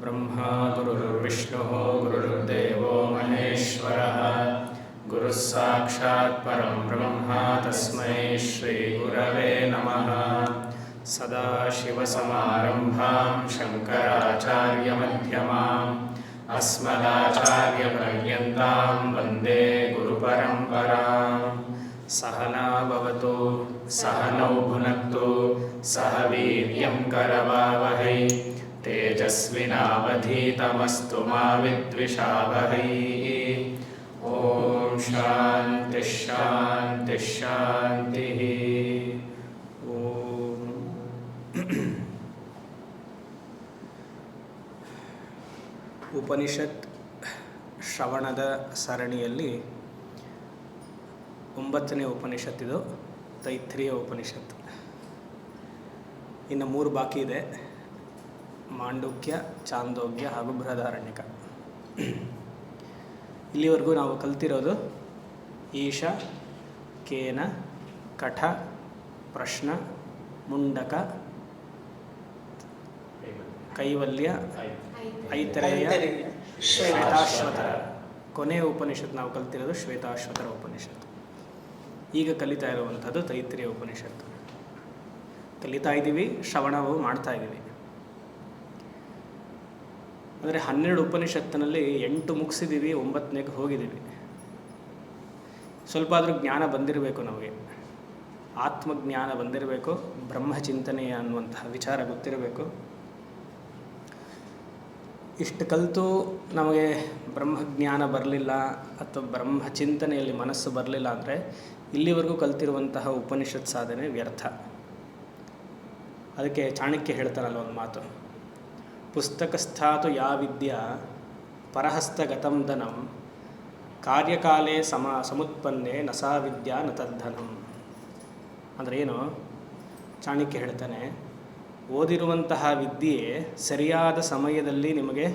गुरुर्ब्रह्मा गुरुर्विष्णुः गुरुर्देवो महेश्वरः गुरुः साक्षात् परं ब्रह्म तस्मै श्रीगुरवे नमः। सदाशिवसमारम्भां शङ्कराचार्यमध्यमाम् अस्मदाचार्यपर्यन्तां वन्दे गुरुपरम्पराम्। सहना भवतु सहनौ भुनक्तु सह वीर्यं करवावहै तेजस्विनावधीतमस्तु मा विद्विषावहै। ॐ शान्तिः शान्तिः शान्तिः। ಉಪನಿಷತ್ ಶ್ರವಣದ ಸರಣಿಯಲ್ಲಿ 9ನೇ ಉಪನಿಷತ್ತಿದು ತೈತ್ರಿಯ ಉಪನಿಷತ್. ಇನ್ನು 3 ಬಾಕಿ ಇದೆ, ಮಾಂಡುಕ್ಯ, ಚಾಂದೋಗ್ಯ ಹಾಗೂ ಬೃಹದಾರಣ್ಯಕ. ಇಲ್ಲಿವರೆಗೂ ನಾವು ಕಲ್ತಿರೋದು ಈಶ, ಕೇನ, ಕಠ, ಪ್ರಶ್ನ, ಮುಂಡಕ, ಕೈವಲ್ಯ, ಐತರೇಯ, ಶ್ವೇತಾಶ್ವತರ. ಕೊನೆಯ ಉಪನಿಷತ್ ನಾವು ಕಲ್ತಿರೋದು ಶ್ವೇತಾಶ್ವತರ ಉಪನಿಷತ್ತು. ಈಗ ಕಲಿತಾ ಇರುವಂಥದ್ದು ತೈತ್ರಿಯ ಉಪನಿಷತ್ತು. ಕಲಿತಾ ಇದ್ದೀವಿ, ಶ್ರವಣವು ಮಾಡ್ತಾ ಇದ್ದೀವಿ. ಅಂದರೆ 12 ಉಪನಿಷತ್ತಿನಲ್ಲಿ 8 ಮುಗಿಸಿದ್ದೀವಿ, 9ನೇಗೆ ಹೋಗಿದ್ದೀವಿ. ಸ್ವಲ್ಪ ಆದರೂ ಜ್ಞಾನ ಬಂದಿರಬೇಕು, ನಮಗೆ ಆತ್ಮಜ್ಞಾನ ಬಂದಿರಬೇಕು, ಬ್ರಹ್ಮಚಿಂತನೆ ಅನ್ನುವಂತಹ ವಿಚಾರ ಗೊತ್ತಿರಬೇಕು. ಇಷ್ಟು ಕಲಿತು ನಮಗೆ ಬ್ರಹ್ಮಜ್ಞಾನ ಬರಲಿಲ್ಲ ಅಥವಾ ಬ್ರಹ್ಮಚಿಂತನೆಯಲ್ಲಿ ಮನಸ್ಸು ಬರಲಿಲ್ಲ ಅಂದರೆ ಇಲ್ಲಿವರೆಗೂ ಕಲ್ತಿರುವಂತಹ ಉಪನಿಷತ್ ಸಾಧನೆ ವ್ಯರ್ಥ. ಅದಕ್ಕೆ ಚಾಣಕ್ಯ ಹೇಳ್ತಾರಲ್ಲ ಒಂದು ಮಾತು, ಪುಸ್ತಕಸ್ಥಾತು ಯಾ ವಿದ್ಯಾ ಪರಹಸ್ತಗತಂ ಧನಂ ಕಾರ್ಯಕಾಲೇ ಸಮುತ್ಪನ್ನೆ ನ ಸಾ ವಿದ್ಯಾ ನ ತದ್ಧನಂ. ಅಂದರೆ ಏನು? ಚಾಣಕ್ಯ ಹೇಳ್ತಾನೆ, ಓದಿರುವಂತಹ ವಿದ್ಯೆ ಸರಿಯಾದ ಸಮಯದಲ್ಲಿ ನಿಮಗೆ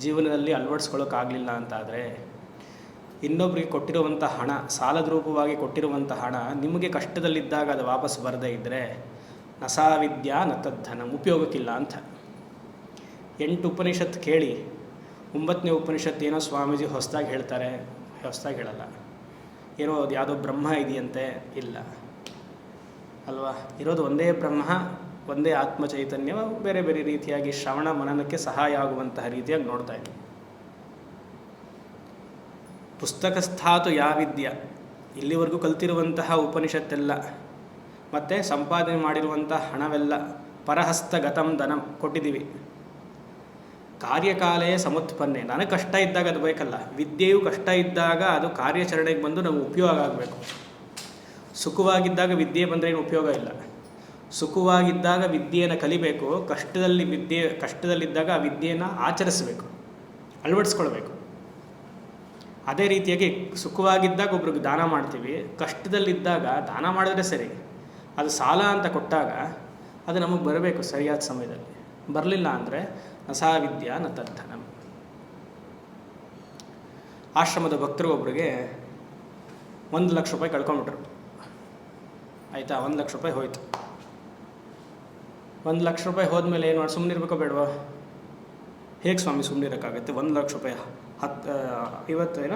ಜೀವನದಲ್ಲಿ ಅಳವಡಿಸ್ಕೊಳ್ಳೋಕ್ಕಾಗಲಿಲ್ಲ ಅಂತಾದರೆ, ಇನ್ನೊಬ್ಬರಿಗೆ ಕೊಟ್ಟಿರುವಂಥ ಹಣ, ಸಾಲದ ರೂಪವಾಗಿ ಕೊಟ್ಟಿರುವಂಥ ಹಣ ನಿಮಗೆ ಕಷ್ಟದಲ್ಲಿದ್ದಾಗ ಅದು ವಾಪಸ್ ಬರದೇ ಇದ್ದರೆ ನ ಸಾ ವಿದ್ಯಾ ನ ತದ್ಧನಂ, ಉಪಯೋಗಕ್ಕಿಲ್ಲ ಅಂತ. 8 ಉಪನಿಷತ್ ಕೇಳಿ 9ನೇ ಉಪನಿಷತ್ತು ಏನೋ ಸ್ವಾಮೀಜಿ ಹೊಸದಾಗಿ ಹೇಳ್ತಾರೆ, ಹೊಸದಾಗಿ ಹೇಳಲ್ಲ. ಏನೋ ಅದು ಯಾವುದೋ ಬ್ರಹ್ಮ ಇದೆಯಂತೆ, ಇಲ್ಲ ಅಲ್ವಾ? ಇರೋದು ಒಂದೇ ಬ್ರಹ್ಮ, ಒಂದೇ ಆತ್ಮ ಚೈತನ್ಯ, ಬೇರೆ ಬೇರೆ ರೀತಿಯಾಗಿ ಶ್ರವಣ ಮನನಕ್ಕೆ ಸಹಾಯ ಆಗುವಂತಹ ರೀತಿಯಾಗಿ ನೋಡ್ತಾ ಇದ್ದೀವಿ. ಪುಸ್ತಕಸ್ಥಾತು ಯಾ ವಿದ್ಯಾ, ಇಲ್ಲಿವರೆಗೂ ಕಲ್ತಿರುವಂತಹ ಉಪನಿಷತ್ತೆಲ್ಲ ಮತ್ತು ಸಂಪಾದನೆ ಮಾಡಿರುವಂತಹ ಹಣವೆಲ್ಲ ಪರಹಸ್ತಗತಂ ಧನಂ ಕೊಟ್ಟಿದ್ದೀವಿ. ಕಾರ್ಯಕಾಲೇ ಸಮುತ್ಪನ್ನೆ, ನನಗೆ ಕಷ್ಟ ಇದ್ದಾಗ ಅದು ಬೇಕಲ್ಲ, ವಿದ್ಯೆಯು ಕಷ್ಟ ಇದ್ದಾಗ ಅದು ಕಾರ್ಯಾಚರಣೆಗೆ ಬಂದು ನಮಗೆ ಉಪಯೋಗ ಆಗಬೇಕು. ಸುಖವಾಗಿದ್ದಾಗ ವಿದ್ಯೆ ಬಂದರೆ ಏನು ಉಪಯೋಗ ಇಲ್ಲ. ಸುಖವಾಗಿದ್ದಾಗ ವಿದ್ಯೆಯನ್ನು ಕಲಿಬೇಕು, ಕಷ್ಟದಲ್ಲಿದ್ದಾಗ ಆ ವಿದ್ಯೆಯನ್ನು ಆಚರಿಸಬೇಕು, ಅಳವಡಿಸ್ಕೊಳ್ಬೇಕು. ಅದೇ ರೀತಿಯಾಗಿ ಸುಖವಾಗಿದ್ದಾಗ ಒಬ್ರಿಗೆ ದಾನ ಮಾಡ್ತೀವಿ, ಕಷ್ಟದಲ್ಲಿದ್ದಾಗ ದಾನ ಮಾಡಿದ್ರೆ ಸರಿ, ಅದು ಸಾಲ ಅಂತ ಕೊಟ್ಟಾಗ ಅದು ನಮಗೆ ಬರಬೇಕು ಸರಿಯಾದ ಸಮಯದಲ್ಲಿ. ಬರಲಿಲ್ಲ ಅಂದರೆ ನ ಸಾ ವಿದ್ಯಾ ನ ತದ್ಧನಂ. ಆಶ್ರಮದ ಭಕ್ತರು ಒಬ್ಬರಿಗೆ 1 ಲಕ್ಷ ರೂಪಾಯಿ ಕಳ್ಕೊಂಬಿಟ್ರು. ಆಯಿತಾ? 1 ಲಕ್ಷ ರೂಪಾಯಿ ಹೋಯ್ತು. 1 ಲಕ್ಷ ರೂಪಾಯಿ ಹೋದ್ಮೇಲೆ ಏನು ಮಾಡಿ, ಸುಮ್ಮನೆ ಇರಬೇಕೋ ಬೇಡವಾ? ಹೇಗೆ ಸ್ವಾಮಿ ಸುಮ್ಮನೆ ಇರೋಕ್ಕಾಗುತ್ತೆ? 1 ಲಕ್ಷ ರೂಪಾಯಿ 10,000ನ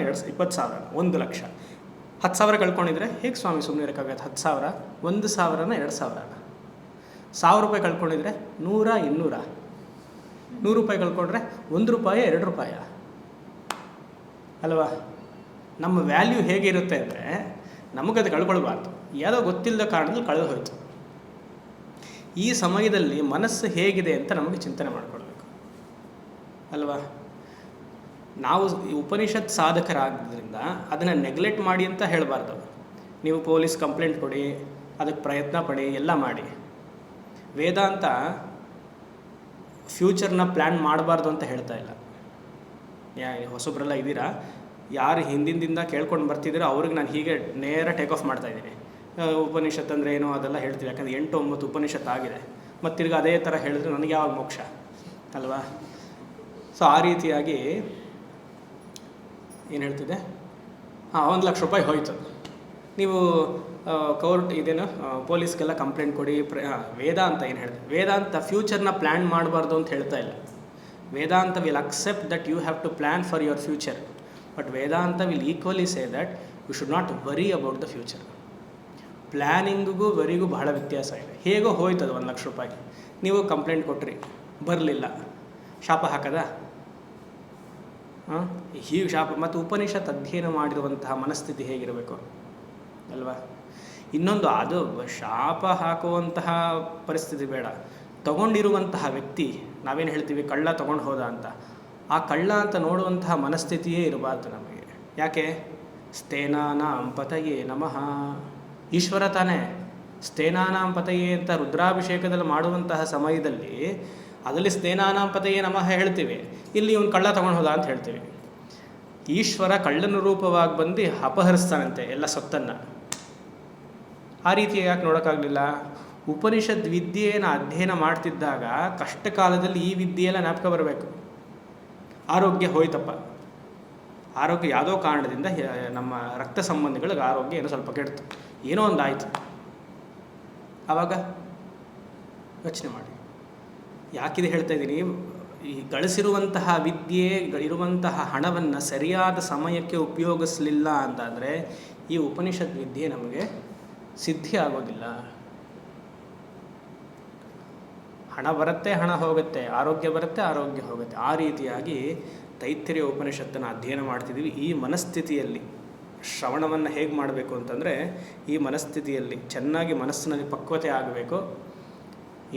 20,000, 1 ಲಕ್ಷ, 10,000 ಕಳ್ಕೊಂಡಿದ್ರೆ ಹೇಗೆ ಸ್ವಾಮಿ ಸುಮ್ಮನೆ ಇರೋಕ್ಕಾಗತ್ತೆ? 10,000, 1,000ನ 2,000, 1,000 ರೂಪಾಯಿ ಕಳ್ಕೊಂಡಿದ್ರೆ 100, 200, 100 ರೂಪಾಯಿ ಕಳ್ಕೊಂಡ್ರೆ 1 ರೂಪಾಯಿ, 2 ರೂಪಾಯಿ ಅಲ್ವಾ? ನಮ್ಮ ವ್ಯಾಲ್ಯೂ ಹೇಗಿರುತ್ತೆ ಅಂದರೆ, ನಮಗದು ಕಳ್ಕೊಳ್ಬಾರ್ದು, ಯಾವುದೋ ಗೊತ್ತಿಲ್ಲದ ಕಾರಣದಲ್ಲಿ ಕಳೆದು ಹೋಯಿತು. ಈ ಸಮಯದಲ್ಲಿ ಮನಸ್ಸು ಹೇಗಿದೆ ಅಂತ ನಮಗೆ ಚಿಂತನೆ ಮಾಡಿಕೊಳ್ಬೇಕು ಅಲ್ವಾ? ನಾವು ಉಪನಿಷತ್ ಸಾಧಕರಾಗಿದ್ದರಿಂದ ಅದನ್ನು ನೆಗ್ಲೆಕ್ಟ್ ಮಾಡಿ ಅಂತ ಹೇಳಬಾರ್ದು. ನೀವು ಪೊಲೀಸ್ ಕಂಪ್ಲೇಂಟ್ ಕೊಡಿ, ಅದಕ್ಕೆ ಪ್ರಯತ್ನ ಪಡಿ, ಎಲ್ಲ ಮಾಡಿ. ವೇದಾಂತ ಫ್ಯೂಚರ್ನ ಪ್ಲ್ಯಾನ್ ಮಾಡಬಾರ್ದು ಅಂತ ಹೇಳ್ತಾ ಇಲ್ಲ. ಹೊಸಬ್ರೆಲ್ಲ ಇದ್ದೀರಾ, ಯಾರು ಹಿಂದಿಂದ ಕೇಳ್ಕೊಂಡು ಬರ್ತಿದ್ದೀರೋ ಅವ್ರಿಗೆ ನಾನು ಹೀಗೆ ನೇರ ಟೇಕ್ ಆಫ್ ಮಾಡ್ತಾಯಿದ್ದೀನಿ. ಉಪನಿಷತ್ ಅಂದರೆ ಏನೋ ಅದೆಲ್ಲ ಹೇಳ್ತೀವಿ, ಯಾಕಂದರೆ 8-9 ಉಪನಿಷತ್ ಆಗಿದೆ. ಮತ್ತು ತಿರ್ಗಿ ಅದೇ ಥರ ಹೇಳಿದ್ರೆ ನನಗೆ ಯಾವಾಗ ಮೋಕ್ಷ ಅಲ್ವಾ? ಸೊ ಆ ರೀತಿಯಾಗಿ ಏನು ಹೇಳ್ತಿದ್ದೆ, 1 ಲಕ್ಷ ರೂಪಾಯಿ ಹೋಯಿತು. ನೀವು ಕೋರ್ಟ್ ಇದೇನು ಪೊಲೀಸ್ಗೆಲ್ಲ ಕಂಪ್ಲೇಂಟ್ ಕೊಡಿ ವೇದಾಂತ ಏನು ಹೇಳ್ತಾರೆ, ವೇದಾಂತ ಫ್ಯೂಚರ್ನ ಪ್ಲ್ಯಾನ್ ಮಾಡಬಾರ್ದು ಅಂತ ಹೇಳ್ತಾ ಇಲ್ಲ. Vedanta will accept that you have to plan for your future, but Vedanta will equally say that you should not worry about the future. ಪ್ಲ್ಯಾನಿಂಗಿಗೂ ವರಿಗೂ ಬಹಳ ವ್ಯತ್ಯಾಸ ಇದೆ. ಹೇಗೋ ಹೋಯ್ತದ 1 ಲಕ್ಷ ರೂಪಾಯಿ, ನೀವು ಕಂಪ್ಲೇಂಟ್ ಕೊಟ್ರಿ, ಬರಲಿಲ್ಲ, ಶಾಪ ಹಾಕದ? ಹೀಗೆ ಶಾಪ. ಮತ್ತು ಉಪನಿಷತ್ ಅಧ್ಯಯನ ಮಾಡಿರುವಂತಹ ಮನಸ್ಥಿತಿ ಹೇಗಿರಬೇಕು ಅಲ್ವಾ? ಇನ್ನೊಂದು, ಅದು ಶಾಪ ಹಾಕುವಂತಹ ಪರಿಸ್ಥಿತಿ ಬೇಡ, ತಗೊಂಡಿರುವಂತಹ ವ್ಯಕ್ತಿ, ನಾವೇನು ಹೇಳ್ತೀವಿ ಕಳ್ಳ ತೊಗೊಂಡು ಹೋದ ಅಂತ, ಆ ಕಳ್ಳ ಅಂತ ನೋಡುವಂತಹ ಮನಸ್ಥಿತಿಯೇ ಇರಬಾರ್ದು ನಮಗೆ. ಯಾಕೆ? ಸ್ಥೇನಾನಾಂ ಪತಯೇ ನಮಃ, ಈಶ್ವರ ತಾನೇ. ಸ್ಥೇನಾನಾಂ ಪತಯೇ ಅಂತ ರುದ್ರಾಭಿಷೇಕದಲ್ಲಿ ಮಾಡುವಂತಹ ಸಮಯದಲ್ಲಿ ಅದರಲ್ಲಿ ಸ್ಥೇನಾನಾಂ ಪತಯೇ ನಮಃ ಹೇಳ್ತೀವಿ, ಇಲ್ಲಿ ಇವನು ಕಳ್ಳ ತೊಗೊಂಡು ಹೋದ ಅಂತ ಹೇಳ್ತೀವಿ. ಈಶ್ವರ ಕಳ್ಳನ ರೂಪವಾಗಿ ಬಂದು ಅಪಹರಿಸ್ತಾನಂತೆ ಎಲ್ಲ ಸೊತ್ತನ್ನು. ಆ ರೀತಿ ಯಾಕೆ ನೋಡೋಕ್ಕಾಗಲಿಲ್ಲ? ಉಪನಿಷತ್ ವಿದ್ಯೆಯನ್ನು ಅಧ್ಯಯನ ಮಾಡ್ತಿದ್ದಾಗ ಕಷ್ಟ ಕಾಲದಲ್ಲಿ ಈ ವಿದ್ಯೆಯೆಲ್ಲ ಜ್ಞಾಪಕ ಬರಬೇಕು. ಆರೋಗ್ಯ ಹೋಯ್ತಪ್ಪ, ಆರೋಗ್ಯ ಯಾವುದೋ ಕಾರಣದಿಂದ ನಮ್ಮ ರಕ್ತ ಸಂಬಂಧಿಗಳಿಗೆ ಆರೋಗ್ಯ ಏನೋ ಸ್ವಲ್ಪ ಕೆಡ್ತು, ಏನೋ ಒಂದು ಆಯಿತು, ಆವಾಗ ಯೋಚನೆ ಮಾಡಿ. ಯಾಕಿದೆ ಹೇಳ್ತಾ ಇದ್ದೀನಿ, ಈ ಗಳಿಸಿರುವಂತಹ ವಿದ್ಯೆ, ಇರುವಂತಹ ಹಣವನ್ನು ಸರಿಯಾದ ಸಮಯಕ್ಕೆ ಉಪಯೋಗಿಸಲಿಲ್ಲ ಅಂತಂದರೆ ಈ ಉಪನಿಷತ್ ವಿದ್ಯೆ ನಮಗೆ ಸಿದ್ಧಿ ಆಗೋದಿಲ್ಲ. ಹಣ ಬರುತ್ತೆ, ಹಣ ಹೋಗುತ್ತೆ, ಆರೋಗ್ಯ ಬರುತ್ತೆ, ಆರೋಗ್ಯ ಹೋಗುತ್ತೆ. ಆ ರೀತಿಯಾಗಿ ತೈತ್ತಿರೀಯ ಉಪನಿಷತ್ತನ್ನು ಅಧ್ಯಯನ ಮಾಡ್ತಿದ್ದೀವಿ. ಈ ಮನಸ್ಥಿತಿಯಲ್ಲಿ ಶ್ರವಣವನ್ನು ಹೇಗೆ ಮಾಡಬೇಕು ಅಂತಂದರೆ, ಈ ಮನಸ್ಥಿತಿಯಲ್ಲಿ ಚೆನ್ನಾಗಿ ಮನಸ್ಸಿನಲ್ಲಿ ಪಕ್ವತೆ ಆಗಬೇಕು.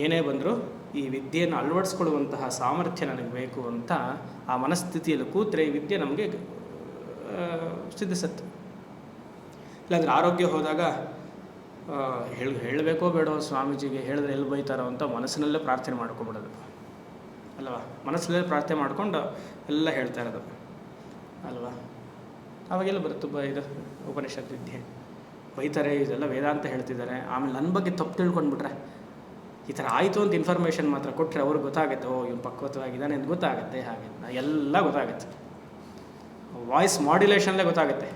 ಏನೇ ಬಂದರೂ ಈ ವಿದ್ಯೆಯನ್ನು ಅಳವಡಿಸ್ಕೊಳ್ಳುವಂತಹ ಸಾಮರ್ಥ್ಯ ನನಗೆ ಬೇಕು ಅಂತ ಆ ಮನಸ್ಥಿತಿಯಲ್ಲಿ ಕೂತ್ರೆ ಈ ವಿದ್ಯೆ ನಮಗೆ ಸಿದ್ಧಿಸುತ್ತೆ. ಇಲ್ಲಾಂದರೆ ಆರೋಗ್ಯ ಹೋದಾಗ ಹೇಳಬೇಕೋ ಬೇಡೋ ಸ್ವಾಮೀಜಿಗೆ, ಹೇಳಿದ್ರೆ ಎಲ್ಲಿ ಬೈತಾರೋ ಅಂತ ಮನಸ್ಸಿನಲ್ಲೇ ಪ್ರಾರ್ಥನೆ ಮಾಡ್ಕೊಂಬಿಡೋದು ಅಲ್ವಾ? ಮನಸ್ಸಲ್ಲೇ ಪ್ರಾರ್ಥನೆ ಮಾಡ್ಕೊಂಡು ಎಲ್ಲ ಹೇಳ್ತಾ ಇರೋದು ಅಲ್ವಾ? ಅವಾಗೆಲ್ಲ ಬರುತ್ತೆ ಇದು ಉಪನಿಷತ್ ವಿದ್ಯೆ. ಬೈತಾರೆ, ಇದೆಲ್ಲ ವೇದಾಂತ ಹೇಳ್ತಿದ್ದಾರೆ, ಆಮೇಲೆ ನನ್ನ ಬಗ್ಗೆ ತಪ್ಪು ತಿಳ್ಕೊಂಡ್ಬಿಟ್ರೆ, ಈ ಥರ ಆಯಿತು ಅಂತ ಇನ್ಫಾರ್ಮೇಷನ್ ಮಾತ್ರ ಕೊಟ್ಟರೆ ಅವ್ರಿಗೆ ಗೊತ್ತಾಗುತ್ತೆ, ಓ ಇವ್ನು ಪಕ್ವತವಾಗಿದ್ದಾನೆ ಅಂತ ಗೊತ್ತಾಗುತ್ತೆ. ಹಾಗೆ ಎಲ್ಲ ಗೊತ್ತಾಗುತ್ತೆ, ವಾಯ್ಸ್ ಮಾಡ್ಯುಲೇಷನ್ಲೇ ಗೊತ್ತಾಗುತ್ತೆ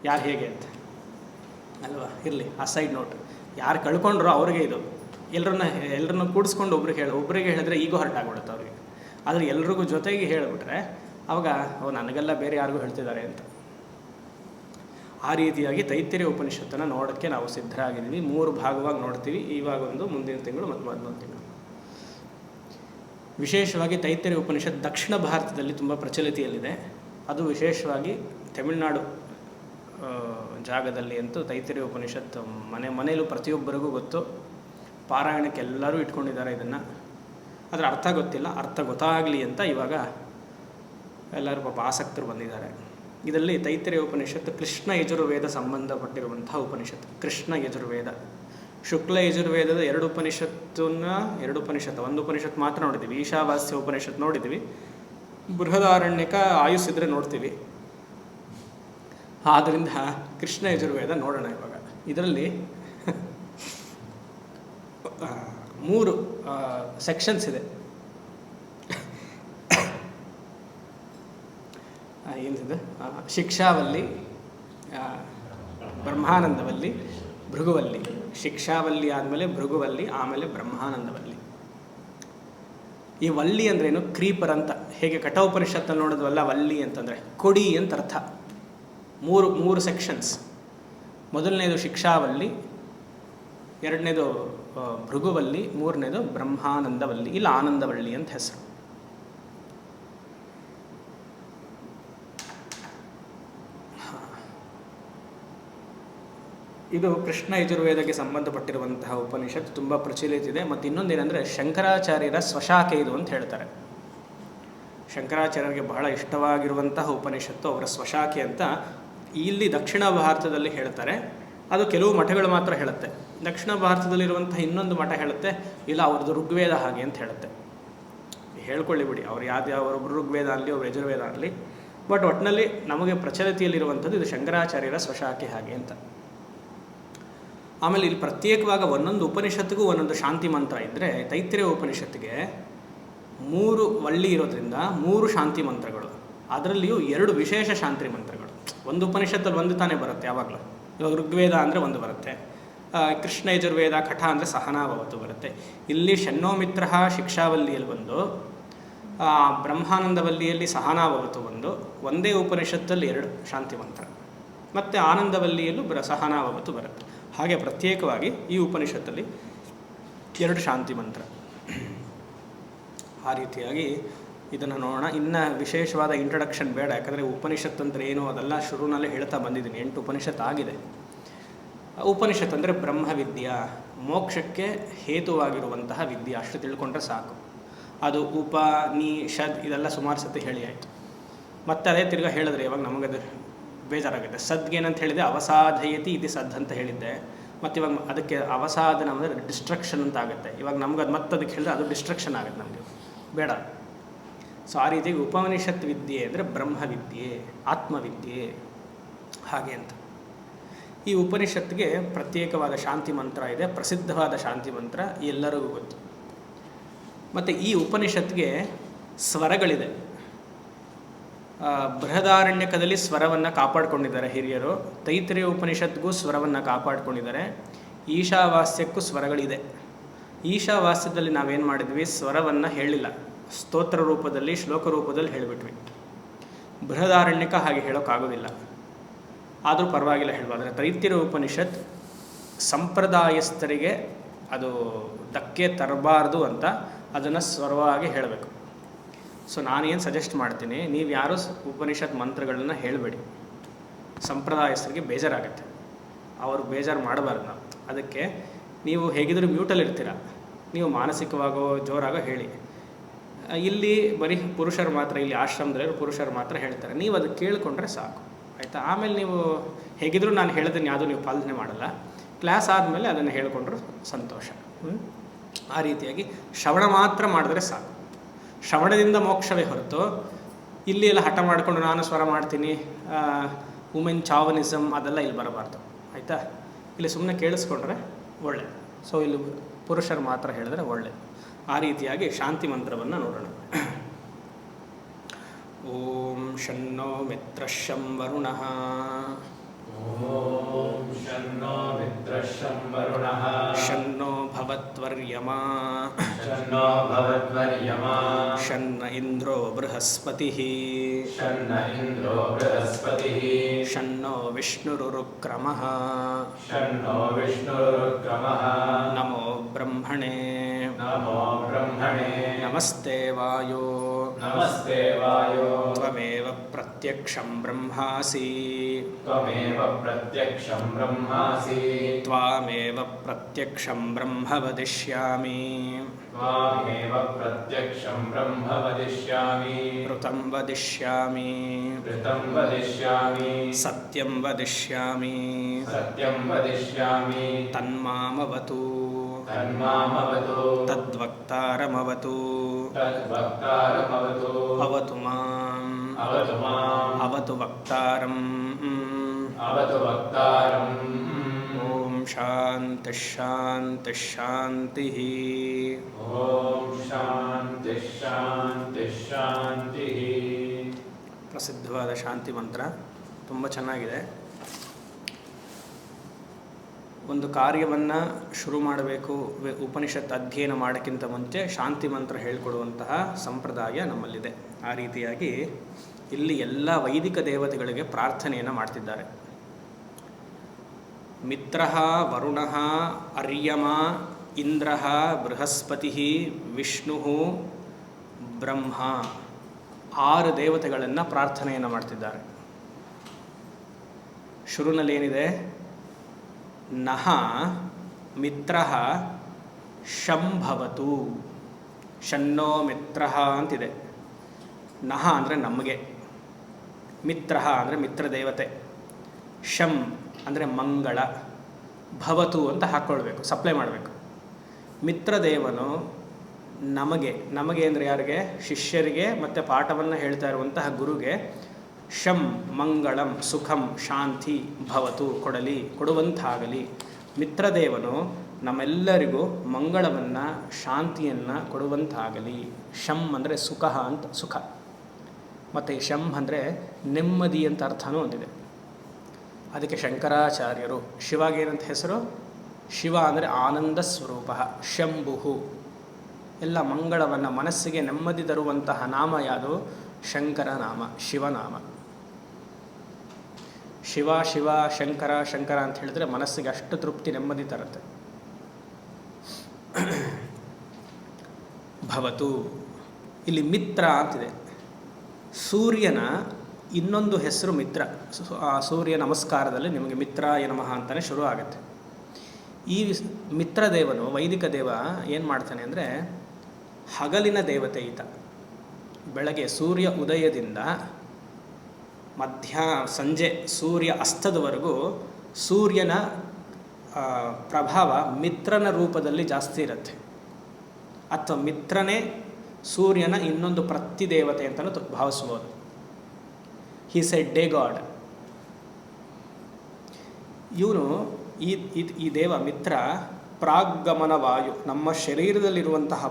ಯಾರು ಹೇಗೆ ಅಂತ ಅಲ್ವಾ? ಇರಲಿ, ಆ ಸೈಡ್ ನೋಟ್. ಯಾರು ಕಳ್ಕೊಂಡ್ರೋ ಅವ್ರಿಗೆ ಇದು. ಎಲ್ಲರನ್ನ ಕೂಡಿಸ್ಕೊಂಡು ಒಬ್ರಿಗೆ ಹೇಳಿದ್ರೆ ಈಗೋ ಹರ್ಟ್ ಆಗಿಬಿಡುತ್ತೆ ಅವ್ರಿಗೆ. ಆದರೆ ಎಲ್ರಿಗೂ ಜೊತೆಗೆ ಹೇಳಿಬಿಟ್ರೆ ಅವಾಗ ನನಗೆಲ್ಲ ಬೇರೆ ಯಾರಿಗೂ ಹೇಳ್ತಿದ್ದಾರೆ ಅಂತ. ಆ ರೀತಿಯಾಗಿ ತೈತ್ತಿರೀಯ ಉಪನಿಷತ್ತನ್ನು ನೋಡೋಕ್ಕೆ ನಾವು ಸಿದ್ಧರಾಗಿದ್ದೀವಿ. 3 ಭಾಗವಾಗಿ ನೋಡ್ತೀವಿ. ಇವಾಗ ಒಂದು, ಮುಂದಿನ ತಿಂಗಳು ಮತ್ತು ಮೊದಲೊಂದು ತಿಂಗಳು. ವಿಶೇಷವಾಗಿ ತೈತ್ತಿರೀಯ ಉಪನಿಷತ್ ದಕ್ಷಿಣ ಭಾರತದಲ್ಲಿ ತುಂಬ ಪ್ರಚಲಿತಿಯಲ್ಲಿದೆ. ಅದು ವಿಶೇಷವಾಗಿ ತಮಿಳುನಾಡು ಜಾಗದಲ್ಲಿ ಅಂತೂ ತೈತ್ತಿರೀಯ ಉಪನಿಷತ್ ಮನೆಯಲ್ಲೂ ಪ್ರತಿಯೊಬ್ಬರಿಗೂ ಗೊತ್ತು. ಪಾರಾಯಣಕ್ಕೆ ಎಲ್ಲರೂ ಇಟ್ಕೊಂಡಿದ್ದಾರೆ ಇದನ್ನು. ಅದರ ಅರ್ಥ ಗೊತ್ತಿಲ್ಲ, ಅರ್ಥ ಗೊತ್ತಾಗಲಿ ಅಂತ ಇವಾಗ ಎಲ್ಲರೂ ಪಾಪ ಆಸಕ್ತರು ಬಂದಿದ್ದಾರೆ. ಇದರಲ್ಲಿ ತೈತ್ತಿರೀಯ ಉಪನಿಷತ್ತು ಕೃಷ್ಣ ಯಜುರ್ವೇದ ಸಂಬಂಧಪಟ್ಟಿರುವಂತಹ ಉಪನಿಷತ್ತು. ಕೃಷ್ಣ ಯಜುರ್ವೇದ, ಶುಕ್ಲ ಯಜುರ್ವೇದದ 2 ಉಪನಿಷತ್ತು, ಒಂದು ಉಪನಿಷತ್ತು ಮಾತ್ರ ನೋಡಿದ್ದೀವಿ. ಈಶಾವಾಸ್ಯ ಉಪನಿಷತ್ತು ನೋಡಿದ್ದೀವಿ. ಬೃಹದಾರಣ್ಯಕ ಆಯುಸ್ಸಿದ್ರೆ ನೋಡ್ತೀವಿ. ಆದ್ದರಿಂದ ಕೃಷ್ಣ ಯಜುರ್ವೇದ ನೋಡೋಣ ಇವಾಗ. ಇದರಲ್ಲಿ 3 ಸೆಕ್ಷನ್ಸ್ ಇದೆ. ಏನಿದೆ? ಶಿಕ್ಷಾವಲ್ಲಿ, ಬ್ರಹ್ಮಾನಂದವಲ್ಲಿ, ಭೃಗುವಲ್ಲಿ. ಶಿಕ್ಷಾವಲ್ಲಿ ಆದಮೇಲೆ ಭೃಗುವಲ್ಲಿ, ಆಮೇಲೆ ಬ್ರಹ್ಮಾನಂದವಲ್ಲಿ. ಈ ವಲ್ಲಿ ಅಂದ್ರೇನು? ಕ್ರೀಪರ್ ಅಂತ. ಹೇಗೆ ಕಠೋಪನಿಷತ್ತಲ್ಲಿ ನೋಡೋದ್ವಲ್ಲ ವಲ್ಲಿ ಅಂತಂದರೆ ಕೊಡಿ ಅಂತ ಅರ್ಥ. 3 ಸೆಕ್ಷನ್ಸ್. ಮೊದಲನೇದು ಶಿಕ್ಷಾವಲ್ಲಿ, ಎರಡನೇದು ಭೃಗುವಲ್ಲಿ, ಮೂರನೇದು ಬ್ರಹ್ಮಾನಂದವಲ್ಲಿ, ಇಲ್ಲ ಆನಂದವಳ್ಳಿ ಅಂತ ಹೆಸರು. ಇದು ಕೃಷ್ಣ ಯಜುರ್ವೇದಕ್ಕೆ ಸಂಬಂಧಪಟ್ಟಿರುವಂತಹ ಉಪನಿಷತ್ತು, ತುಂಬ ಪ್ರಚಲಿತಿದೆ. ಮತ್ತು ಇನ್ನೊಂದೇನೆಂದರೆ ಶಂಕರಾಚಾರ್ಯರ ಸ್ವಶಾಖೆ ಇದು ಅಂತ ಹೇಳ್ತಾರೆ. ಶಂಕರಾಚಾರ್ಯರಿಗೆ ಬಹಳ ಇಷ್ಟವಾಗಿರುವಂತಹ ಉಪನಿಷತ್ತು, ಅವರ ಸ್ವಶಾಖೆ ಅಂತ ಇಲ್ಲಿ ದಕ್ಷಿಣ ಭಾರತದಲ್ಲಿ ಹೇಳ್ತಾರೆ. ಅದು ಕೆಲವು ಮಠಗಳು ಮಾತ್ರ ಹೇಳುತ್ತೆ. ದಕ್ಷಿಣ ಭಾರತದಲ್ಲಿರುವಂತಹ ಇನ್ನೊಂದು ಮಠ ಹೇಳುತ್ತೆ, ಇಲ್ಲ ಅವ್ರದ್ದು ಋಗ್ವೇದ ಹಾಗೆ ಅಂತ ಹೇಳುತ್ತೆ. ಹೇಳ್ಕೊಳ್ಳಿ ಬಿಡಿ, ಅವ್ರು ಯಾವ್ಯಾವೊಬ್ಬರು ಋಗ್ವೇದ ಆಗಲಿ, ಒಬ್ಬರು ಯಜುರ್ವೇದ ಆಗಲಿ. ಬಟ್ ಒಟ್ಟಿನಲ್ಲಿ ನಮಗೆ ಪ್ರಚಲಿತಿಯಲ್ಲಿರುವಂಥದ್ದು ಇದು ಶಂಕರಾಚಾರ್ಯರ ಸ್ವಶಾಖೆ ಹಾಗೆ ಅಂತ. ಆಮೇಲೆ ಇಲ್ಲಿ ಪ್ರತ್ಯೇಕವಾಗಿ ಒಂದೊಂದು ಉಪನಿಷತ್ತಿಗೂ ಒಂದೊಂದು ಶಾಂತಿ ಮಂತ್ರ ಇದ್ದರೆ, ತೈತ್ತಿರೀಯ ಉಪನಿಷತ್ತಿಗೆ 3 ವಳ್ಳಿ ಇರೋದ್ರಿಂದ 3 ಶಾಂತಿ ಮಂತ್ರಗಳು. ಅದರಲ್ಲಿಯೂ 2 ವಿಶೇಷ ಶಾಂತಿ ಮಂತ್ರಗಳು. ಒಂದು ಉಪನಿಷತ್ತಲ್ಲಿ ಒಂದು ತಾನೇ ಬರುತ್ತೆ ಯಾವಾಗಲೂ. ಇವಾಗ ಋಗ್ವೇದ ಅಂದರೆ ಒಂದು ಬರುತ್ತೆ, ಕೃಷ್ಣ ಯಜುರ್ವೇದ ಕಠ ಅಂದರೆ ಸಹನಾಭವತು ಬರುತ್ತೆ. ಇಲ್ಲಿ ಷಣ್ಣೋಮಿತ್ರ ಶಿಕ್ಷಾವಲ್ಲಿಯಲ್ಲಿ ಒಂದು, ಬ್ರಹ್ಮಾನಂದವಲ್ಲಿಯಲ್ಲಿ ಸಹನಾಭವತು ಒಂದು, ಒಂದೇ ಉಪನಿಷತ್ತಲ್ಲಿ 2 ಶಾಂತಿ ಮಂತ್ರ, ಮತ್ತು ಆನಂದವಲ್ಲಿಯಲ್ಲೂ ಸಹನಾಭವತು ಬರುತ್ತೆ. ಹಾಗೆ ಪ್ರತ್ಯೇಕವಾಗಿ ಈ ಉಪನಿಷತ್ತಲ್ಲಿ 2 ಶಾಂತಿ ಮಂತ್ರ. ಆ ರೀತಿಯಾಗಿ ಇದನ್ನು ನೋಡೋಣ. ಇನ್ನು ವಿಶೇಷವಾದ ಇಂಟ್ರಡಕ್ಷನ್ ಬೇಡ, ಯಾಕಂದರೆ ಉಪನಿಷತ್ ಅಂದರೆ ಏನು ಅದೆಲ್ಲ ಶುರುನಲ್ಲೇ ಹೇಳ್ತಾ ಬಂದಿದ್ದೀನಿ. 8 ಉಪನಿಷತ್ ಆಗಿದೆ. ಉಪನಿಷತ್ ಅಂದರೆ ಬ್ರಹ್ಮವಿದ್ಯಾ, ಮೋಕ್ಷಕ್ಕೆ ಹೇತುವಾಗಿರುವಂತಹ ವಿದ್ಯೆ, ಅಷ್ಟು ತಿಳ್ಕೊಂಡ್ರೆ ಸಾಕು. ಅದು ಉಪ ನೀ ಷದ್ ಇದೆಲ್ಲ ಸುಮಾರು ಸತಿ ಹೇಳಿ ಆಯಿತು. ಮತ್ತೆ ಅದೇ ತಿರ್ಗಾ ಹೇಳಿದ್ರೆ ಇವಾಗ ನಮಗದು ಬೇಜಾರಾಗುತ್ತೆ. ಸದ್ಗೆ ಏನಂತ ಹೇಳಿದೆ, ಅವಸಾಧಯತಿ ಇದು ಸದ್ ಅಂತ ಹೇಳಿದ್ದೆ. ಮತ್ತು ಇವಾಗ ಅದಕ್ಕೆ ಅವಸಾಧನ ಅಂದರೆ ಡಿಸ್ಟ್ರಕ್ಷನ್ ಅಂತ ಆಗುತ್ತೆ. ಇವಾಗ ನಮ್ಗೆ ಅದು ಮತ್ತೆ ಅದಕ್ಕೆ ಹೇಳಿದ್ರೆ ಅದು ಡಿಸ್ಟ್ರಕ್ಷನ್ ಆಗುತ್ತೆ, ನಮಗೆ ಬೇಡ. ಸೊ ಆ ರೀತಿಯಾಗಿ ಉಪನಿಷತ್ ವಿದ್ಯೆ ಅಂದರೆ ಬ್ರಹ್ಮವಿದ್ಯೆ, ಆತ್ಮವಿದ್ಯೆ ಹಾಗೆ ಅಂತ. ಈ ಉಪನಿಷತ್ಗೆ ಪ್ರತ್ಯೇಕವಾದ ಶಾಂತಿ ಮಂತ್ರ ಇದೆ, ಪ್ರಸಿದ್ಧವಾದ ಶಾಂತಿ ಮಂತ್ರ ಎಲ್ಲರಿಗೂ ಗೊತ್ತು. ಮತ್ತು ಈ ಉಪನಿಷತ್ಗೆ ಸ್ವರಗಳಿದೆ. ಬೃಹದಾರಣ್ಯಕದಲ್ಲಿ ಸ್ವರವನ್ನು ಕಾಪಾಡಿಕೊಂಡಿದ್ದಾರೆ ಹಿರಿಯರು, ತೈತ್ರೇಯ ಉಪನಿಷತ್ಗೂ ಸ್ವರವನ್ನು ಕಾಪಾಡಿಕೊಂಡಿದ್ದಾರೆ, ಈಶಾವಾಸ್ಯಕ್ಕೂ ಸ್ವರಗಳಿದೆ. ಈಶಾವಾಸ್ಯದಲ್ಲಿ ನಾವೇನು ಮಾಡಿದ್ವಿ, ಸ್ವರವನ್ನು ಹೇಳಿಲ್ಲ, ಸ್ತೋತ್ರ ರೂಪದಲ್ಲಿ ಶ್ಲೋಕ ರೂಪದಲ್ಲಿ ಹೇಳಿಬಿಟ್ವಿ. ಬೃಹದಾರಣ್ಯಕ ಹಾಗೆ ಹೇಳೋಕ್ಕಾಗೋದಿಲ್ಲ, ಆದರೂ ಪರವಾಗಿಲ್ಲ ಹೇಳ್ಬಾರ್ದು. ತೈತ್ರೇಯ ಉಪನಿಷತ್ ಸಂಪ್ರದಾಯಸ್ಥರಿಗೆ ಅದು ಧಕ್ಕೆ ತರಬಾರ್ದು ಅಂತ ಅದನ್ನು ಸ್ವರವಾಗಿ ಹೇಳಬೇಕು. ಸೊ ನಾನೇನು ಸಜೆಸ್ಟ್ ಮಾಡ್ತೀನಿ, ನೀವು ಯಾರೂ ಉಪನಿಷತ್ ಮಂತ್ರಗಳನ್ನ ಹೇಳಬೇಡಿ, ಸಂಪ್ರದಾಯಸ್ಥರಿಗೆ ಬೇಜಾರಾಗುತ್ತೆ, ಅವರು ಬೇಜಾರು ಮಾಡಬಾರ್ದು ನಾವು. ಅದಕ್ಕೆ ನೀವು ಹೇಗಿದ್ದರೂ ಮ್ಯೂಟಲ್ಲಿ ಇರ್ತೀರ, ನೀವು ಮಾನಸಿಕವಾಗೋ ಜೋರಾಗೋ ಹೇಳಿ. ಇಲ್ಲಿ ಬರೀ ಪುರುಷರು ಮಾತ್ರ, ಇಲ್ಲಿ ಆಶ್ರಮದಲ್ಲಿ ಪುರುಷರು ಮಾತ್ರ ಹೇಳ್ತಾರೆ, ನೀವು ಅದು ಕೇಳಿಕೊಂಡ್ರೆ ಸಾಕು ಆಯಿತಾ. ಆಮೇಲೆ ನೀವು ಹೇಗಿದ್ದರೂ ನಾನು ಹೇಳಿದ್ದೀನಿ ಯಾವುದೂ ನೀವು ಪಾಲನೆ ಮಾಡಲ್ಲ, ಕ್ಲಾಸ್ ಆದಮೇಲೆ ಅದನ್ನು ಹೇಳಿಕೊಂಡ್ರು ಸಂತೋಷ. ಆ ರೀತಿಯಾಗಿ ಶ್ರವಣ ಮಾತ್ರ ಮಾಡಿದ್ರೆ ಸಾಕು. ಶ್ರವಣದಿಂದ ಮೋಕ್ಷವೇ ಹೊರತು ಇಲ್ಲಿ ಎಲ್ಲ ಹಠ ಮಾಡಿಕೊಂಡು ನಾನು ಸ್ವರ ಮಾಡ್ತೀನಿ, ವುಮೆನ್ ಚಾವನಿಸಮ್ ಅದೆಲ್ಲ ಇಲ್ಲಿ ಬರಬಾರ್ದು ಆಯಿತಾ. ಇಲ್ಲಿ ಸುಮ್ಮನೆ ಕೇಳಿಸ್ಕೊಂಡ್ರೆ ಒಳ್ಳೆ. ಸೊ ಇಲ್ಲಿ ಪುರುಷರು ಮಾತ್ರ ಹೇಳಿದ್ರೆ ಒಳ್ಳೆ. ಆ ರೀತಿಯಾಗಿ ಶಾಂತಿ ಮಂತ್ರವನ್ನು ನೋಡೋಣ. ಓಂ ಶನ್ನೋ ಮಿತ್ರಶಂ ವರುಣಃ, ಓಂ ಶನ್ನೋ ಮಿತ್ರಶಂ ವರುಣಃ, ಶನ್ನೋ ಭವತ್ವರ್ಯಮಾ, ಶನ್ನೋ ಭವತ್ವರ್ಯಮಾ, ಶನ್ನ ಇಂದ್ರೋ ಬೃಹಸ್ಪತಿಃ, ಶನ್ನ ಇಂದ್ರೋ ಬೃಹಸ್ಪತಿಃ, ಶನ್ನೋ ವಿಷ್ಣುರುರುಕ್ರಮಃ, ಶನ್ನೋ ವಿಷ್ಣುರುರುಕ್ರಮಃ, ನಮೋ ಬ್ರಹ್ಮಣೇ, ನಮೋ ಬ್ರಹ್ಮಣೇ, ನಮಸ್ತೆ ವಾಯೋ, ನಮಸ್ತೆ ವಾಯೋ, ತ್ವಮೇವ ಪ್ರತ್ಯಕ್ಷಂ ಬ್ರಹ್ಮಾಸಿ, ತ್ವಮೇವ ಪ್ರತ್ಯಕ್ಷಂ ಬ್ರಹ್ಮಾಸಿ, ತ್ವಾಮೇವ ಪ್ರತ್ಯಕ್ಷಂ ಬ್ರಹ್ಮ ವದಿಷ್ಯಾಮಿ, ತ್ವಾಮೇವ ಪ್ರತ್ಯಕ್ಷಂ ಬ್ರಹ್ಮ ವದಿಷ್ಯಾಮಿ, ಋತಂ ವದಿಷ್ಯಾಮಿ, ಋತಂ ವದಿಷ್ಯಾಮಿ, ಸತ್ಯಂ ವದಿಷ್ಯಾಮಿ, ಸತ್ಯಂ ವದಿಷ್ಯಾಮಿ, ತನ್ಮಾಮವತು, ತನ್ಮಾಮವತು, ತದ್ವಕ್ತಾರಮವತು, ತದ್ವಕ್ತಾರಮವತು, ಅವತು ಮಾಂ, ಅವತು ಮಾಂ, ಅವತು ವಕ್ತಾರಂ. ಅವತು ವಕ್ತಾರಂ. ಓಂ ಶಾಂತಿ ಶಾಂತಿ ಶಾಂತಿ. ಓಂ ಶಾಂತಿ ಶಾಂತಿ ಶಾಂತಿ. ಪ್ರಸಿದ್ಧವಾದ ಶಾಂತಿ ಮಂತ್ರ, ತುಂಬ ಚೆನ್ನಾಗಿದೆ. ಒಂದು ಕಾರ್ಯವನ್ನು ಶುರು ಮಾಡಬೇಕು, ಉಪನಿಷತ್ ಅಧ್ಯಯನ ಮಾಡೋಕ್ಕಿಂತ ಮುಂಚೆ ಶಾಂತಿ ಮಂತ್ರ ಹೇಳಿಕೊಡುವಂತಹ ಸಂಪ್ರದಾಯ ನಮ್ಮಲ್ಲಿದೆ. ಆ ರೀತಿಯಾಗಿ ಇಲ್ಲಿ ಎಲ್ಲ ವೈದಿಕ ದೇವತೆಗಳಿಗೆ ಪ್ರಾರ್ಥನೆಯನ್ನು ಮಾಡ್ತಿದ್ದಾರೆ. ಮಿತ್ರಃ ವರುಣಃ ಅರ್ಯಮ ಇಂದ್ರಃ ಬೃಹಸ್ಪತಿಃ ವಿಷ್ಣು ಬ್ರಹ್ಮ, 6 ದೇವತೆಗಳನ್ನು ಪ್ರಾರ್ಥನೆಯನ್ನು ಮಾಡ್ತಿದ್ದಾರೆ. ಶುರುನಲ್ಲಿ ಏನಿದೆ, ನಃ ಮಿತ್ರಃ ಶಂಭವತು, ಶನ್ನೋ ಮಿತ್ರಃ ಅಂತಿದೆ. ನಃ ಅಂದರೆ ನಮಗೆ, ಮಿತ್ರಃ ಅಂದರೆ ಮಿತ್ರ ದೇವತೆ, ಶಂ ಅಂದರೆ ಮಂಗಳ, ಭವತು ಅಂತ ಹಾಕ್ಕೊಳ್ಬೇಕು, ಸಪ್ಲೈ ಮಾಡಬೇಕು. ಮಿತ್ರದೇವನು ನಮಗೆ, ನಮಗೆ ಅಂದರೆ ಯಾರಿಗೆ, ಶಿಷ್ಯರಿಗೆ ಮತ್ತು ಪಾಠವನ್ನು ಹೇಳ್ತಾ ಇರುವಂತಹ ಗುರುಗೆ, ಶಂ ಮಂಗಳಂ ಸುಖಂ ಶಾಂತಿ ಭವತು ಕೊಡಲಿ, ಕೊಡುವಂತಾಗಲಿ. ಮಿತ್ರದೇವನು ನಮ್ಮೆಲ್ಲರಿಗೂ ಮಂಗಳವನ್ನು ಶಾಂತಿಯನ್ನು ಕೊಡುವಂತಾಗಲಿ. ಶಂ ಅಂದರೆ ಸುಖ ಅಂತ, ಸುಖ. ಮತ್ತು ಶಂ ಅಂದರೆ ನೆಮ್ಮದಿ ಅಂತ ಅರ್ಥನೂ ಹೊಂದಿದೆ. ಅದಕ್ಕೆ ಶಂಕರಾಚಾರ್ಯರು ಶಿವಾಗೆ ಏನಂತ ಹೆಸರು? ಶಿವ ಅಂದರೆ ಆನಂದ ಸ್ವರೂಪ, ಶಂಭು. ಎಲ್ಲ ಮಂಗಳವನ್ನು, ಮನಸ್ಸಿಗೆ ನೆಮ್ಮದಿ ತರುವಂತಹ ನಾಮ ಯಾವುದು? ಶಂಕರ ನಾಮ, ಶಿವನಾಮ. ಶಿವ ಶಿವ, ಶಂಕರ ಶಂಕರ ಅಂತ ಹೇಳಿದ್ರೆ ಮನಸ್ಸಿಗೆ ಅಷ್ಟು ತೃಪ್ತಿ, ನೆಮ್ಮದಿ ತರುತ್ತೆ. ಭವತು, ಇಲ್ಲಿ ಮಿತ್ರ ಅಂತಿದೆ. ಸೂರ್ಯನ ಇನ್ನೊಂದು ಹೆಸರು ಮಿತ್ರ. ಸೂರ್ಯ ನಮಸ್ಕಾರದಲ್ಲಿ ನಿಮಗೆ ಮಿತ್ರಾಯ ನಮಃ ಅಂತಲೇ ಶುರು ಆಗುತ್ತೆ. ಈ ಮಿತ್ರದೇವನು, ವೈದಿಕ ದೇವ ಏನು ಮಾಡ್ತಾನೆ ಅಂದರೆ, ಹಗಲಿನ ದೇವತೆ ಈತ. ಬೆಳಗ್ಗೆ ಸೂರ್ಯ ಉದಯದಿಂದ ಸಂಜೆ ಸೂರ್ಯ ಅಸ್ತದವರೆಗೂ ಸೂರ್ಯನ ಪ್ರಭಾವ ಮಿತ್ರನ ರೂಪದಲ್ಲಿ ಜಾಸ್ತಿ ಇರುತ್ತೆ. ಅಥವಾ ಮಿತ್ರನೇ ಸೂರ್ಯನ ಇನ್ನೊಂದು ಪ್ರತಿದೇವತೆ ಅಂತಲೂ ಭಾವಿಸ್ಬೋದು. He's a day god. ಇವನು ಈ ದೇವ ಮಿತ್ರ ಪ್ರಾಗ್ಗಮನ ವಾಯು, ನಮ್ಮ ಶರೀರದಲ್ಲಿರುವಂತಹ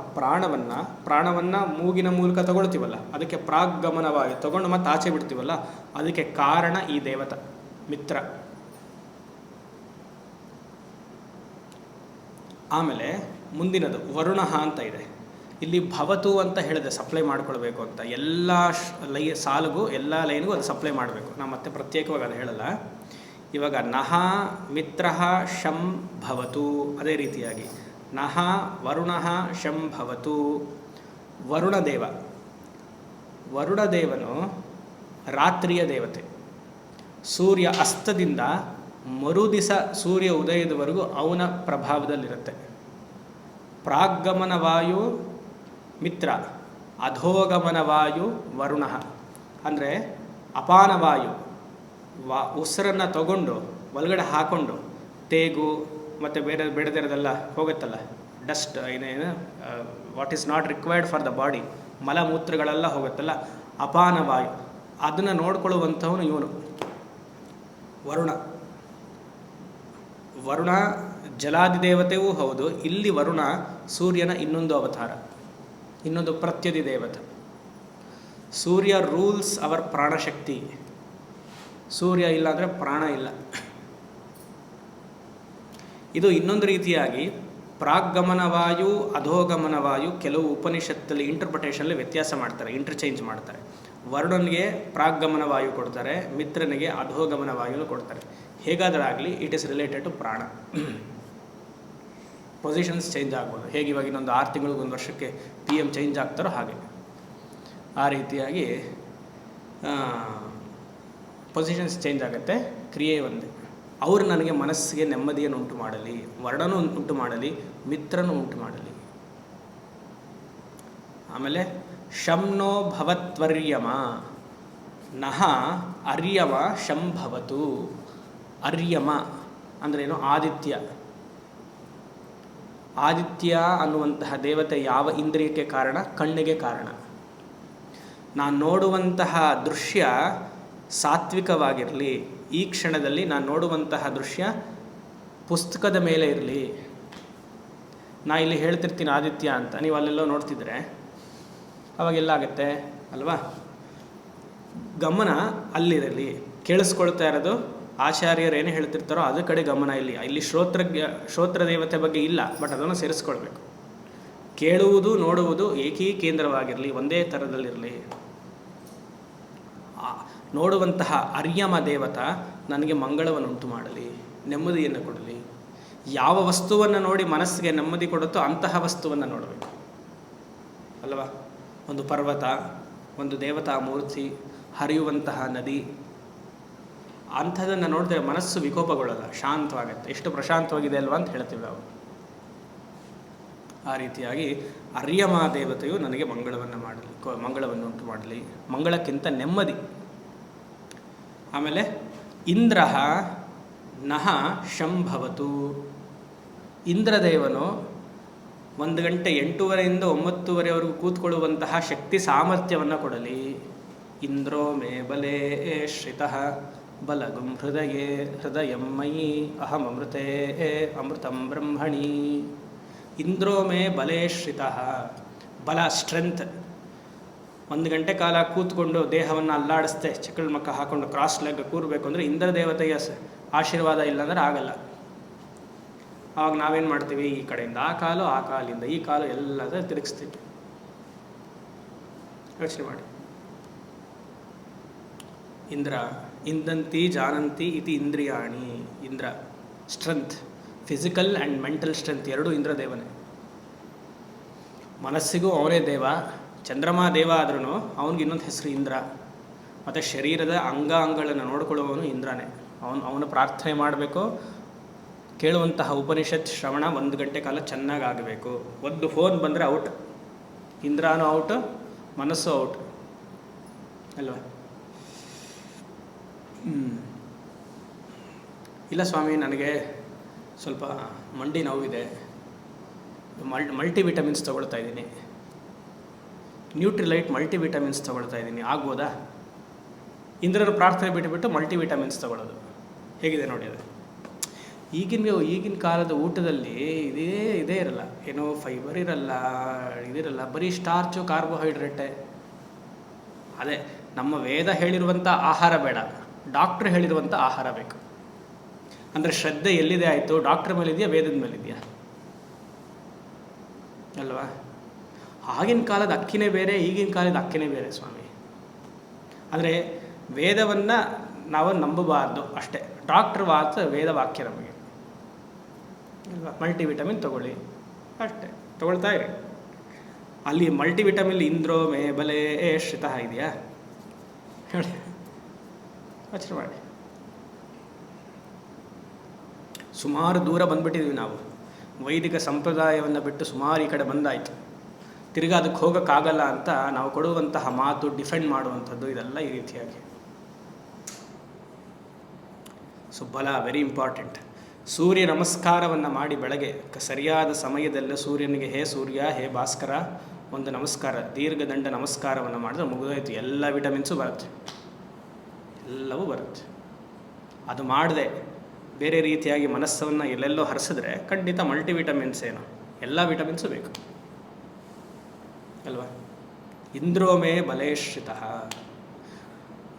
ಪ್ರಾಣವನ್ನು ಮೂಗಿನ ಮೂಲಕ ತಗೊಳ್ತೀವಲ್ಲ, ಅದಕ್ಕೆ ಪ್ರಾಗ್ಗಮನ ವಾಯು ತಗೊಂಡು ಮತ್ತೆ ಆಚೆ ಬಿಡ್ತೀವಲ್ಲ, ಅದಕ್ಕೆ ಕಾರಣ ಈ ದೇವತ ಮಿತ್ರ. ಆಮೇಲೆ ಮುಂದಿನದು ವರುಣ ಅಂತ ಇದೆ. ಇಲ್ಲಿ ಭವತು ಅಂತ ಹೇಳಿದೆ, ಸಪ್ಲೈ ಮಾಡ್ಕೊಳ್ಬೇಕು ಅಂತ. ಎಲ್ಲ ಸಾಲಿಗೂ, ಎಲ್ಲ ಲೈನ್ಗೂ ಅದು ಸಪ್ಲೈ ಮಾಡಬೇಕು. ನಾವು ಮತ್ತೆ ಪ್ರತ್ಯೇಕವಾಗಿ ಅದು ಹೇಳಲ್ಲ. ಇವಾಗ ನಹ ಮಿತ್ರ ಶಂ ಭವತು, ಅದೇ ರೀತಿಯಾಗಿ ನಹ ವರುಣ ಶಂ ಭವತು. ವರುಣದೇವನು ರಾತ್ರಿಯ ದೇವತೆ. ಸೂರ್ಯ ಅಸ್ತದಿಂದ ಮರುದಿಸ ಸೂರ್ಯ ಉದಯದವರೆಗೂ ಅವನ ಪ್ರಭಾವದಲ್ಲಿರುತ್ತೆ. ಪ್ರಾಗ್ಗಮನ ವಾಯು ಮಿತ್ರ, ಅಧೋಗಮನ ವಾಯು ವರುಣ. ಅಂದರೆ ಅಪಾನವಾಯು, ಉಸಿರನ್ನು ತಗೊಂಡು ಒಳಗಡೆ ಹಾಕ್ಕೊಂಡು ತೇಗು ಮತ್ತು ಬೇಡದಿರೋದೆಲ್ಲ ಹೋಗುತ್ತಲ್ಲ, ಡಸ್ಟ್, ಏನೇನು what is not required for the body, ಮಲಮೂತ್ರಗಳೆಲ್ಲ ಹೋಗುತ್ತಲ್ಲ, ಅಪಾನವಾಯು, ಅದನ್ನು ನೋಡ್ಕೊಳ್ಳುವಂಥವನು ಇವನು ವರುಣ. ಜಲಾದಿದೇವತೆಯೂ ಹೌದು. ಇಲ್ಲಿ ವರುಣ ಸೂರ್ಯನ ಇನ್ನೊಂದು ಅವತಾರ, ಇನ್ನೊಂದು ಪ್ರತ್ಯಧಿ ದೇವತೆ. ಸೂರ್ಯ ರೂಲ್ಸ್ ಅವರ್ ಪ್ರಾಣಶಕ್ತಿ. ಸೂರ್ಯ ಇಲ್ಲ ಅಂದರೆ ಪ್ರಾಣ ಇಲ್ಲ. ಇದು ಇನ್ನೊಂದು ರೀತಿಯಾಗಿ ಪ್ರಾಗ್ಗಮನ ವಾಯು, ಅಧೋಗಮನ ವಾಯು ಕೆಲವು ಉಪನಿಷತ್ತಲ್ಲಿ ಇಂಟರ್ಪ್ರಿಟೇಷನಲ್ಲಿ ವ್ಯತ್ಯಾಸ ಮಾಡ್ತಾರೆ, ಇಂಟರ್ಚೇಂಜ್ ಮಾಡ್ತಾರೆ. ವರುಣನಿಗೆ ಪ್ರಾಗ್ಗಮನ ವಾಯು ಕೊಡ್ತಾರೆ, ಮಿತ್ರನಿಗೆ ಅಧೋಗಮನ ವಾಯುನು ಕೊಡ್ತಾರೆ. ಹೇಗಾದರಾಗಲಿ ಇಟ್ ಈಸ್ ರಿಲೇಟೆಡ್ ಟು ಪ್ರಾಣ. ಪೊಸಿಷನ್ಸ್ ಚೇಂಜ್ ಆಗ್ಬೋದು. ಹೇಗೆ ಇವಾಗ ಇನ್ನೊಂದು 6 ತಿಂಗಳಿಗೆ 1 ವರ್ಷಕ್ಕೆ PM ಚೇಂಜ್ ಆಗ್ತಾರೋ ಹಾಗೆ ಆ ರೀತಿಯಾಗಿ ಪೊಸಿಷನ್ಸ್ ಚೇಂಜ್ ಆಗುತ್ತೆ. ಕ್ರಿಯೆ ಒಂದೇ. ಅವರು ನನಗೆ ಮನಸ್ಸಿಗೆ ನೆಮ್ಮದಿಯನ್ನು ಉಂಟು ಮಾಡಲಿ, ವರ್ಣನೂ ಉಂಟು ಮಾಡಲಿ, ಮಿತ್ರನೂ ಉಂಟು ಮಾಡಲಿ. ಆಮೇಲೆ ಶಂನೋ ಭವತ್ವರ್ಯಮ ನಹ ಅರ್ಯಮ ಶಂಭವತು. ಅರ್ಯಮ ಅಂದ್ರೇನು? ಆದಿತ್ಯ. ಆದಿತ್ಯ ಅನ್ನುವಂತಹ ದೇವತೆ ಯಾವ ಇಂದ್ರಿಯಕ್ಕೆ ಕಾರಣ? ಕಣ್ಣಿಗೆ ಕಾರಣ. ನಾನು ನೋಡುವಂತಹ ದೃಶ್ಯ ಸಾತ್ವಿಕವಾಗಿರಲಿ, ಈ ಕ್ಷಣದಲ್ಲಿ ನಾನು ನೋಡುವಂತಹ ದೃಶ್ಯ ಪುಸ್ತಕದ ಮೇಲೆ ಇರಲಿ. ನಾ ಇಲ್ಲಿ ಹೇಳ್ತಿರ್ತೀನಿ ಆದಿತ್ಯ ಅಂತ, ನೀವು ಅಲ್ಲೆಲ್ಲೋ ನೋಡ್ತಿದ್ರೆ ಅವಾಗೆಲ್ಲ ಆಗುತ್ತೆ ಅಲ್ವಾ? ಗಮನ ಅಲ್ಲಿರಲಿ. ಕೇಳಿಸ್ಕೊಳ್ತಾ ಇರೋದು ಆಚಾರ್ಯರು ಏನು ಹೇಳ್ತಿರ್ತಾರೋ ಅದ್ರ ಕಡೆ ಗಮನ ಇಲ್ಲಿ ಶ್ರೋತ್ರ ದೇವತೆ ಬಗ್ಗೆ ಇಲ್ಲ, ಬಟ್ ಅದನ್ನು ಸೇರಿಸ್ಕೊಳ್ಬೇಕು. ಕೇಳುವುದು ನೋಡುವುದು ಏಕೀಕೇಂದ್ರವಾಗಿರಲಿ, ಒಂದೇ ಥರದಲ್ಲಿರಲಿ. ನೋಡುವಂತಹ ಅರ್ಯಮ ದೇವತ ನನಗೆ ಮಂಗಳವನ್ನು ಉಂಟು ಮಾಡಲಿ, ನೆಮ್ಮದಿಯನ್ನು ಕೊಡಲಿ. ಯಾವ ವಸ್ತುವನ್ನು ನೋಡಿ ಮನಸ್ಸಿಗೆ ನೆಮ್ಮದಿ ಕೊಡುತ್ತೋ ಅಂತಹ ವಸ್ತುವನ್ನು ನೋಡಬೇಕು ಅಲ್ವಾ? ಒಂದು ಪರ್ವತ, ಒಂದು ದೇವತಾ ಮೂರ್ತಿ, ಹರಿಯುವಂತಹ ನದಿ, ಅಂಥದನ್ನು ನೋಡಿದ್ರೆ ಮನಸ್ಸು ವಿಕೋಪಗೊಳ್ಳಲ್ಲ, ಶಾಂತವಾಗುತ್ತೆ. ಎಷ್ಟು ಪ್ರಶಾಂತವಾಗಿದೆ ಅಲ್ವಾ ಅಂತ ಹೇಳ್ತೀವಿ ನಾವು. ಆ ರೀತಿಯಾಗಿ ಅರ್ಯಮ ದೇವತೆಯು ನನಗೆ ಮಂಗಳವನ್ನು ಉಂಟು ಮಾಡಲಿ, ಮಂಗಳಕ್ಕಿಂತ ನೆಮ್ಮದಿ. ಆಮೇಲೆ ಇಂದ್ರ ನಹ ಶಂಭವತು. ಇಂದ್ರದೇವನು 1 ಗಂಟೆ 8:30 9:00ವರೆವರೆಗೂ ಕೂತ್ಕೊಳ್ಳುವಂತಹ ಶಕ್ತಿ ಸಾಮರ್ಥ್ಯವನ್ನು ಕೊಡಲಿ. ಇಂದ್ರೋ ಮೇ ಬಲೇ ಶ್ರಿತಃ ಬಲಗುಂ ಹೃದಯಂ ಮಯಿ ಅಹಮೃತೇ ಅಮೃತಂ ಬ್ರಹ್ಮಣಿ. ಇಂದ್ರೋ ಮೇ ಬಲೇ ಶ್ರಿತಃ. ಬಲ, ಸ್ಟ್ರೆಂತ್. 1 ಗಂಟೆ ಕಾಲ ಕೂತ್ಕೊಂಡು ದೇಹವನ್ನು ಅಲ್ಲಾಡಿಸ್ದೆ ಚಕ್ರ ಮಕ್ಕ ಹಾಕೊಂಡು ಕ್ರಾಸ್ ಲೆಗ್ ಕೂರಬೇಕು ಅಂದರೆ ಇಂದ್ರ ದೇವತೆಯ ಆಶೀರ್ವಾದ ಇಲ್ಲಾಂದ್ರೆ ಆಗಲ್ಲ. ಆವಾಗ ನಾವೇನು ಮಾಡ್ತೀವಿ, ಈ ಕಡೆಯಿಂದ ಆ ಕಾಲಿಂದ ಈ ಕಾಲು ಎಲ್ಲದರ ತಿರುಗಿಸ್ತೀವಿ. ಯೋಚನೆ ಮಾಡಿ. ಇಂದ್ರ ಇಂದಂತಿ ಜಾನಂತಿ ಇತಿ ಇಂದ್ರಿಯಾಣಿ. Indra strength, physical and mental strength ಎರಡೂ ಇಂದ್ರ ದೇವನೇ. ಮನಸ್ಸಿಗೂ ಅವನೇ ದೇವ. ಚಂದ್ರಮ ದೇವ ಆದ್ರೂ ಅವನಿಗೆ ಇನ್ನೊಂದು ಹೆಸರು ಇಂದ್ರ. ಮತ್ತು ಶರೀರದ ಅಂಗಗಳನ್ನು ನೋಡಿಕೊಳ್ಳುವವನು ಇಂದ್ರನೇ. ಅವನು ಪ್ರಾರ್ಥನೆ ಮಾಡಬೇಕು. ಕೇಳುವಂತಹ ಉಪನಿಷತ್ ಶ್ರವಣ 1 ಗಂಟೆ ಕಾಲ ಚೆನ್ನಾಗಿ ಆಗಬೇಕು. ಒಂದು ಫೋನ್ ಬಂದರೆ ಔಟ್, ಇಂದ್ರನೂ ಔಟ್, ಮನಸ್ಸು ಔಟ್ ಅಲ್ವಾ? ಇಲ್ಲ ಸ್ವಾಮಿ, ನನಗೆ ಸ್ವಲ್ಪ ಮಂಡಿ ನೋವಿದೆ, ಮಲ್ಟಿವಿಟಮಿನ್ಸ್ ತೊಗೊಳ್ತಾ ಇದ್ದೀನಿ, ನ್ಯೂಟ್ರಿಲೈಟ್ ಮಲ್ಟಿವಿಟಮಿನ್ಸ್ ತೊಗೊಳ್ತಾ ಇದ್ದೀನಿ, ಆಗ್ಬೋದಾ? ಇಂದ್ರನ ಪ್ರಾರ್ಥನೆ ಬಿಟ್ಟುಬಿಟ್ಟು ಮಲ್ಟಿವಿಟಮಿನ್ಸ್ ತೊಗೊಳ್ಳೋದು ಹೇಗಿದೆ ನೋಡಿ ಅದು. ಈಗಿನ ಕಾಲದ ಊಟದಲ್ಲಿ ಇದೇ ಇರಲ್ಲ, ಏನೋ ಫೈಬರ್ ಇರಲ್ಲ, ಇದಿರಲ್ಲ, ಬರೀ ಸ್ಟಾರ್ಚು ಕಾರ್ಬೋಹೈಡ್ರೇಟೇ. ಅದೇ ನಮ್ಮ ವೇದ ಹೇಳಿರುವಂಥ ಆಹಾರ ಬೇಡ, ಡಾಕ್ಟ್ರ್ ಹೇಳಿರುವಂಥ ಆಹಾರ ಬೇಕು. ಅಂದರೆ ಶ್ರದ್ಧೆ ಎಲ್ಲಿದೆ ಆಯಿತು, ಡಾಕ್ಟ್ರ್ ಮೇಲಿದೆಯಾ ವೇದದ ಮೇಲಿದೆಯಾ ಅಲ್ವಾ? ಆಗಿನ ಕಾಲದ ಅಕ್ಕಿನೇ ಬೇರೆ, ಈಗಿನ ಕಾಲದ ಅಕ್ಕಿನೇ ಬೇರೆ ಸ್ವಾಮಿ. ಅಂದರೆ ವೇದವನ್ನು ನಾವು ನಂಬಬಾರ್ದು ಅಷ್ಟೇ. ಡಾಕ್ಟ್ರ್ ವೇದ ವಾಕ್ಯ ನಮಗೆ ಅಲ್ವಾ? ಮಲ್ಟಿವಿಟಮಿನ್ ತಗೊಳ್ಳಿ ಅಷ್ಟೇ, ತಗೊಳ್ತಾ ಇರಿ. ಅಲ್ಲಿ ಮಲ್ಟಿವಿಟಮಿನ್ ಇಂದ್ರೋ ಮೇ ಬಲೆ ಶ್ರಿತ ಇದೆಯಾ ಹೇಳಿ, ಯೋಚನೆ ಮಾಡಿ. ಸುಮಾರು ದೂರ ಬಂದುಬಿಟ್ಟಿದ್ವಿ ನಾವು. ವೈದಿಕ ಸಂಪ್ರದಾಯವನ್ನು ಬಿಟ್ಟು ಸುಮಾರು ಈ ಕಡೆ ಬಂದಾಯಿತು. ತಿರ್ಗಿ ಅದಕ್ಕೆ ಹೋಗೋಕ್ಕಾಗಲ್ಲ ಅಂತ ನಾವು ಕೊಡುವಂತಹ ಮಾತು, ಡಿಫೆಂಡ್ ಮಾಡುವಂಥದ್ದು, ಇದೆಲ್ಲ ಈ ರೀತಿಯಾಗಿ. ಸೊ ಬಲ ವೆರಿ ಇಂಪಾರ್ಟೆಂಟ್. ಸೂರ್ಯ ನಮಸ್ಕಾರವನ್ನು ಮಾಡಿ ಬೆಳಗ್ಗೆ ಸರಿಯಾದ ಸಮಯದಲ್ಲಿ ಸೂರ್ಯನಿಗೆ ಹೇ ಸೂರ್ಯ, ಹೇ ಭಾಸ್ಕರ ಒಂದು ನಮಸ್ಕಾರ, ದೀರ್ಘದಂಡ ನಮಸ್ಕಾರವನ್ನು ಮಾಡಿದ್ರೆ ಮುಗಿದೋಯ್ತು. ಎಲ್ಲ ವಿಟಮಿನ್ಸು ಬರುತ್ತೆ, ಎಲ್ಲವೂ ಬರುತ್ತೆ. ಅದು ಮಾಡದೆ ಬೇರೆ ರೀತಿಯಾಗಿ ಮನಸ್ಸನ್ನು ಎಲ್ಲೆಲ್ಲೋ ಹರಿಸಿದ್ರೆ ಖಂಡಿತ ಮಲ್ಟಿವಿಟಮಿನ್ಸ್ ಏನು, ಎಲ್ಲ ವಿಟಮಿನ್ಸು ಬೇಕು ಅಲ್ವಾ? ಇಂದ್ರೋಮೇ ಬಲೇಶ್ರಿತ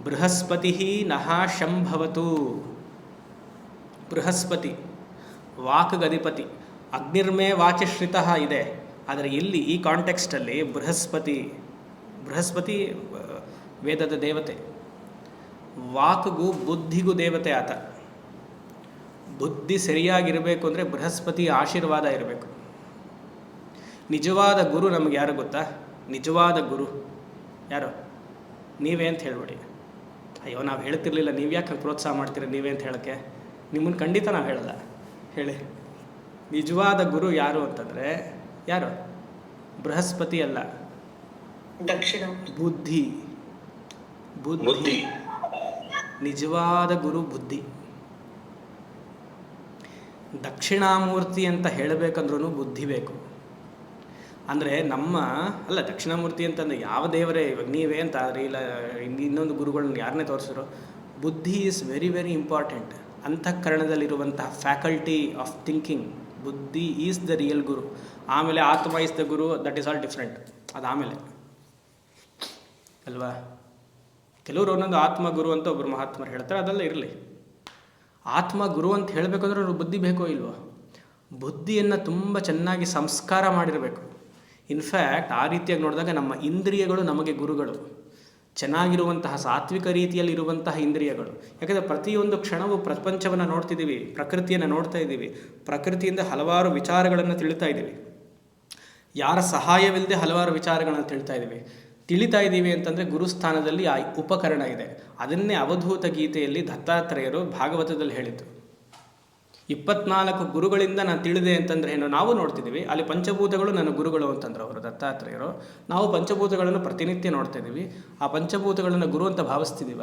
ಬೃಹಸ್ಪತಿ ನಃ ಶಂಭವತು. ಬೃಹಸ್ಪತಿ ವಾಕ್ಗಧಿಪತಿ, ಅಗ್ನಿರ್ಮೇ ವಾಚಿಶ್ರಿತ ಇದೆ. ಆದರೆ ಇಲ್ಲಿ ಈ ಕಾಂಟೆಕ್ಸ್ಟಲ್ಲಿ ಬೃಹಸ್ಪತಿ ವೇದದ ದೇವತೆ, ವಾಕ್ಗೂ ಬುದ್ಧಿಗೂ ದೇವತೆ ಆತ. ಬುದ್ಧಿ ಸರಿಯಾಗಿರಬೇಕು ಅಂದರೆ ಬೃಹಸ್ಪತಿ ಆಶೀರ್ವಾದ ಇರಬೇಕು. ನಿಜವಾದ ಗುರು ನಮಗೆ ಯಾರು ಗೊತ್ತಾ? ನಿಜವಾದ ಗುರು ಯಾರು? ನೀವೇ ಅಂತ ಹೇಳ್ಬಿಡಿ. ಅಯ್ಯೋ ನಾವು ಹೇಳ್ತಿರ್ಲಿಲ್ಲ, ನೀವು ಯಾಕೆ ಪ್ರೋತ್ಸಾಹ ಮಾಡ್ತೀರ ನೀವೇ ಅಂತ ಹೇಳೋಕ್ಕೆ? ನಿಮ್ಮನ್ನು ಖಂಡಿತ ನಾವು ಹೇಳಲ್ಲ. ಹೇಳಿ, ನಿಜವಾದ ಗುರು ಯಾರು ಅಂತಂದರೆ ಯಾರು? ಬೃಹಸ್ಪತಿ ಅಲ್ಲ, ದಕ್ಷಿಣ ಬುದ್ಧಿ. ನಿಜವಾದ ಗುರು ಬುದ್ಧಿ. ದಕ್ಷಿಣಾಮೂರ್ತಿ ಅಂತ ಹೇಳಬೇಕಂದ್ರೂ ಬುದ್ಧಿ ಬೇಕು. ಅಂದರೆ ದಕ್ಷಿಣಾಮೂರ್ತಿ ಅಂತಂದರೆ ಯಾವ ದೇವರೇ, ಇವಾಗ ನೀವೇ ಅಂತ ಆದರೆ ಇಲ್ಲ ಇನ್ನೊಂದು ಗುರುಗಳನ್ನ ಯಾರನ್ನೇ ತೋರಿಸಿದ್ರು, buddhi is very very important. ಅಂತಃಕರಣದಲ್ಲಿರುವಂತಹ faculty of thinking, buddhi is the real guru. ಆಮೇಲೆ atma is the guru, that is all different. ಅದಾಮೇಲೆ ಅಲ್ವಾ? ಕೆಲವರು ಒಂದೊಂದು ಆತ್ಮ ಗುರು ಅಂತ ಒಬ್ಬರು ಮಹಾತ್ಮರು ಹೇಳ್ತಾರೆ, ಅದೆಲ್ಲ ಇರಲಿ. ಆತ್ಮ ಗುರು ಅಂತ ಹೇಳಬೇಕಂದ್ರೆ ಅವ್ರಿಗೆ ಬುದ್ಧಿ ಬೇಕೋ ಇಲ್ವೋ? ಬುದ್ಧಿಯನ್ನು ತುಂಬ ಚೆನ್ನಾಗಿ ಸಂಸ್ಕಾರ ಮಾಡಿರಬೇಕು. ಇನ್ಫ್ಯಾಕ್ಟ್ ಆ ರೀತಿಯಾಗಿ ನೋಡಿದಾಗ ನಮ್ಮ ಇಂದ್ರಿಯಗಳು ನಮಗೆ ಗುರುಗಳು. ಚೆನ್ನಾಗಿರುವಂತಹ ಸಾತ್ವಿಕ ರೀತಿಯಲ್ಲಿರುವಂತಹ ಇಂದ್ರಿಯಗಳು. ಯಾಕಂದರೆ ಪ್ರತಿಯೊಂದು ಕ್ಷಣವೂ ಪ್ರಪಂಚವನ್ನು ನೋಡ್ತಿದ್ದೀವಿ, ಪ್ರಕೃತಿಯನ್ನು ನೋಡ್ತಾ ಇದ್ದೀವಿ, ಪ್ರಕೃತಿಯಿಂದ ಹಲವಾರು ವಿಚಾರಗಳನ್ನು ತಿಳಿತಾ ಇದ್ದೀವಿ. ಯಾರ ಸಹಾಯವಿಲ್ಲದೆ ಹಲವಾರು ವಿಚಾರಗಳನ್ನು ತಿಳಿತಾ ಇದ್ದೀವಿ ಅಂತಂದರೆ ಗುರುಸ್ಥಾನದಲ್ಲಿ ಆ ಉಪಕರಣ ಇದೆ. ಅದನ್ನೇ ಅವಧೂತ ಗೀತೆಯಲ್ಲಿ ದತ್ತಾತ್ರೇಯರು ಭಾಗವತದಲ್ಲಿ ಹೇಳಿದ್ದು. 24 ಗುರುಗಳಿಂದ ನಾನು ತಿಳಿದೆ ಅಂತಂದರೆ ಏನು? ನಾವು ನೋಡ್ತಿದ್ದೀವಿ, ಅಲ್ಲಿ ಪಂಚಭೂತಗಳು ನನ್ನ ಗುರುಗಳು ಅಂತಂದ್ರೆ ಅವರು ದತ್ತಾತ್ರೇಯರು. ನಾವು ಪಂಚಭೂತಗಳನ್ನು ಪ್ರತಿನಿತ್ಯ ನೋಡ್ತಾ ಇದ್ದೀವಿ. ಆ ಪಂಚಭೂತಗಳನ್ನು ಗುರು ಅಂತ ಭಾವಿಸ್ತಿದ್ದೀವ?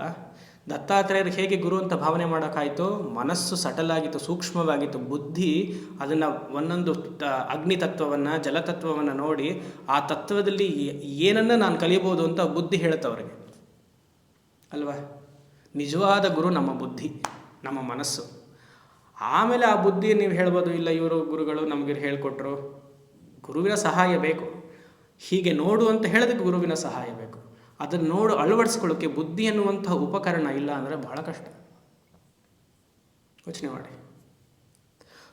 ದತ್ತಾತ್ರೇಯರು ಹೇಗೆ ಗುರು ಅಂತ ಭಾವನೆ ಮಾಡೋಕ್ಕಾಯಿತು? ಮನಸ್ಸು ಸಟಲಾಗಿತ್ತು, ಸೂಕ್ಷ್ಮವಾಗಿತ್ತು. ಬುದ್ಧಿ ಅದನ್ನು ಒಂದೊಂದು ಅಗ್ನಿ ತತ್ವವನ್ನು, ಜಲತತ್ವವನ್ನು ನೋಡಿ ಆ ತತ್ವದಲ್ಲಿ ಏನನ್ನು ನಾನು ಕಲಿಯಬಹುದು ಅಂತ ಬುದ್ಧಿ ಹೇಳುತ್ತವ್ರಿಗೆ ಅಲ್ವಾ? ನಿಜವಾದ ಗುರು ನಮ್ಮ ಬುದ್ಧಿ, ನಮ್ಮ ಮನಸ್ಸು. ಆಮೇಲೆ ಆ ಬುದ್ಧಿ ನೀವು ಹೇಳ್ಬೋದು, ಇಲ್ಲ ಇವರು ಗುರುಗಳು ನಮಗೆ ಹೇಳಿಕೊಟ್ರು. ಗುರುವಿನ ಸಹಾಯ ಬೇಕು. ಹೀಗೆ ನೋಡು ಅಂತ ಹೇಳೋದಕ್ಕೆ ಗುರುವಿನ ಸಹಾಯ ಬೇಕು. ಅದನ್ನು ಅಳವಡಿಸ್ಕೊಳ್ಳೋಕ್ಕೆ ಬುದ್ಧಿ ಅನ್ನುವಂತಹ ಉಪಕರಣ ಇಲ್ಲ ಅಂದರೆ ಬಹಳ ಕಷ್ಟ. ಯೋಚನೆ ಮಾಡಿ.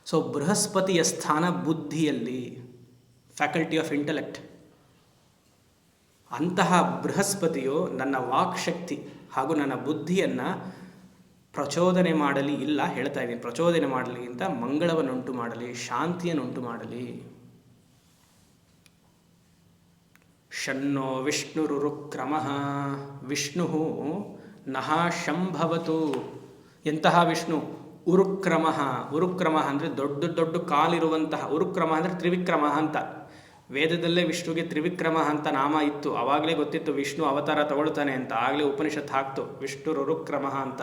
ಸೊ ಬೃಹಸ್ಪತಿಯ ಸ್ಥಾನ ಬುದ್ಧಿಯಲ್ಲಿ, ಫ್ಯಾಕಲ್ಟಿ ಆಫ್ ಇಂಟೆಲೆಕ್ಟ್. ಅಂತಹ ಬೃಹಸ್ಪತಿಯು ನನ್ನ ವಾಕ್ಶಕ್ತಿ ಹಾಗೂ ನನ್ನ ಬುದ್ಧಿಯನ್ನು ಪ್ರಚೋದನೆ ಮಾಡಲಿ, ಇಲ್ಲ ಹೇಳ್ತಾ ಇದ್ದೀನಿ, ಪ್ರಚೋದನೆ ಮಾಡಲಿ ಅಂತ ಮಂಗಳವನ್ನುಂಟು ಮಾಡಲಿ, ಶಾಂತಿಯನ್ನುಂಟು ಮಾಡಲಿ. ಶನ್ನೋ ವಿಷ್ಣುರುರುಕ್ರಮಃ ವಿಷ್ಣು ನಃ ಶಂಭವತು. ಎಂತಹ ವಿಷ್ಣು? ಉರುಕ್ರಮಃ. ಉರುಕ್ರಮಃ ಅಂದರೆ ದೊಡ್ಡ ದೊಡ್ಡ ಕಾಲಿರುವಂತಹ. ಉರುಕ್ರಮ ಅಂದರೆ ತ್ರಿವಿಕ್ರಮ ಅಂತ. ವೇದದಲ್ಲೇ ವಿಷ್ಣುಗೆ ತ್ರಿವಿಕ್ರಮ ಅಂತ ನಾಮ ಇತ್ತು. ಆವಾಗಲೇ ಗೊತ್ತಿತ್ತು ವಿಷ್ಣು ಅವತಾರ ತಗೊಳ್ತಾನೆ ಅಂತ. ಆಗಲೇ ಉಪನಿಷತ್ ಹಾಕ್ತು ವಿಷ್ಣುರುರುಕ್ರಮ ಅಂತ.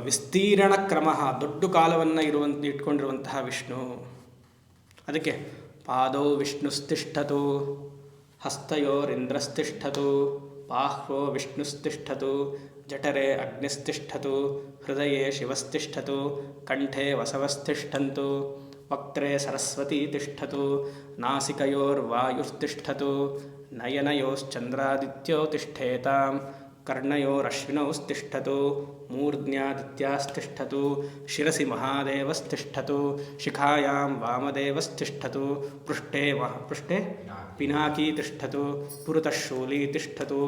ವಿಸ್ತೀರ್ಣ ಕ್ರಮ, ದೊಡ್ಡ ಕಾಲವನ್ನು ಇಟ್ಕೊಂಡಿರುವಂತಹ ವಿಷ್ಣು. ಅದಕ್ಕೆ ಪಾದೌ ವಿಷ್ಣುಸ್ತಿಷ್ಠತು, ಹಸ್ತಯೋರಿಂದ್ರಸ್ತಿಷ್ಠತು, ಬಾಹ್ವೋ ವಿಷ್ಣುಸ್ತಿಷ್ಠತು, ಜಠರೆ ಅಗ್ನಿಸ್ತಿಷ್ಠತು, ಹೃದಯೇ ಶಿವಸ್ತಿಷ್ಠತು, ಕಂಠೆ ವಸವಸ್ತಿಷ್ಠಂತು, ವಕ್ತ್ರೆ ಸರಸ್ವತಿ ತಿಷ್ಠತು, ನಾಸಿಕಯೋರ್ವಾಯುಸ್ತಿಷ್ಠತು, ನಯನಯೋಶ್ಚಂದ್ರಾದಿತ್ಯೋ ತಿಷ್ಠೇತಾಂ, ಕರ್ಣಯೋರಶ್ವಿನೌ ತಿಷ್ಠತು, ಮೂರ್ಧ್ನ್ಯಾದಿತ್ಯಾಸ್ತಿಷ್ಠತು, ಶಿರಸಿ ಮಹಾದೇವಸ್ತಿಷ್ಠತು, ಶಿಖಾಯಾಂ ವಾಮದೇವಸ್ತಿಷ್ಠತು, ಪೃಷ್ಠೆ ಪಿನಾಕೀ ತಿಷ್ಠತು, ಪುರತಃ ಶೂಲೀ ತಿಷ್ಠತು,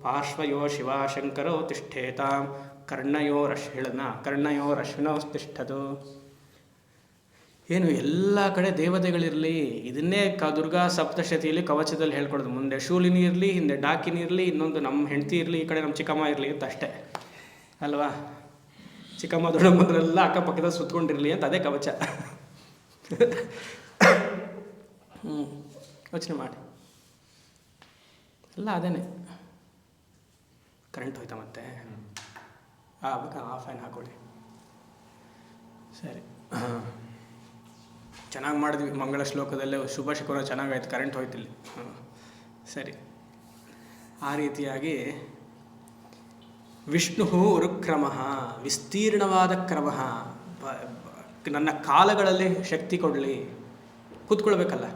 ಪಾರ್ಶ್ವಯೋ ಶಿವಾಶಂಕರೌ ತಿಷ್ಠೇತಾಂ, ಕರ್ಣಯೋರಶ್ವಿನೌ ತಿಷ್ಠತು. ಏನು ಎಲ್ಲ ಕಡೆ ದೇವತೆಗಳಿರಲಿ. ಇದನ್ನೇ ದುರ್ಗಾ ಸಪ್ತಶತಿಯಲ್ಲಿ ಕವಚದಲ್ಲಿ ಹೇಳ್ಕೊಡೋದು. ಮುಂದೆ ಶೂಲಿನಿ ಇರಲಿ, ಹಿಂದೆ ಡಾಕಿನಿ ಇರಲಿ, ಇನ್ನೊಂದು ನಮ್ಮ ಹೆಂಡತಿ ಇರಲಿ, ಈ ಕಡೆ ನಮ್ಮ ಚಿಕ್ಕಮ್ಮ ಇರಲಿ ಅಂತ ಅಷ್ಟೇ ಅಲ್ವಾ. ಚಿಕ್ಕಮ್ಮ ದೊಡ್ಡಮ್ಮದ್ರೆಲ್ಲ ಅಕ್ಕಪಕ್ಕದಲ್ಲಿ ಸುತ್ಕೊಂಡಿರಲಿ ಅಂತ ಅದೇ ಕವಚ. ಯೋಚನೆ ಮಾಡಿ, ಎಲ್ಲ ಅದೇನೆ. ಕರೆಂಟ್ ಹೋಯ್ತಾ ಮತ್ತೆ? ಆವಾಗ ಆ ಫ್ಯಾನ್ ಹಾಕೊಳ್ಳಿ. ಸರಿ, ಚೆನ್ನಾಗಿ ಮಾಡಿದ್ವಿ. ಮಂಗಳ ಶ್ಲೋಕದಲ್ಲೇ ಶುಭ ಶಕುನ ಚೆನ್ನಾಗಾಯ್ತು. ಕರೆಂಟ್ ಹೋಯ್ತಿಲ್ಲಿ. ಸರಿ, ಆ ರೀತಿಯಾಗಿ ವಿಷ್ಣು ಉರುಕ್ರಮ, ವಿಸ್ತೀರ್ಣವಾದ ಕ್ರಮ. ನನ್ನ ಕಾಲಗಳಲ್ಲಿ ಶಕ್ತಿ ಕೊಡಲಿ. ಕೂತ್ಕೊಳ್ಬೇಕಲ್ಲ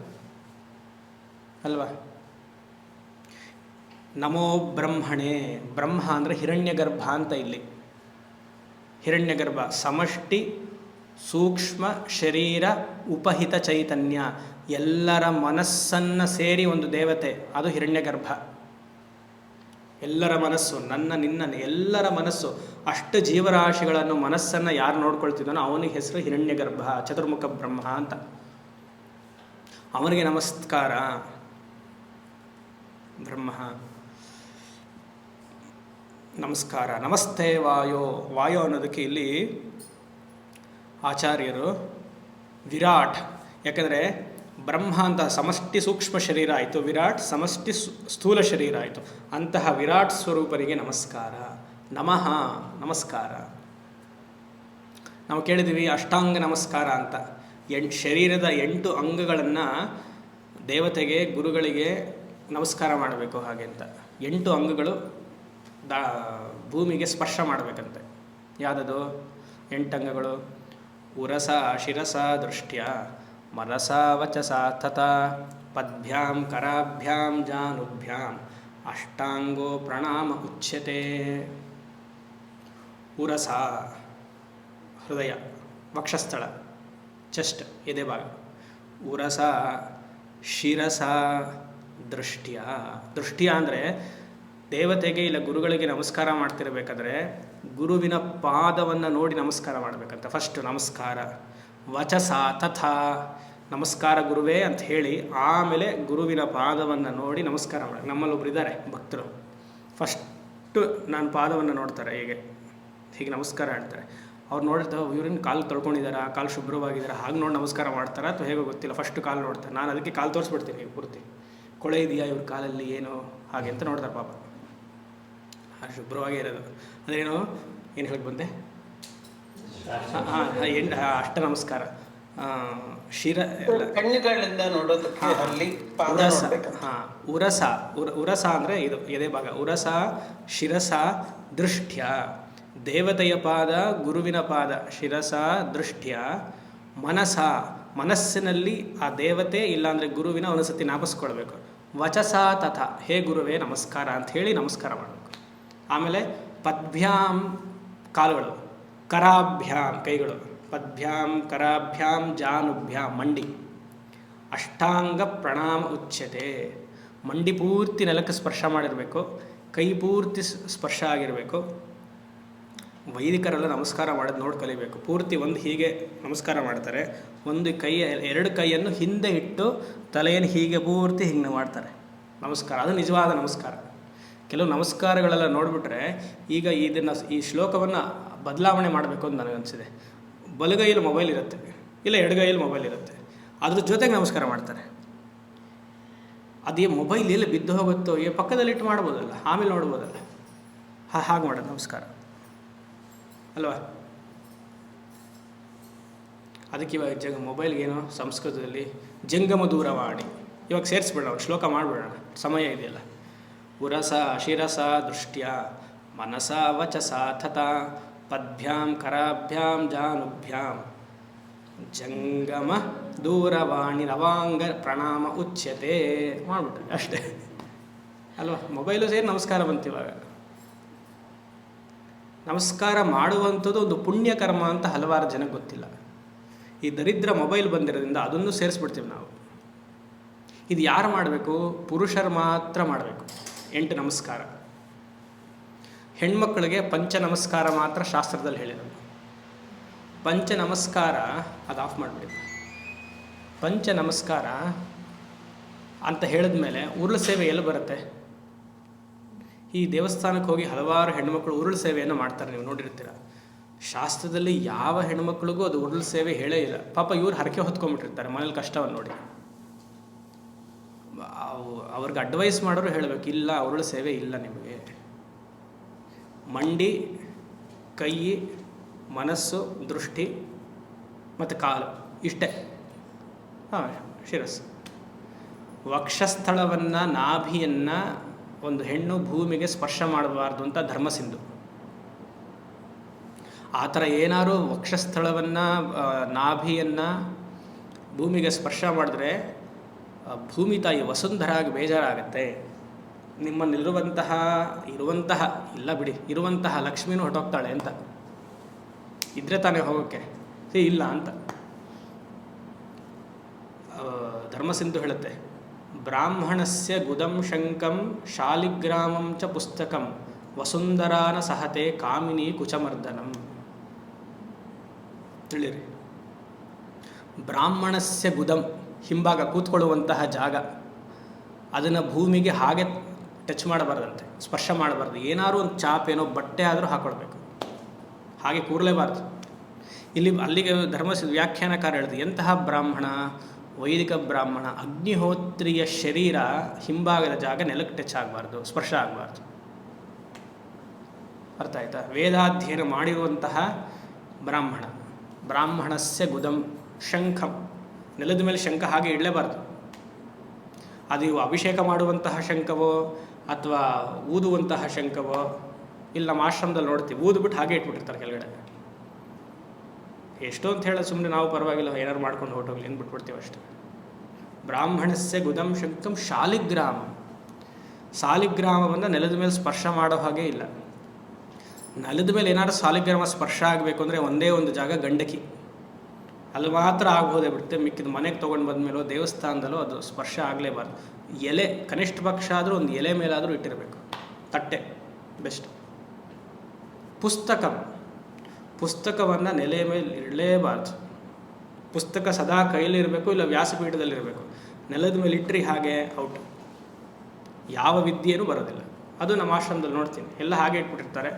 ಅಲ್ವಾ. ನಮೋ ಬ್ರಹ್ಮಣೇ. ಬ್ರಹ್ಮ ಅಂದರೆ ಹಿರಣ್ಯಗರ್ಭ ಅಂತ. ಇಲ್ಲಿ ಹಿರಣ್ಯಗರ್ಭ ಸಮಷ್ಟಿ ಸೂಕ್ಷ್ಮ ಶರೀರ ಉಪಹಿತ ಚೈತನ್ಯ, ಎಲ್ಲರ ಮನಸ್ಸನ್ನು ಸೇರಿ ಒಂದು ದೇವತೆ, ಅದು ಹಿರಣ್ಯಗರ್ಭ. ಎಲ್ಲರ ಮನಸ್ಸು, ನನ್ನ ನಿನ್ನ ಎಲ್ಲರ ಮನಸ್ಸು, ಅಷ್ಟು ಜೀವರಾಶಿಗಳನ್ನು ಮನಸ್ಸನ್ನು ಯಾರು ನೋಡ್ಕೊಳ್ತಿದ್ದಾನೋ ಅವನಿಗೆ ಹೆಸರು ಹಿರಣ್ಯಗರ್ಭ, ಚತುರ್ಮುಖ ಬ್ರಹ್ಮ ಅಂತ. ಅವನಿಗೆ ನಮಸ್ಕಾರ. ಬ್ರಹ್ಮ ನಮಸ್ಕಾರ. ನಮಸ್ತೆ ವಾಯೋ. ವಾಯೋ ಅನ್ನೋದಕ್ಕೆ ಇಲ್ಲಿ ಆಚಾರ್ಯರು ವಿರಾಟ್, ಯಾಕಂದರೆ ಬ್ರಹ್ಮ ಅಂತ ಸಮಷ್ಟಿ ಸೂಕ್ಷ್ಮ ಶರೀರ ಆಯಿತು, ವಿರಾಟ್ ಸಮಷ್ಟಿ ಸ್ಥೂಲ ಶರೀರ ಆಯಿತು. ಅಂತಹ ವಿರಾಟ್ ಸ್ವರೂಪರಿಗೆ ನಮಸ್ಕಾರ. ನಮಃ ನಮಸ್ಕಾರ. ನಾವು ಕೇಳಿದ್ದೀವಿ ಅಷ್ಟಾಂಗ ನಮಸ್ಕಾರ ಅಂತ. ಶರೀರದ 8 ಅಂಗಗಳನ್ನು ದೇವತೆಗೆ ಗುರುಗಳಿಗೆ ನಮಸ್ಕಾರ ಮಾಡಬೇಕು ಹಾಗೆ ಅಂತ. 8 ಅಂಗಗಳು ಭೂಮಿಗೆ ಸ್ಪರ್ಶ ಮಾಡಬೇಕಂತೆ. ಯಾವುದದು 8 ಅಂಗಗಳು? ಉರಸ ಶಿರಸ ದೃಷ್ಟ್ಯ, ಮನಸ ವಚಸ ತಥಾ, ಪದ್ಭ್ಯಾಂ ಕರಾಭ್ಯಾಂ ಜಾನುಭ್ಯಾಂ, ಅಷ್ಟಾಂಗೋ ಪ್ರಣಾಮ ಉಚ್ಯತೆ. ಉರಸ ಹೃದಯ, ವಕ್ಷಸ್ಥಳ, ಚೆಸ್ಟ್, ಎದೆ ಭಾಗ. ಉರಸ ಶಿರಸ ದೃಷ್ಟ್ಯ. ದೃಷ್ಟ್ಯ ಅಂದರೆ ದೇವತೆಗೆ ಇಲ್ಲ ಗುರುಗಳಿಗೆ ನಮಸ್ಕಾರ ಮಾಡ್ತಿರ್ಬೇಕಾದ್ರೆ ಗುರುವಿನ ಪಾದವನ್ನು ನೋಡಿ ನಮಸ್ಕಾರ ಮಾಡಬೇಕಂತ. ಫಸ್ಟ್ ನಮಸ್ಕಾರ. ವಚಸ ತಥಾ, ನಮಸ್ಕಾರ ಗುರುವೇ ಅಂತ ಹೇಳಿ ಆಮೇಲೆ ಗುರುವಿನ ಪಾದವನ್ನು ನೋಡಿ ನಮಸ್ಕಾರ ಮಾಡಿ. ನಮ್ಮಲ್ಲೊಬ್ರು ಇದ್ದಾರೆ ಭಕ್ತರು, ಫಸ್ಟು ನನ್ನ ಪಾದವನ್ನು ನೋಡ್ತಾರೆ, ಹೀಗೆ ನಮಸ್ಕಾರ ಹೇಳ್ತಾರೆ. ಅವ್ರು ನೋಡ್ತಾರೆ, ಇವ್ರನ್ನ ಕಾಲು ತೊಳ್ಕೊಂಡಿದ್ದಾರೆ, ಕಾಲು ಶುಭ್ರವಾಗಿದ್ದಾರೆ, ಹಾಗೆ ನೋಡಿ ನಮಸ್ಕಾರ ಮಾಡ್ತಾರೆ ಅಥವಾ ಹೇಗೋ ಗೊತ್ತಿಲ್ಲ. ಫಸ್ಟ್ ಕಾಲು ನೋಡ್ತಾರೆ. ನಾನು ಅದಕ್ಕೆ ಕಾಲು ತೋರಿಸ್ಬಿಡ್ತೀನಿ ಪೂರ್ತಿ. ಕೊಳೆ ಇದೆಯಾ ಇವ್ರ ಕಾಲಲ್ಲಿ ಏನು ಹಾಗೆ ಅಂತ ನೋಡ್ತಾರೆ ಪಾಪ. ಶುಭ್ರವಾಗಿ ಇರೋದು ಅದೇನು ಏನು ಹೇಳಿ ಬಂದೆ? ಅಷ್ಟ ನಮಸ್ಕಾರ. ಉರಸ ಅಂದರೆ ಇದು ಎದೆ ಭಾಗ. ಉರಸ ಶಿರಸ ದೃಷ್ಟ್ಯ, ದೇವತೆಯ ಪಾದ ಗುರುವಿನ ಪಾದ. ಶಿರಸ ದೃಷ್ಟ್ಯ ಮನಸ, ಮನಸ್ಸಿನಲ್ಲಿ ಆ ದೇವತೆ ಇಲ್ಲಾಂದರೆ ಗುರುವಿನ ಒಂದೊಂದ್ಸತಿ ನಾಪಿಸ್ಕೊಳ್ಬೇಕು. ವಚಸ ತಥ ಹೇ ಗುರುವೇ ನಮಸ್ಕಾರ ಅಂತ ಹೇಳಿ ನಮಸ್ಕಾರ ಮಾಡಬೇಕು. ಆಮೇಲೆ ಪದ್ಭ್ಯಾಂ ಕಾಲುಗಳು, ಕರಾಭ್ಯಾಂ ಕೈಗಳು, ಪದ್ಭ್ಯಾಂ ಕರಾಭ್ಯಾಂ ಜಾನುಭ್ಯಾಂ ಮಂಡಿ, ಅಷ್ಟಾಂಗ ಪ್ರಣಾಮ ಉಚ್ಯತೆ. ಮಂಡಿ ಪೂರ್ತಿ ನೆಲಕ್ಕೆ ಸ್ಪರ್ಶ ಮಾಡಿರಬೇಕು, ಕೈ ಪೂರ್ತಿ ಸ್ಪರ್ಶ ಆಗಿರಬೇಕು. ವೈದಿಕರೆಲ್ಲ ನಮಸ್ಕಾರ ಮಾಡೋದು ನೋಡಿ ಕಲಿಬೇಕು. ಪೂರ್ತಿ ಒಂದು ಹೀಗೆ ನಮಸ್ಕಾರ ಮಾಡ್ತಾರೆ, ಒಂದು ಕೈ ಎರಡು ಕೈಯನ್ನು ಹಿಂದೆ ಇಟ್ಟು ತಲೆಯನ್ನು ಹೀಗೆ ಪೂರ್ತಿ ಹಿಂಗೆ ಮಾಡ್ತಾರೆ ನಮಸ್ಕಾರ. ಅದು ನಿಜವಾದ ನಮಸ್ಕಾರ. ಕೆಲವು ನಮಸ್ಕಾರಗಳೆಲ್ಲ ನೋಡಿಬಿಟ್ರೆ ಈಗ ಈ ಶ್ಲೋಕವನ್ನು ಬದಲಾವಣೆ ಮಾಡಬೇಕು ಅಂತ ನನಗನ್ಸಿದೆ. ಬಲಗೈಯಲ್ಲಿ ಮೊಬೈಲ್ ಇರುತ್ತೆ, ಇಲ್ಲ ಎಡಗೈಯಲ್ಲಿ ಮೊಬೈಲ್ ಇರುತ್ತೆ, ಅದ್ರ ಜೊತೆಗೆ ನಮಸ್ಕಾರ ಮಾಡ್ತಾರೆ. ಅದೇ ಮೊಬೈಲ್ ಎಲ್ಲಿ ಬಿದ್ದು ಹೋಗುತ್ತೋ ಪಕ್ಕದಲ್ಲಿಟ್ಟು ಮಾಡ್ಬೋದಲ್ಲ, ಆಮೇಲೆ ನೋಡ್ಬೋದಲ್ಲ, ಹಾಗೆ ಮಾಡೋದು ನಮಸ್ಕಾರ ಅಲ್ವಾ. ಅದಕ್ಕೆ ಇವಾಗ ಮೊಬೈಲ್ಗೇನೋ ಸಂಸ್ಕೃತದಲ್ಲಿ ಜಂಗಮ ದೂರವಾಣಿ. ಇವಾಗ ಸೇರಿಸ್ಬಿಡೋಣ, ಶ್ಲೋಕ ಮಾಡಿಬಿಡೋಣ, ಸಮಯ ಇದೆಯಲ್ಲ. ಉರಸ ಶಿರಸ ದೃಷ್ಟ್ಯ ಮನಸ ವಚಸ ಥತ ಪದ್ಭ್ಯಾಂ ಕರಾಭ್ಯಾಂ ಜಾನುಭ್ಯಾಂ ಜಂಗಮ ದೂರವಾಣಿ ನವಾಂಗ ಪ್ರಣಾಮ ಉಚ್ಯತೆ ಮಾಡಿಬಿಟ್ರೆ ಅಷ್ಟೇ ಅಲ್ವಾ. ಮೊಬೈಲು ಸೇರಿ ನಮಸ್ಕಾರ ಬಂತಿವಾಗ. ನಮಸ್ಕಾರ ಮಾಡುವಂಥದ್ದು ಒಂದು ಪುಣ್ಯಕರ್ಮ ಅಂತ ಹಲವಾರು ಜನಕ್ಕೆ ಗೊತ್ತಿಲ್ಲ. ಈ ದರಿದ್ರ ಮೊಬೈಲ್ ಬಂದಿರೋದ್ರಿಂದ ಅದನ್ನು ಸೇರಿಸ್ಬಿಡ್ತೀವಿ ನಾವು. ಇದು ಯಾರು ಮಾಡಬೇಕು? ಪುರುಷರು ಮಾತ್ರ ಮಾಡಬೇಕು 8 ನಮಸ್ಕಾರ. ಹೆಣ್ಮಕ್ಳಿಗೆ ಪಂಚ ನಮಸ್ಕಾರ ಮಾತ್ರ ಶಾಸ್ತ್ರದಲ್ಲಿ ಹೇಳಿರೋದು. ಪಂಚ ನಮಸ್ಕಾರ ಅದು ಆಫ್ ಮಾಡಿಬಿಡಿ. ಪಂಚ ನಮಸ್ಕಾರ ಅಂತ ಹೇಳಿದ ಮೇಲೆ ಉರುಳು ಸೇವೆ ಎಲ್ಲಿ ಬರುತ್ತೆ? ಈ ದೇವಸ್ಥಾನಕ್ಕೆ ಹೋಗಿ ಹಲವಾರು ಹೆಣ್ಮಕ್ಳು ಉರುಳು ಸೇವೆಯನ್ನು ಮಾಡ್ತಾರೆ, ನೀವು ನೋಡಿರ್ತೀರ. ಶಾಸ್ತ್ರದಲ್ಲಿ ಯಾವ ಹೆಣ್ಮಕ್ಳಿಗೂ ಅದು ಉರುಳು ಸೇವೆ ಹೇಳೇ ಇಲ್ಲ. ಪಾಪ ಇವ್ರು ಹರಕೆ ಹೊತ್ಕೊಂಡ್ಬಿಟ್ಟಿರ್ತಾರೆ ಮನೇಲಿ ಕಷ್ಟವನ್ನು ನೋಡಿ. ಅವ್ರಿಗೆ ಅಡ್ವೈಸ್ ಮಾಡೋರು ಹೇಳಬೇಕು, ಇಲ್ಲ ಉರುಳು ಸೇವೆ ಇಲ್ಲ ನಿಮಗೆ. ಮಂಡಿ, ಕೈ, ಮನಸ್ಸು, ದೃಷ್ಟಿ ಮತ್ತು ಕಾಲು ಇಷ್ಟೇ. ಶಿರಸ್ಸು, ವಕ್ಷಸ್ಥಳವನ್ನು, ನಾಭಿಯನ್ನು ಒಂದು ಹೆಣ್ಣು ಭೂಮಿಗೆ ಸ್ಪರ್ಶ ಮಾಡಬಾರ್ದು ಅಂತ ಧರ್ಮಸಿಂಧು. ಆ ಥರ ಏನಾದ್ರು ವಕ್ಷಸ್ಥಳವನ್ನು, ನಾಭಿಯನ್ನು ಭೂಮಿಗೆ ಸ್ಪರ್ಶ ಮಾಡಿದ್ರೆ ಭೂಮಿ ತಾಯಿ ವಸುಂಧರಾಗಿ ಬೇಜಾರಾಗುತ್ತೆ. ನಿಮ್ಮಲ್ಲಿರುವಂತಹ ಇಲ್ಲ ಬಿಡಿ, ಇರುವಂತಹ ಲಕ್ಷ್ಮೀನೂ ಹೊರಟೋಗ್ತಾಳೆ ಅಂತ. ಇದ್ರೆ ತಾನೇ ಹೋಗೋಕ್ಕೆ, ಇಲ್ಲ ಅಂತ ಧರ್ಮಸಿಂಧು ಹೇಳುತ್ತೆ. ಬ್ರಾಹ್ಮಣಸ್ಯ ಗುದಂ ಶಂಕಂ ಶಾಲಿಗ್ರಾಮಂ ಚ ಪುಸ್ತಕಂ ವಸುಂಧರಾನ ಸಹತೆ ಕಾಮಿನಿ ಕುಚಮರ್ದನಂ. ತಿಳಿರಿ, ಬ್ರಾಹ್ಮಣಸ್ಯ ಗುದಂ ಹಿಂಭಾಗ ಕೂತ್ಕೊಳ್ಳುವಂತಹ ಜಾಗ, ಅದನ್ನು ಭೂಮಿಗೆ ಹಾಗೆ ಟಚ್ ಮಾಡಬಾರ್ದಂತೆ, ಸ್ಪರ್ಶ ಮಾಡಬಾರ್ದು. ಏನಾದ್ರು ಒಂದು ಚಾಪೇನೋ ಬಟ್ಟೆ ಆದರೂ ಹಾಕೊಳ್ಬೇಕು, ಹಾಗೆ ಕೂರಲೇಬಾರ್ದು. ಅಲ್ಲಿಗೆ ವ್ಯಾಖ್ಯಾನಕಾರ ಹೇಳಿದ್ರು, ಎಂತಹ ಬ್ರಾಹ್ಮಣ? ವೈದಿಕ ಬ್ರಾಹ್ಮಣ. ಅಗ್ನಿಹೋತ್ರಿಯ ಶರೀರ ಹಿಂಭಾಗದ ಜಾಗ ನೆಲಕ್ಕೆ ಟಚ್ ಆಗಬಾರ್ದು, ಸ್ಪರ್ಶ ಆಗಬಾರ್ದು. ಅರ್ಥ ಆಯ್ತಾ? ವೇದಾಧ್ಯಯನ ಮಾಡಿರುವಂತಹ ಬ್ರಾಹ್ಮಣ. ಬ್ರಾಹ್ಮಣಸ್ಯ ಗುದಂ ಶಂಖಂ, ನೆಲದ ಮೇಲೆ ಶಂಖ ಹಾಗೆ ಇಡಲೇಬಾರ್ದು. ಅದು ಇವು ಅಭಿಷೇಕ ಮಾಡುವಂತಹ ಶಂಖವೋ ಅಥವಾ ಊದುವಂತಹ ಶಂಖವೋ, ಇಲ್ಲಿ ನಮ್ಮ ಆಶ್ರಮದಲ್ಲಿ ನೋಡ್ತೀವಿ, ಊದುಬಿಟ್ಟು ಹಾಗೆ ಇಟ್ಬಿಟ್ಟಿರ್ತಾರೆ ಕೆಳಗಡೆ. ಎಷ್ಟೋ ಅಂತ ಹೇಳೋದು ಸುಮ್ಮನೆ ನಾವು ಪರವಾಗಿಲ್ಲ ಏನಾರು ಮಾಡ್ಕೊಂಡು ಹೊರಟೋಗ್ಲಿ ಏನು ಬಿಟ್ಬಿಡ್ತೀವಿ ಅಷ್ಟೇ. ಬ್ರಾಹ್ಮಣಸ್ಯ ಗುದಂ ಶಂಖಂ ಶಾಲಿಗ್ರಾಮ, ಸಾಲಿಗ್ರಾಮವನ್ನು ನೆಲದ ಮೇಲೆ ಸ್ಪರ್ಶ ಮಾಡೋ ಹಾಗೆ ಇಲ್ಲ. ನೆಲದ ಮೇಲೆ ಏನಾದ್ರು ಸಾಲಿಗ್ರಾಮ ಸ್ಪರ್ಶ ಆಗಬೇಕು ಅಂದರೆ ಒಂದೇ ಒಂದು ಜಾಗ, ಗಂಡಕಿ, ಅಲ್ಲಿ ಮಾತ್ರ ಆಗ್ಬೋದೇ ಬಿಡುತ್ತೆ. ಮಿಕ್ಕಿದ ಮನೆಗೆ ತೊಗೊಂಡು ಬಂದಮೇಲೋ ದೇವಸ್ಥಾನದಲ್ಲೋ ಅದು ಸ್ಪರ್ಶ ಆಗಲೇಬಾರ್ದು. ಎಲೆ, ಕನಿಷ್ಠ ಪಕ್ಷ ಆದರೂ ಒಂದು ಎಲೆ ಮೇಲಾದರೂ ಇಟ್ಟಿರಬೇಕು, ತಟ್ಟೆ ಬೆಸ್ಟ್. ಪುಸ್ತಕವನ್ನು ನೆಲೆ ಮೇಲೆ ಇಡಲೇಬಾರ್ದು. ಪುಸ್ತಕ ಸದಾ ಕೈಲಿರಬೇಕು, ಇಲ್ಲ ವ್ಯಾಸಪೀಠದಲ್ಲಿರಬೇಕು. ನೆಲದ ಮೇಲೆ ಇಟ್ಟರೆ ಹಾಗೆ ಔಟ್, ಯಾವ ವಿದ್ಯೆಯೂ ಬರೋದಿಲ್ಲ. ಅದು ನಮ್ಮ ಆಶ್ರಮದಲ್ಲಿ ನೋಡ್ತೀನಿ, ಎಲ್ಲ ಹಾಗೆ ಇಟ್ಬಿಟ್ಟಿರ್ತಾರೆ.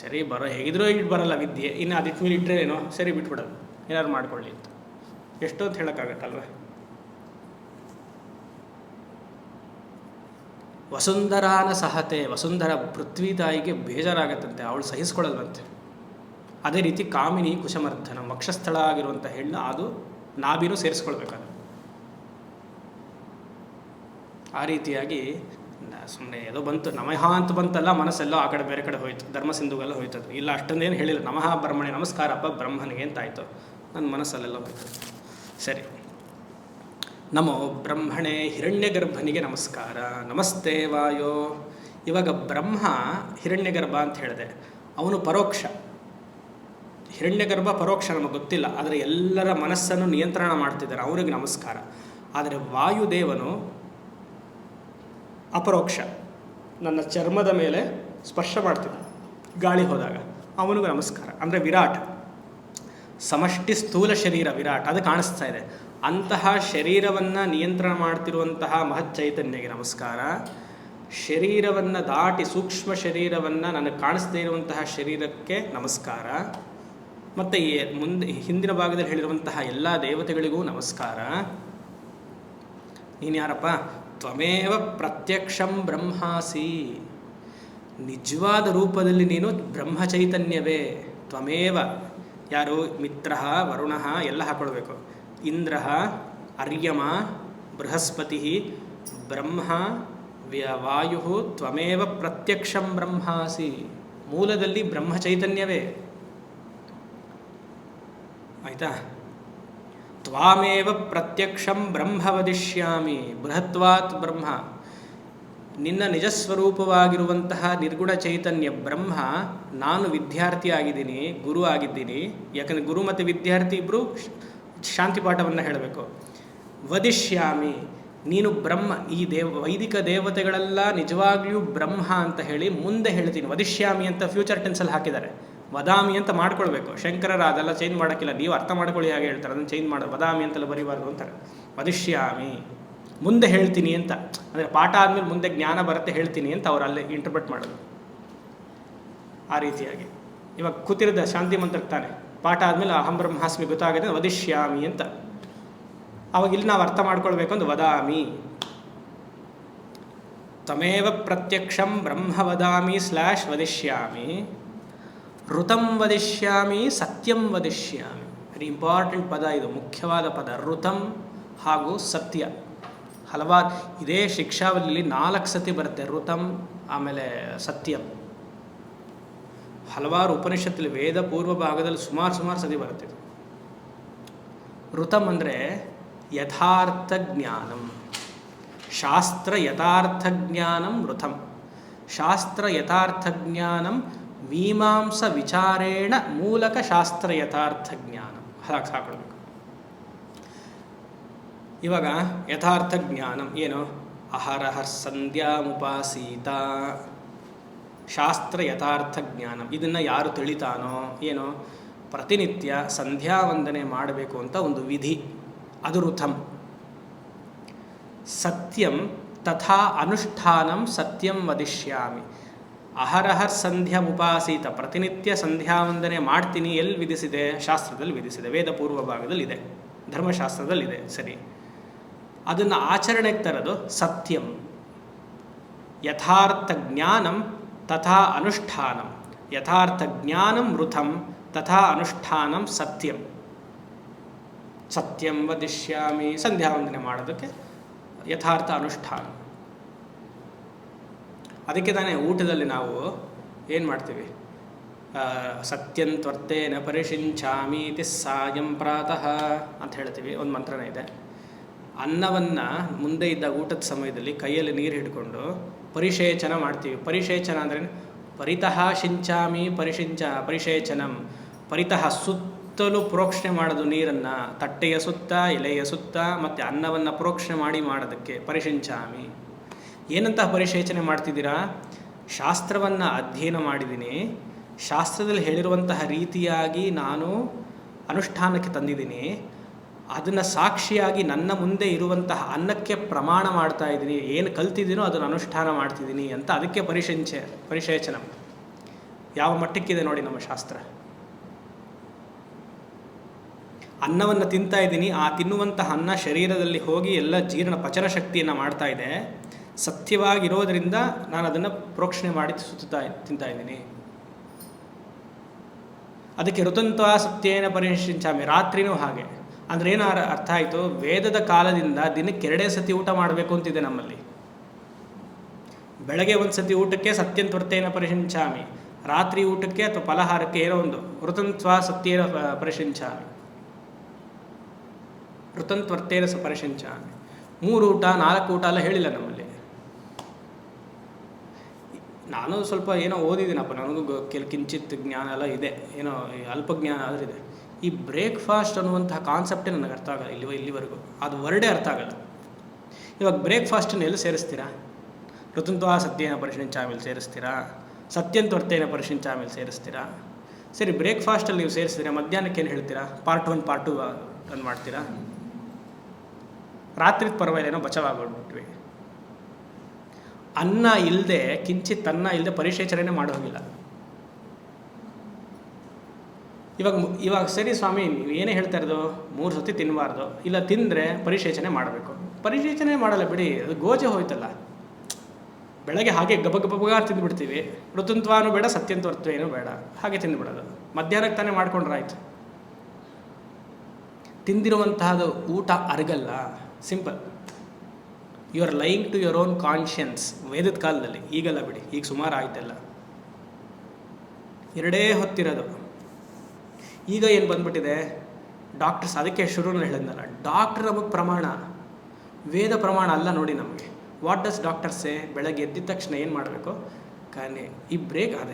ಸರಿ ಹೇಗಿದ್ರೂ ಬರಲ್ಲ ವಿದ್ಯೆ, ಇನ್ನು ಅದಿಟ್ಟು ಮೇಲೆ ಇಟ್ಟರೆ ಏನೋ ಸರಿ ಬಿಟ್ಬಿಡೋದು, ಏನಾದ್ರು ಮಾಡ್ಕೊಳ್ಳಿ ಅಂತ. ಎಷ್ಟೋ ಅಂತ ಹೇಳೋಕ್ಕಾಗತ್ತಲ್ವ. ವಸುಂಧರಾನ ಸಹತೆ, ವಸುಂಧರ ಪೃಥ್ವಿ ತಾಯಿಗೆ ಬೇಜಾರಾಗತ್ತಂತೆ, ಅವಳು ಸಹಿಸ್ಕೊಳ್ಳಲ್ವಂತೆ. ಅದೇ ರೀತಿ ಕಾಮಿನಿ ಕುಶಮರ್ಧನ, ವಕ್ಷಸ್ಥಳ ಆಗಿರುವಂಥ ಹೆಣ್ಣು ಅದು ನಾಭಿನೂ ಸೇರಿಸ್ಕೊಳ್ಬೇಕಾದ್ರೆ. ಆ ರೀತಿಯಾಗಿ ಸುಮ್ಮನೆ ಏನೋ ಬಂತು, ನಮಃ ಅಂತ ಬಂತಲ್ಲ, ಮನಸ್ಸೆಲ್ಲೋ ಆ ಕಡೆ ಬೇರೆ ಕಡೆ ಹೋಯ್ತು, ಧರ್ಮಸಿಂಧುಗೆಲ್ಲ ಹೋಯ್ತದು. ಇಲ್ಲ ಅಷ್ಟೊಂದೇನು ಹೇಳಿಲ್ಲ, ನಮಃ ಬ್ರಹ್ಮಣೆ ನಮಸ್ಕಾರಪ್ಪ ಬ್ರಹ್ಮನಿಗೆ ಅಂತ ಆಯಿತು, ನನ್ನ ಮನಸ್ಸಲ್ಲೆಲ್ಲ ಹೋಯ್ತು. ಸರಿ, ನಮೋ ಬ್ರಹ್ಮಣೇ ಹಿರಣ್ಯಗರ್ಭನಿಗೆ ನಮಸ್ಕಾರ. ನಮಸ್ತೆ ವಾಯೋ. ಇವಾಗ ಬ್ರಹ್ಮ ಹಿರಣ್ಯಗರ್ಭ ಅಂತ ಹೇಳಿದೆ, ಅವನು ಪರೋಕ್ಷ. ಹಿರಣ್ಯಗರ್ಭ ಪರೋಕ್ಷ, ನಮಗೆ ಗೊತ್ತಿಲ್ಲ, ಆದರೆ ಎಲ್ಲರ ಮನಸ್ಸನ್ನು ನಿಯಂತ್ರಣ ಮಾಡ್ತಿದ್ದಾರೆ, ಅವನಿಗೆ ನಮಸ್ಕಾರ. ಆದರೆ ವಾಯುದೇವನು ಅಪರೋಕ್ಷ, ನನ್ನ ಚರ್ಮದ ಮೇಲೆ ಸ್ಪರ್ಶ ಮಾಡ್ತಿದ್ದ ಗಾಳಿ ಹೋದಾಗ, ಅವನಿಗೂ ನಮಸ್ಕಾರ. ಅಂದರೆ ವಿರಾಟ್, ಸಮಷ್ಟಿ ಸ್ಥೂಲ ಶರೀರ ವಿರಾಟ್, ಅದು ಕಾಣಿಸ್ತಾ ಇದೆ. ಅಂತಹ ಶರೀರವನ್ನು ನಿಯಂತ್ರಣ ಮಾಡ್ತಿರುವಂತಹ ಮಹತ್ ಚೈತನ್ಯಗೆ ನಮಸ್ಕಾರ. ಶರೀರವನ್ನು ದಾಟಿ ಸೂಕ್ಷ್ಮ ಶರೀರವನ್ನು ನನಗೆ ಕಾಣಿಸದೇ ಇರುವಂತಹ ಶರೀರಕ್ಕೆ ನಮಸ್ಕಾರ. ಮತ್ತು ಮುಂದೆ ಹಿಂದಿನ ಭಾಗದಲ್ಲಿ ಹೇಳಿರುವಂತಹ ಎಲ್ಲ ದೇವತೆಗಳಿಗೂ ನಮಸ್ಕಾರ. ನೀನು ಯಾರಪ್ಪ? ತ್ವಮೇವ ಪ್ರತ್ಯಕ್ಷಂ ಬ್ರಹ್ಮಾಸಿ, ನಿಜವಾದ ರೂಪದಲ್ಲಿ ನೀನು ಬ್ರಹ್ಮ ಚೈತನ್ಯವೇ. ತ್ವಮೇವ, ಯಾರು? ಮಿತ್ರ, ವರುಣ ಎಲ್ಲ ಹಾಕೊಳ್ಬೇಕು. ಇಂದ್ರ, ಅರ್ಯಮ, ಬೃಹಸ್ಪತಿ, ಬ್ರಹ್ಮ, ವಾಯು, ತ್ವಮೇವ ಪ್ರತ್ಯಕ್ಷಂ ಬ್ರಹ್ಮಾಸಿ. ಮೂಲದಲ್ಲಿ ಬ್ರಹ್ಮ ಚೈತನ್ಯವೇ. ಆಯಿತಾ? ತ್ವಾಮೇವ ಪ್ರತ್ಯಕ್ಷಂ ಬ್ರಹ್ಮ ವದಿಷ್ಯಾಮಿ. ಬೃಹತ್ವಾತ್ ಬ್ರಹ್ಮ, ನಿನ್ನ ನಿಜಸ್ವರೂಪವಾಗಿರುವಂತಹ ನಿರ್ಗುಣ ಚೈತನ್ಯ ಬ್ರಹ್ಮ, ನಾನು ವಿದ್ಯಾರ್ಥಿ ಆಗಿದ್ದೀನಿ, ಗುರು ಆಗಿದ್ದೀನಿ. ಯಾಕಂದರೆ ಗುರು ಮತ್ತು ವಿದ್ಯಾರ್ಥಿ ಇಬ್ಬರು ಶಾಂತಿ ಪಾಠವನ್ನು ಹೇಳಬೇಕು. ವದಿಷ್ಯಾಮಿ, ನೀನು ಬ್ರಹ್ಮ. ಈ ವೈದಿಕ ದೇವತೆಗಳೆಲ್ಲ ನಿಜವಾಗ್ಲೂ ಬ್ರಹ್ಮ ಅಂತ ಹೇಳಿ ಮುಂದೆ ಹೇಳ್ತೀನಿ. ವದಿಷ್ಯಾಮಿ ಅಂತ ಫ್ಯೂಚರ್ ಟೆನ್ಸಲ್ಲಿ ಹಾಕಿದ್ದಾರೆ. ವದಾಮಿ ಅಂತ ಮಾಡ್ಕೊಳ್ಬೇಕು. ಶಂಕರರ ಅದೆಲ್ಲ ಚೇಂಜ್ ಮಾಡೋಕ್ಕಿಲ್ಲ, ನೀವು ಅರ್ಥ ಮಾಡ್ಕೊಳ್ಳಿ ಹಾಗೆ ಹೇಳ್ತಾರೆ, ಅದನ್ನು ಚೇಂಜ್ ಮಾಡೋದು. ವದಾಮಿ ಅಂತೆಲ್ಲ ಬರೀಬಾರ್ದು ಅಂತಾರೆ. ವದಿಷ್ಯಾಮಿ, ಮುಂದೆ ಹೇಳ್ತೀನಿ ಅಂತ. ಅಂದರೆ ಪಾಠ ಆದಮೇಲೆ ಮುಂದೆ ಜ್ಞಾನ ಬರುತ್ತೆ, ಹೇಳ್ತೀನಿ ಅಂತ ಅವ್ರು ಅಲ್ಲಿ ಇಂಟರ್ಪ್ರೆಟ್ ಮಾಡೋದು. ಆ ರೀತಿಯಾಗಿ ಇವಾಗ ಕೂತಿರೋದ ಶಾಂತಿ ಮಂತ್ರಕ್ಕೆ ತಾನೆ, ಪಾಠ ಆದಮೇಲೆ ಅಹಂ ಬ್ರಹ್ಮಾಸ್ಮಿ ಗೊತ್ತಾಗಿದೆ, ವದಿಷ್ಯಾಮಿ ಅಂತ. ಅವಾಗ ಇಲ್ಲಿ ನಾವು ಅರ್ಥ ಮಾಡ್ಕೊಳ್ಬೇಕು ಅಂತ ವದಾಮಿ. ತಮೇವ ಪ್ರತ್ಯಕ್ಷಂ ಬ್ರಹ್ಮ ವದಾಮಿ / ವದಿಷ್ಯಾಮಿ. ಋತಂ ವದಿಷ್ಯಾಮಿ, ಸತ್ಯಂ ವದಿಷ್ಯಾಮಿ. ವೆರಿ ಇಂಪಾರ್ಟೆಂಟ್ ಪದ ಇದು, ಮುಖ್ಯವಾದ ಪದ. ಋತಂ ಹಾಗೂ ಸತ್ಯ. ಹಲವಾರು ಇದೇ ಶಿಕ್ಷಾವಲಿಯಲ್ಲಿ 4 ಸತಿ ಬರುತ್ತೆ ಋತಂ, ಆಮೇಲೆ ಸತ್ಯಂ. ಹಲವಾರು ಉಪನಿಷತ್ತಲ್ಲಿ ವೇದ ಪೂರ್ವ ಭಾಗದಲ್ಲಿ ಸುಮಾರು ಸತಿ ಬರುತ್ತೆ. ಋತಂ ಅಂದರೆ ಯಥಾರ್ಥ ಜ್ಞಾನಂ, ಶಾಸ್ತ್ರ ಯಥಾರ್ಥ ಜ್ಞಾನಂ ಋತಂ. ಶಾಸ್ತ್ರ ಯಥಾರ್ಥ ಜ್ಞಾನಂ ಮೀಮಾಂಸ ವಿಚಾರೇಣ ಮೂಲಕ ಶಾಸ್ತ್ರ ಯಥಾರ್ಥ ಜ್ಞಾನಂ. ಹಾಗೆ ಹಾಕೊಳ್ಬೇಕು. ಇವಾಗ ಯಥಾರ್ಥ ಜ್ಞಾನಂ ಏನು? ಅಹರಹ ಸಂಧ್ಯಾಮುಪಾಸೀತ. ಶಾಸ್ತ್ರ ಯಥಾರ್ಥ ಜ್ಞಾನಂ, ಇದನ್ನು ಯಾರು ತಿಳಿತಾನೋ ಏನೋ, ಪ್ರತಿನಿತ್ಯ ಸಂಧ್ಯಾ ವಂದನೆ ಮಾಡಬೇಕು ಅಂತ ಒಂದು ವಿಧಿ, ಅದು ಋತಂ. ಸತ್ಯಂ ತಥಾ ಅನುಷ್ಠಾನಂ ಸತ್ಯಂ ವದಿಷ್ಯಾಮಿ. ಅಹರಹ ಸಂಧ್ಯಾ ಉಪಾಸೀತ, ಪ್ರತಿನಿತ್ಯ ಸಂಧ್ಯಾ ವಂದನೆ ಮಾಡ್ತೀನಿ. ಎಲ್ಲಿ ವಿಧಿಸಿದೆ? ಶಾಸ್ತ್ರದಲ್ಲಿ ವಿಧಿಸಿದೆ, ವೇದ ಪೂರ್ವ ಭಾಗದಲ್ಲಿದೆ, ಧರ್ಮಶಾಸ್ತ್ರದಲ್ಲಿದೆ. ಸರಿ, ಅದನ್ನು ಆಚರಣೆಗೆ ತರೋದು ಸತ್ಯಂ. ಯಥಾರ್ಥ ಜ್ಞಾನಂ ತಥಾ ಅನುಷ್ಠಾನಂ. ಯಥಾರ್ಥ ಜ್ಞಾನಂ ಋತಂ, ತಥಾ ಅನುಷ್ಠಾನಂ ಸತ್ಯಂ. ಸತ್ಯಂ ವದಿಷ್ಯಾಮಿ, ಸಂಧ್ಯಾ ವಂದನೆ ಮಾಡೋದಕ್ಕೆ ಯಥಾರ್ಥ ಅನುಷ್ಠಾನ. ಅದಕ್ಕೆ ತಾನೇ ಊಟದಲ್ಲಿ ನಾವು ಏನು ಮಾಡ್ತೀವಿ? ಸತ್ಯಂ ತ್ವರ್ತೇನ ಪರಿಶಿಂಚಾಮಿ ತಿಸ್ಸಾಯಂ ಪ್ರಾತಃ ಅಂತ ಹೇಳ್ತೀವಿ. ಒಂದು ಮಂತ್ರನೇ ಇದೆ. ಅನ್ನವನ್ನು ಮುಂದೆ ಇದ್ದಾಗ ಊಟದ ಸಮಯದಲ್ಲಿ ಕೈಯಲ್ಲಿ ನೀರು ಹಿಡ್ಕೊಂಡು ಪರಿಶೇಚನ ಮಾಡ್ತೀವಿ. ಪರಿಶೇಚನ ಅಂದರೆ ಪರಿತಃ ಶಿಂಚಾಮಿ ಪರಿಶೇಚನಂ. ಪರಿತಃ ಸುತ್ತಲೂ ಪ್ರೋಕ್ಷಣೆ ಮಾಡೋದು ನೀರನ್ನು, ತಟ್ಟೆಯ ಸುತ್ತ, ಎಲೆಯ ಸುತ್ತ, ಮತ್ತು ಅನ್ನವನ್ನು ಪ್ರೋಕ್ಷಣೆ ಮಾಡಿ ಮಾಡೋದಕ್ಕೆ ಪರಿಶಿಂಚಾಮಿ. ಏನಂತಹ ಪರಿಶೇಚನೆ ಮಾಡ್ತಿದ್ದೀರಾ? ಶಾಸ್ತ್ರವನ್ನು ಅಧ್ಯಯನ ಮಾಡಿದ್ದೀನಿ, ಶಾಸ್ತ್ರದಲ್ಲಿ ಹೇಳಿರುವಂತಹ ರೀತಿಯಾಗಿ ನಾನು ಅನುಷ್ಠಾನಕ್ಕೆ ತಂದಿದ್ದೀನಿ, ಅದನ್ನು ಸಾಕ್ಷಿಯಾಗಿ ನನ್ನ ಮುಂದೆ ಇರುವಂತಹ ಅನ್ನಕ್ಕೆ ಪ್ರಮಾಣ ಮಾಡ್ತಾ ಇದ್ದೀನಿ, ಏನು ಕಲ್ತಿದ್ದೀನೋ ಅದನ್ನು ಅನುಷ್ಠಾನ ಮಾಡ್ತಿದ್ದೀನಿ ಅಂತ. ಅದಕ್ಕೆ ಪರಿಶೇಚನ. ಯಾವ ಮಟ್ಟಕ್ಕಿದೆ ನೋಡಿ ನಮ್ಮ ಶಾಸ್ತ್ರ. ಅನ್ನವನ್ನು ತಿಂತಾ ಇದ್ದೀನಿ, ಆ ತಿನ್ನುವಂತಹ ಅನ್ನ ಶರೀರದಲ್ಲಿ ಹೋಗಿ ಎಲ್ಲ ಜೀರ್ಣ ಪಚನ ಶಕ್ತಿಯನ್ನು ಮಾಡ್ತಾ ಇದೆ. ಸತ್ಯವಾಗಿರೋದರಿಂದ ನಾನು ಅದನ್ನು ಪ್ರೋಕ್ಷಣೆ ಮಾಡಿ ತಿಂತಾ ಇದ್ದೀನಿ. ಅದಕ್ಕೆ ಋತಂತ್ವ ಸತ್ಯೇನ ಪರಿಶಿಂಚಾಮಿ. ರಾತ್ರಿನೂ ಹಾಗೆ. ಅಂದರೆ ಏನು ಅರ್ಥ ಆಯಿತು? ವೇದದ ಕಾಲದಿಂದ ದಿನಕ್ಕೆ 2 ಸತಿ ಊಟ ಮಾಡಬೇಕು ಅಂತಿದೆ ನಮ್ಮಲ್ಲಿ. ಬೆಳಗ್ಗೆ ಒಂದು ಸತಿ ಊಟಕ್ಕೆ ಸತ್ಯಂ ತ್ವರ್ತೇನ ಪರಿಶಿಂಚಾಮಿ, ರಾತ್ರಿ ಊಟಕ್ಕೆ ಅಥವಾ ಫಲಹಾರಕ್ಕೆ ಏನೋ ಒಂದು ಋತಂತ್ವ ಸತ್ಯೇನ ಪರಿಶಿಂಚಾಮಿ. ಋತಂತ್ವರ್ತೇನ ಪರಿಶಿಂಚಾಮಿ. 3 ಊಟ 4 ಊಟ ಎಲ್ಲ ಹೇಳಿಲ್ಲ ನಮ್ಮಲ್ಲಿ. ನಾನು ಸ್ವಲ್ಪ ಏನೋ ಓದಿದ್ದೀನಪ್ಪ, ನನಗೂ ಕಿಂಚಿತ್ ಜ್ಞಾನ ಎಲ್ಲ ಇದೆ, ಏನೋ ಅಲ್ಪ ಜ್ಞಾನ ಆದರೂ ಇದೆ. ಈ ಬ್ರೇಕ್ಫಾಸ್ಟ್ ಅನ್ನುವಂತಹ ಕಾನ್ಸೆಪ್ಟೇ ನನಗೆ ಅರ್ಥ ಆಗಲ್ಲ ಇಲ್ಲಿವರೆಗೂ. ಅದು ವರ್ಡೇ ಅರ್ಥ ಆಗಲ್ಲ. ಇವಾಗ ಬ್ರೇಕ್ಫಾಸ್ಟನ್ನು ಎಲ್ಲಿ ಸೇರಿಸ್ತೀರಾ? ಋತುತ್ವ ಸತ್ಯೇನ ಪರಿಶಿಂಚಾಮಿಲ್ ಸೇರಿಸ್ತೀರಾ? ಸತ್ಯಂತ್ವರ್ತೇನ ಪರಿಶಿಂಚಾಮಿಲ್ ಸೇರಿಸ್ತೀರಾ? ಸರಿ, ಬ್ರೇಕ್ಫಾಸ್ಟಲ್ಲಿ ನೀವು ಸೇರಿಸ್ತೀರಾ, ಮಧ್ಯಾಹ್ನಕ್ಕೆ ಏನು ಹೇಳ್ತೀರಾ? ಪಾರ್ಟ್ 1 ಪಾರ್ಟ್ 2 ಅನ್ನು ಮಾಡ್ತೀರಾ? ರಾತ್ರಿ ಪರವಾಗಿಲ್ಲೇನೋ ಬಚಾವಾಗ್ಬಿಟ್ವಿ. ಅನ್ನ ಇಲ್ಲದೆ, ಕಿಂಚಿತ್ ಅನ್ನ ಇಲ್ಲದೆ ಪರಿಶೇಚನೆ ಮಾಡೋಗಿಲ್ಲ. ಇವಾಗ ಸರಿ ಸ್ವಾಮಿ, ನೀವು ಏನೇ ಹೇಳ್ತಾ ಇರೋದು, 3 ಸತಿ ತಿನ್ನಬಾರ್ದು, ಇಲ್ಲ ತಿಂದರೆ ಪರಿಶೇಚನೆ ಮಾಡಬೇಕು. ಪರಿಶೇಚನೆ ಮಾಡಲ್ಲ ಬಿಡಿ, ಅದು ಗೋಜೆ ಹೋಯ್ತಲ್ಲ. ಬೆಳಗ್ಗೆ ಹಾಗೆ ಗಬ ತಿಂದುಬಿಡ್ತೀವಿ. ಋತುತ್ವನೂ ಬೇಡ, ಸತ್ಯಂತ್ವರ್ತ್ವ ಏನೂ ಬೇಡ, ಹಾಗೆ ತಿಂದುಬಿಡೋದು. ಮಧ್ಯಾಹ್ನಕ್ಕೆ ತಾನೇ ಮಾಡ್ಕೊಂಡ್ರಾಯ್ತು. ತಿಂದಿರುವಂತಹದ್ದು ಊಟ ಅರಗಲ್ಲ. Simple. You are lying to your own conscience. ವೇದದ ಕಾಲದಲ್ಲಿ, ಈಗಲ್ಲ ಬಿಡಿ, ಈಗ ಸುಮಾರು ಆಯ್ತಲ್ಲ. 2 ಹೊತ್ತಿರೋದು. ಈಗ ಏನು ಬಂದ್ಬಿಟ್ಟಿದೆ, ಡಾಕ್ಟರ್ಸ್, ಅದಕ್ಕೆ ಶುರುನಲ್ಲಿ ಹೇಳಿದ್ನಲ್ಲ, ಡಾಕ್ಟರ್ ನಮಗೆ ಪ್ರಮಾಣ, ವೇದ ಪ್ರಮಾಣ ಅಲ್ಲ ನೋಡಿ ನಮಗೆ. ವಾಟ್ ಡಸ್ ಡಾಕ್ಟರ್ ಸೇ? ಬೆಳಗ್ಗೆ ಎದ್ದಿದ ತಕ್ಷಣ ಏನು ಮಾಡಬೇಕು? ಈ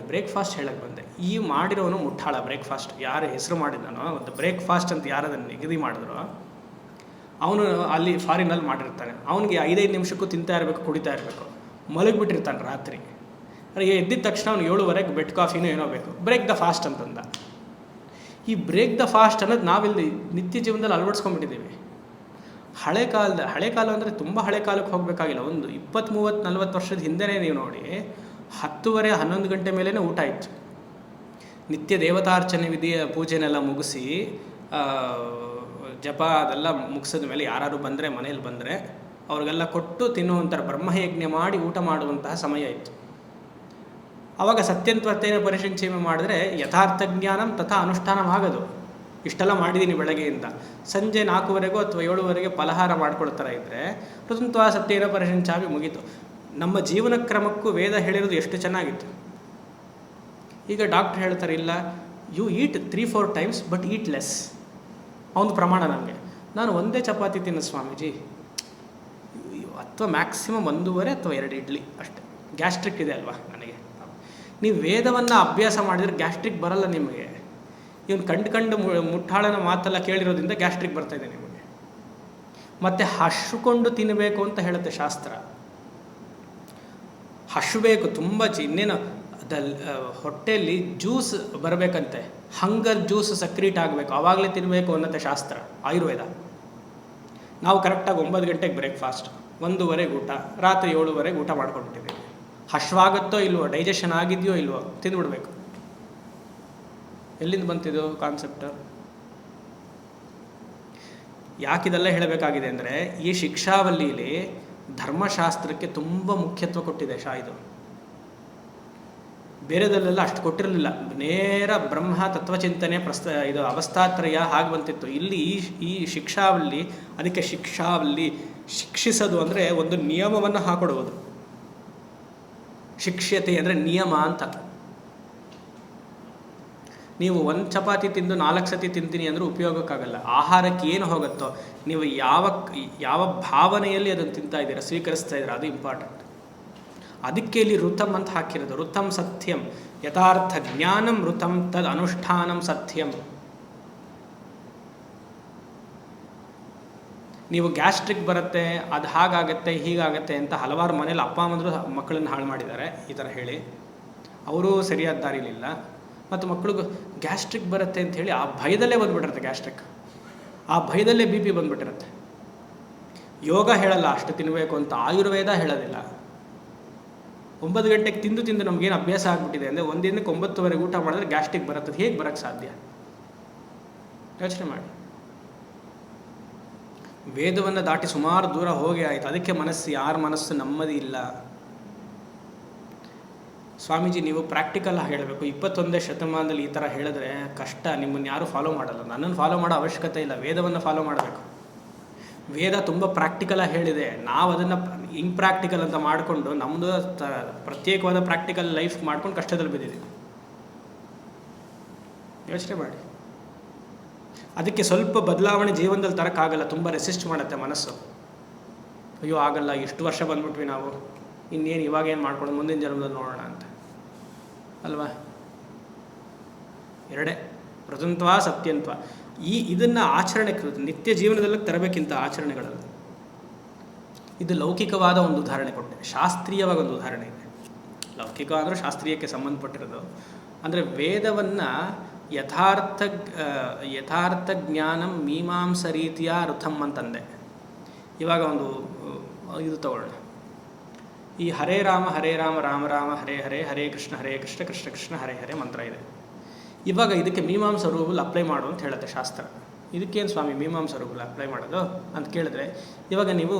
ಬ್ರೇಕ್ಫಾಸ್ಟ್ ಹೇಳಕ್ಕೆ ಬಂದೆ. ಈ ಮಾಡಿರೋನು ಮುಟ್ಟಾಳ. ಬ್ರೇಕ್ಫಾಸ್ಟ್ ಯಾರು ಹೆಸರು ಮಾಡಿದಾನೋ, ಒಂದು ಬ್ರೇಕ್ಫಾಸ್ಟ್ ಅಂತ ಯಾರದನ್ನು ನಿಗದಿ ಮಾಡಿದ್ರು, ಅವನು ಅಲ್ಲಿ ಫಾರಿನಲ್ಲಿ ಮಾಡಿರ್ತಾನೆ. ಅವನಿಗೆ 5-5 ನಿಮಿಷಕ್ಕೂ ತಿಂತಾ ಇರಬೇಕು, ಕುಡಿತಾ ಇರಬೇಕು. ಮಲಗಿಬಿಟ್ಟಿರ್ತಾನೆ ರಾತ್ರಿ. ಎದ್ದಿದ ತಕ್ಷಣ ಅವ್ನು 7 ಬೆಡ್ ಕಾಫಿನೂ ಏನೋ ಬೇಕು. ಬ್ರೇಕ್ ದ ಫಾಸ್ಟ್ ಅಂತಂದ. ಈ ಬ್ರೇಕ್ ದ ಫಾಸ್ಟ್ ಅನ್ನೋದು ನಾವಿಲ್ಲಿ ನಿತ್ಯ ಜೀವನದಲ್ಲಿ ಅಳವಡಿಸ್ಕೊಂಡ್ಬಿಟ್ಟಿದ್ದೀವಿ. ಹಳೆ ಕಾಲ ಅಂದರೆ ತುಂಬ ಹಳೆ ಕಾಲಕ್ಕೆ ಹೋಗಬೇಕಾಗಿಲ್ಲ. ಒಂದು 20, 30, 40 ವರ್ಷದ ಹಿಂದೆಯೇ ನೀವು ನೋಡಿ, 10:30, 11 ಗಂಟೆ ಮೇಲೇ ಊಟ ಇತ್ತು. ನಿತ್ಯ ದೇವತಾರ್ಚನೆ ವಿಧಿಯ ಪೂಜೆನೆಲ್ಲ ಮುಗಿಸಿ, ಜಪ ಅದೆಲ್ಲ ಮುಗಿಸಿದ ಮೇಲೆ ಯಾರು ಬಂದರೆ, ಮನೇಲಿ ಬಂದರೆ ಅವ್ರಿಗೆಲ್ಲ ಕೊಟ್ಟು ತಿನ್ನುವಂಥ ಬ್ರಹ್ಮಯಜ್ಞ ಮಾಡಿ ಊಟ ಮಾಡುವಂತಹ ಸಮಯ ಇತ್ತು. ಆವಾಗ ಸತ್ಯಂತ್ವರ್ತೇನ ಪರಿಶಿಂಚನೆ ಮಾಡಿದ್ರೆ ಯಥಾರ್ಥ ಜ್ಞಾನಂ ತಥಾ ಅನುಷ್ಠಾನಂ ಆಗೋದು. ಇಷ್ಟೆಲ್ಲ ಮಾಡಿದ್ದೀನಿ ಬೆಳಗ್ಗೆಯಿಂದ, ಸಂಜೆ 4 ಅಥವಾ 7 ಫಲಹಾರ ಮಾಡ್ಕೊಳ್ತಾರೆ ಇದ್ದರೆ ಋತುತ್ವ ಸತ್ಯೇನ ಪರಿಶಿಂಚಾಮಿ ಮುಗೀತು. ನಮ್ಮ ಜೀವನ ಕ್ರಮಕ್ಕೂ ವೇದ ಹೇಳಿರೋದು ಎಷ್ಟು ಚೆನ್ನಾಗಿತ್ತು. ಈಗ ಡಾಕ್ಟ್ರ್ ಹೇಳ್ತಾರೆ, ಇಲ್ಲ, you eat 3-4 times but eat less. ಅವನು ಪ್ರಮಾಣ ನಮಗೆ. ನಾನು ಒಂದೇ ಚಪಾತಿ ತಿನ್ನು ಸ್ವಾಮೀಜಿ, ಅಥವಾ ಮ್ಯಾಕ್ಸಿಮಮ್ 1.5 ಅಥವಾ 2 ಇಡ್ಲಿ ಅಷ್ಟೇ. ಗ್ಯಾಸ್ಟ್ರಿಕ್ ಇದೆ ಅಲ್ವಾ ನನಗೆ. ನೀವು ವೇದವನ್ನು ಅಭ್ಯಾಸ ಮಾಡಿದರೆ ಗ್ಯಾಸ್ಟ್ರಿಕ್ ಬರಲ್ಲ ನಿಮಗೆ. ಇವನು ಕಂಡು ಮುಟ್ಟಾಳನ ಮಾತೆಲ್ಲ ಕೇಳಿರೋದ್ರಿಂದ ಗ್ಯಾಸ್ಟ್ರಿಕ್ ಬರ್ತಾಯಿದೆ ನಿಮಗೆ. ಮತ್ತು ಹಶ್ಕೊಂಡು ತಿನ್ನಬೇಕು ಅಂತ ಹೇಳುತ್ತೆ ಶಾಸ್ತ್ರ. ಹಶ್ಬೇಕು ತುಂಬ. ಇನ್ನೇನು ಹೊಟ್ಟೆಯಲ್ಲಿ ಜ್ಯೂಸ್ ಬರಬೇಕಂತೆ, ಹಂಗರ್ ಜ್ಯೂಸ್ ಸಕ್ರೀಟ್ ಆಗಬೇಕು, ಆವಾಗಲೇ ತಿನ್ನಬೇಕು ಅನ್ನತ್ತೆ ಶಾಸ್ತ್ರ, ಆಯುರ್ವೇದ. ನಾವು ಕರೆಕ್ಟಾಗಿ 9 ಗಂಟೆಗೆ ಬ್ರೇಕ್ಫಾಸ್ಟ್, 1:30 ಊಟ, ರಾತ್ರಿ 7 ಊಟ ಮಾಡ್ಕೊಂಡ್ಬಿಟ್ಟಿದ್ದೀವಿ. ಹಶ್ವಾಗುತ್ತೋ ಇಲ್ವೋ, ಡೈಜೆಷನ್ ಆಗಿದೆಯೋ ಇಲ್ವೋ, ತಿಂದುಬಿಡ್ಬೇಕು. ಎಲ್ಲಿಂದ ಬಂತಿದ್ದು ಕಾನ್ಸೆಪ್ಟ್? ಯಾಕಿದೆಲ್ಲ ಹೇಳಬೇಕಾಗಿದೆ ಅಂದರೆ, ಈ ಶಿಕ್ಷಾವಲ್ಲಿಯಲ್ಲಿ ಧರ್ಮಶಾಸ್ತ್ರಕ್ಕೆ ತುಂಬ ಮುಖ್ಯತ್ವ ಕೊಟ್ಟಿದೆ ಇದು. ಬೇರೆದಲ್ಲೆಲ್ಲ ಅಷ್ಟು ಕೊಟ್ಟಿರಲಿಲ್ಲ. ನೇರ ಬ್ರಹ್ಮ ತತ್ವಚಿಂತನೆ ಇದು ಅವಸ್ಥಾತ್ರಯ ಹಾಗೆ ಬಂತಿತ್ತು. ಇಲ್ಲಿ ಈ ಶಿಕ್ಷಾವಲ್ಲಿ, ಅದಕ್ಕೆ ಶಿಕ್ಷಾವಲ್ಲಿ, ಶಿಕ್ಷಿಸೋದು ಅಂದರೆ ಒಂದು ನಿಯಮವನ್ನು ಹಾಕೊಡುವುದು. ಶಿಕ್ಷ್ಯತೆ ಅಂದರೆ ನಿಯಮ ಅಂತ. ನೀವು 1 ಚಪಾತಿ ತಿಂದು 4 ಸತಿ ತಿಂತೀನಿ ಅಂದರೆ ಉಪಯೋಗಕ್ಕಾಗಲ್ಲ. ಆಹಾರಕ್ಕೆ ಏನು ಹೋಗುತ್ತೋ, ನೀವು ಯಾವ ಭಾವನೆಯಲ್ಲಿ ಅದನ್ನು ತಿಂತಾ ಇದ್ದೀರಾ, ಸ್ವೀಕರಿಸ್ತಾ ಇದ್ದೀರಾ, ಅದು ಇಂಪಾರ್ಟೆಂಟ್. ಅದಕ್ಕೆ ಇಲ್ಲಿ ಋತಮ್ ಅಂತ ಹಾಕಿರೋದು. ಋತಮ್ ಸತ್ಯಂ, ಯಥಾರ್ಥ ಜ್ಞಾನಂ ಋತಮ್ ತದ್ ಅನುಷ್ಠಾನಂ ಸತ್ಯಂ. ನೀವು ಗ್ಯಾಸ್ಟ್ರಿಕ್ ಬರುತ್ತೆ, ಅದು ಹಾಗಾಗತ್ತೆ ಹೀಗಾಗತ್ತೆ ಅಂತ ಹಲವಾರು ಮನೇಲಿ ಅಪ್ಪ ಅಮ್ಮಂದರು ಮಕ್ಕಳನ್ನು ಹಾಳು ಮಾಡಿದ್ದಾರೆ ಈ ಥರ ಹೇಳಿ. ಅವರು ಸರಿಯಾದ ದಾರಿಲಿಲ್ಲ. ಮತ್ತು ಮಕ್ಕಳಿಗೂ ಗ್ಯಾಸ್ಟ್ರಿಕ್ ಬರುತ್ತೆ ಅಂತ ಹೇಳಿ ಆ ಭಯದಲ್ಲೇ ಬಂದುಬಿಟ್ಟಿರುತ್ತೆ ಗ್ಯಾಸ್ಟ್ರಿಕ್. ಆ ಭಯದಲ್ಲೇ BP ಬಂದುಬಿಟ್ಟಿರುತ್ತೆ. ಯೋಗ ಹೇಳಲ್ಲ ಅಷ್ಟು ತಿನ್ನಬೇಕು ಅಂತ, ಆಯುರ್ವೇದ ಹೇಳೋದಿಲ್ಲ. 9 ಗಂಟೆಗೆ ತಿಂದು ನಮಗೇನು ಅಭ್ಯಾಸ ಆಗಿಬಿಟ್ಟಿದೆ ಅಂದರೆ, 1 ದಿನಕ್ಕೆ 9 ಊಟ ಮಾಡಿದ್ರೆ ಗ್ಯಾಸ್ಟ್ರಿಕ್ ಬರುತ್ತೆ. ಹೇಗೆ ಬರೋಕ್ಕೆ ಸಾಧ್ಯ? ಯೋಚನೆ ಮಾಡಿ. ವೇದವನ್ನು ದಾಟಿ ಸುಮಾರು ದೂರ ಹೋಗಿ ಆಯಿತು. ಅದಕ್ಕೆ ಯಾರ ಮನಸ್ಸು ನೆಮ್ಮದಿ ಇಲ್ಲ. ಸ್ವಾಮೀಜಿ, ನೀವು ಪ್ರಾಕ್ಟಿಕಲ್ ಹೇಳಬೇಕು. 21ನೇ ಶತಮಾನದಲ್ಲಿ ಈ ಥರ ಹೇಳಿದ್ರೆ ಕಷ್ಟ. ನಿಮ್ಮನ್ನು ಯಾರೂ ಫಾಲೋ ಮಾಡಲ್ಲ. ನನ್ನನ್ನು ಫಾಲೋ ಮಾಡೋ ಅವಶ್ಯಕತೆ ಇಲ್ಲ. ವೇದವನ್ನು ಫಾಲೋ ಮಾಡಬೇಕು. ವೇದ ತುಂಬ ಪ್ರಾಕ್ಟಿಕಲಾಗಿ ಹೇಳಿದೆ. ನಾವು ಅದನ್ನು ಇಂಪ್ರಾಕ್ಟಿಕಲ್ ಅಂತ ಮಾಡಿಕೊಂಡು ನಮ್ಮದು ಪ್ರತ್ಯೇಕವಾದ ಪ್ರಾಕ್ಟಿಕಲ್ ಲೈಫ್ ಮಾಡ್ಕೊಂಡು ಕಷ್ಟದಲ್ಲಿ ಬಿದ್ದಿದ್ದೀವಿ. ಯೋಚನೆ ಮಾಡಿ. ಅದಕ್ಕೆ ಸ್ವಲ್ಪ ಬದಲಾವಣೆ ಜೀವನದಲ್ಲಿ ತರೋಕ್ಕಾಗಲ್ಲ, ತುಂಬ ರೆಸಿಸ್ಟ್ ಮಾಡುತ್ತೆ ಮನಸ್ಸು. ಅಯ್ಯೋ ಆಗಲ್ಲ, ಇಷ್ಟು ವರ್ಷ ಬಂದ್ಬಿಟ್ವಿ ನಾವು, ಇನ್ನೇನು ಇವಾಗೇನು ಮಾಡ್ಕೊಂಡು ಮುಂದಿನ ಜನ್ಮದಲ್ಲಿ ನೋಡೋಣ ಅಂತ ಅಲ್ವಾ. ಎರಡೇ ಪ್ರತಂತ್ವ ಸತ್ಯಂತ್ವ. ಇದನ್ನು ಆಚರಣೆ ನಿತ್ಯ ಜೀವನದಲ್ಲಿ ತರಬೇಕಿಂತ ಆಚರಣೆಗಳಲ್ಲಿ. ಇದು ಲೌಕಿಕವಾದ ಒಂದು ಉದಾಹರಣೆ ಕೊಟ್ಟೆ, ಶಾಸ್ತ್ರೀಯವಾದ ಒಂದು ಉದಾಹರಣೆ ಇದೆ. ಲೌಕಿಕ ಅಂದರೆ ಶಾಸ್ತ್ರೀಯಕ್ಕೆ ಸಂಬಂಧಪಟ್ಟಿರೋದು. ಅಂದರೆ ವೇದವನ್ನು ಯಥಾರ್ಥ ಜ್ಞಾನಂ ಮೀಮಾಂಸ ರೀತಿಯ ಋಥಂ ಅಂತಂದೆ. ಇವಾಗ ಒಂದು ಇದು ತಗೊಳ್ಳೋಣ. ಈ ಹರೇ ರಾಮ ರಾಮ ರಾಮ ಹರೇ ಹರೇ, ಹರೇ ಕೃಷ್ಣ ಕೃಷ್ಣ ಕೃಷ್ಣ ಹರೇ ಹರೇ ಮಂತ್ರ ಇದೆ. ಇವಾಗ ಇದಕ್ಕೆ ಮೀಮಾಂಸ ರೂಲ್ ಅಪ್ಲೈ ಮಾಡು ಅಂತ ಹೇಳುತ್ತೆ ಶಾಸ್ತ್ರ. ಇದಕ್ಕೇನು ಸ್ವಾಮಿ ಮೀಮಾಂಸ ರೂಲ್ ಅಪ್ಲೈ ಮಾಡೋದು ಅಂತ ಕೇಳಿದ್ರೆ, ಇವಾಗ ನೀವು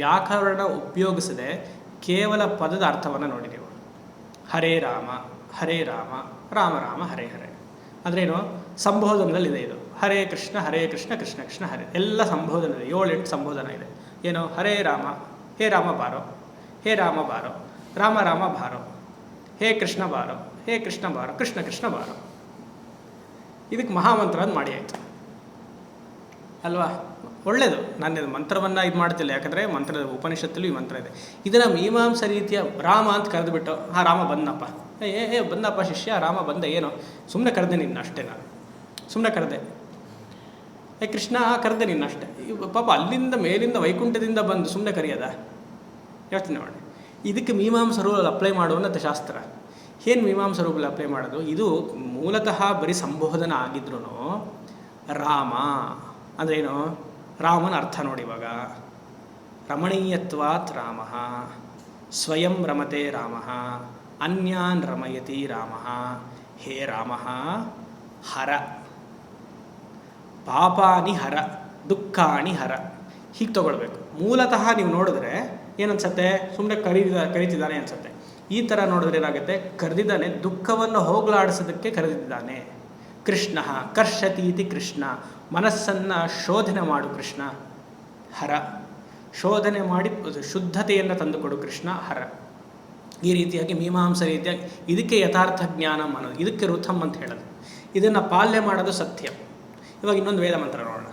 ವ್ಯಾಕರಣ ಉಪಯೋಗಿಸದೆ ಕೇವಲ ಪದದ ಅರ್ಥವನ್ನು ನೋಡಿ. ನೀವು ಹರೇ ರಾಮ ರಾಮ ರಾಮ ಹರೇ ಹರೇ ಅಂದ್ರೇನು? ಸಂಬೋಧನದಲ್ಲಿದೆ ಇದು. ಹರೇ ಕೃಷ್ಣ ಕೃಷ್ಣ ಕೃಷ್ಣ ಹರೇ, ಎಲ್ಲ ಸಂಬೋಧನೆ ಇದೆ. 7-8 ಸಂಬೋಧನೆ ಇದೆ. ಏನು? ಹರೇ ರಾಮ, ಹೇ ರಾಮ ಬಾರೋ, ಹೇ ರಾಮ ಬಾರೋ, ರಾಮ ರಾಮ ಬಾರೋ, ಹೇ ಕೃಷ್ಣ ಬಾರೋ, ಹೇ ಕೃಷ್ಣ ಬಾರೋ, ಕೃಷ್ಣ ಕೃಷ್ಣ ಬಾರೋ. ಇದಕ್ಕೆ ಮಹಾಮಂತ್ರ ಅಂತ ಮಾಡಿ ಆಯಿತು ಅಲ್ವಾ? ಒಳ್ಳೆಯದು. ನಾನು ಇದು ಮಂತ್ರವನ್ನು ಇದು ಮಾಡ್ತಿಲ್ಲ, ಯಾಕಂದರೆ ಮಂತ್ರದ ಉಪನಿಷತ್ತಲ್ಲೂ ಈ ಮಂತ್ರ ಇದೆ. ಇದನ್ನು ಮೀಮಾಂಸ ರೀತಿಯ ರಾಮ ಅಂತ ಕರೆದುಬಿಟ್ಟು, ಹಾಂ ರಾಮ ಬಂದಪ್ಪ, ಬಂದಪ್ಪ ಶಿಷ್ಯ, ರಾಮ ಬಂದ, ಏನು ಸುಮ್ಮನೆ ಕರೆದೆ ನಿನ್ನ ಅಷ್ಟೇ, ನಾನು ಸುಮ್ಮನೆ ಕರೆದೆ. ಕೃಷ್ಣ ಕರೆದೆ ನಿನ್ನ ಅಷ್ಟೇ. ಪಾಪ ಅಲ್ಲಿಂದ ಮೇಲಿಂದ ವೈಕುಂಠದಿಂದ ಬಂದು ಸುಮ್ಮನೆ ಕರೆಯೋದ? ಯೋಚನೆ ಮಾಡಿ. ಇದಕ್ಕೆ ಮೀಮಾಂಸ ರೂಲ್ ಅಪ್ಲೈ ಮಾಡುವಂಥ ಶಾಸ್ತ್ರ. ಏನು ಮೀಮಾಂಸ ರೂಲ್ ಅಪ್ಲೈ ಮಾಡೋದು? ಇದು ಮೂಲತಃ ಬರೀ ಸಂಬೋಧನ ಆಗಿದ್ರೂ ರಾಮ ಅಂದ್ರೇನು? ರಾಮನ ಅರ್ಥ ನೋಡಿ. ಇವಾಗ ರಮಣೀಯತ್ವಾತ್ ರಾಮ, ಸ್ವಯಂ ರಮತೆ ರಾಮ, ಅನ್ಯಾನ್ ರಮಯತಿ ರಾಮ, ಹೇ ರಾಮ ಹರ, ಪಾಪಾನಿ ಹರ, ದುಃಖಾನಿ ಹರ. ಹೀಗೆ ತಗೊಳ್ಬೇಕು. ಮೂಲತಃ ನೀವು ನೋಡಿದ್ರೆ ಏನನ್ಸತ್ತೆ? ಸುಮ್ಮನೆ ಕರೀತಿದ್ದಾನೆ ಅನ್ಸುತ್ತೆ. ಈ ಥರ ನೋಡಿದ್ರೆ ಏನಾಗುತ್ತೆ? ಕರೆದಿದ್ದಾನೆ, ದುಃಖವನ್ನು ಹೋಗಲಾಡಿಸೋದಕ್ಕೆ ಕರೆದಿದ್ದಾನೆ. ಕೃಷ್ಣ ಕರ್ಷತೀತಿ ಕೃಷ್ಣ, ಮನಸ್ಸನ್ನು ಶೋಧನೆ ಮಾಡು ಕೃಷ್ಣ. ಹರ, ಶೋಧನೆ ಮಾಡಿ ಶುದ್ಧತೆಯನ್ನು ತಂದುಕೊಡು ಕೃಷ್ಣ. ಹರ. ಈ ರೀತಿಯಾಗಿ ಮೀಮಾಂಸ ರೀತಿಯಾಗಿ ಇದಕ್ಕೆ ಯಥಾರ್ಥ ಜ್ಞಾನ ಅನ್ನೋದು, ಇದಕ್ಕೆ ಋಥಂ ಅಂತ ಹೇಳೋದು. ಇದನ್ನು ಪಾಲನೆ ಮಾಡೋದು ಸತ್ಯ. ಇವಾಗ ಇನ್ನೊಂದು ವೇದ ಮಂತ್ರ ನೋಡೋಣ.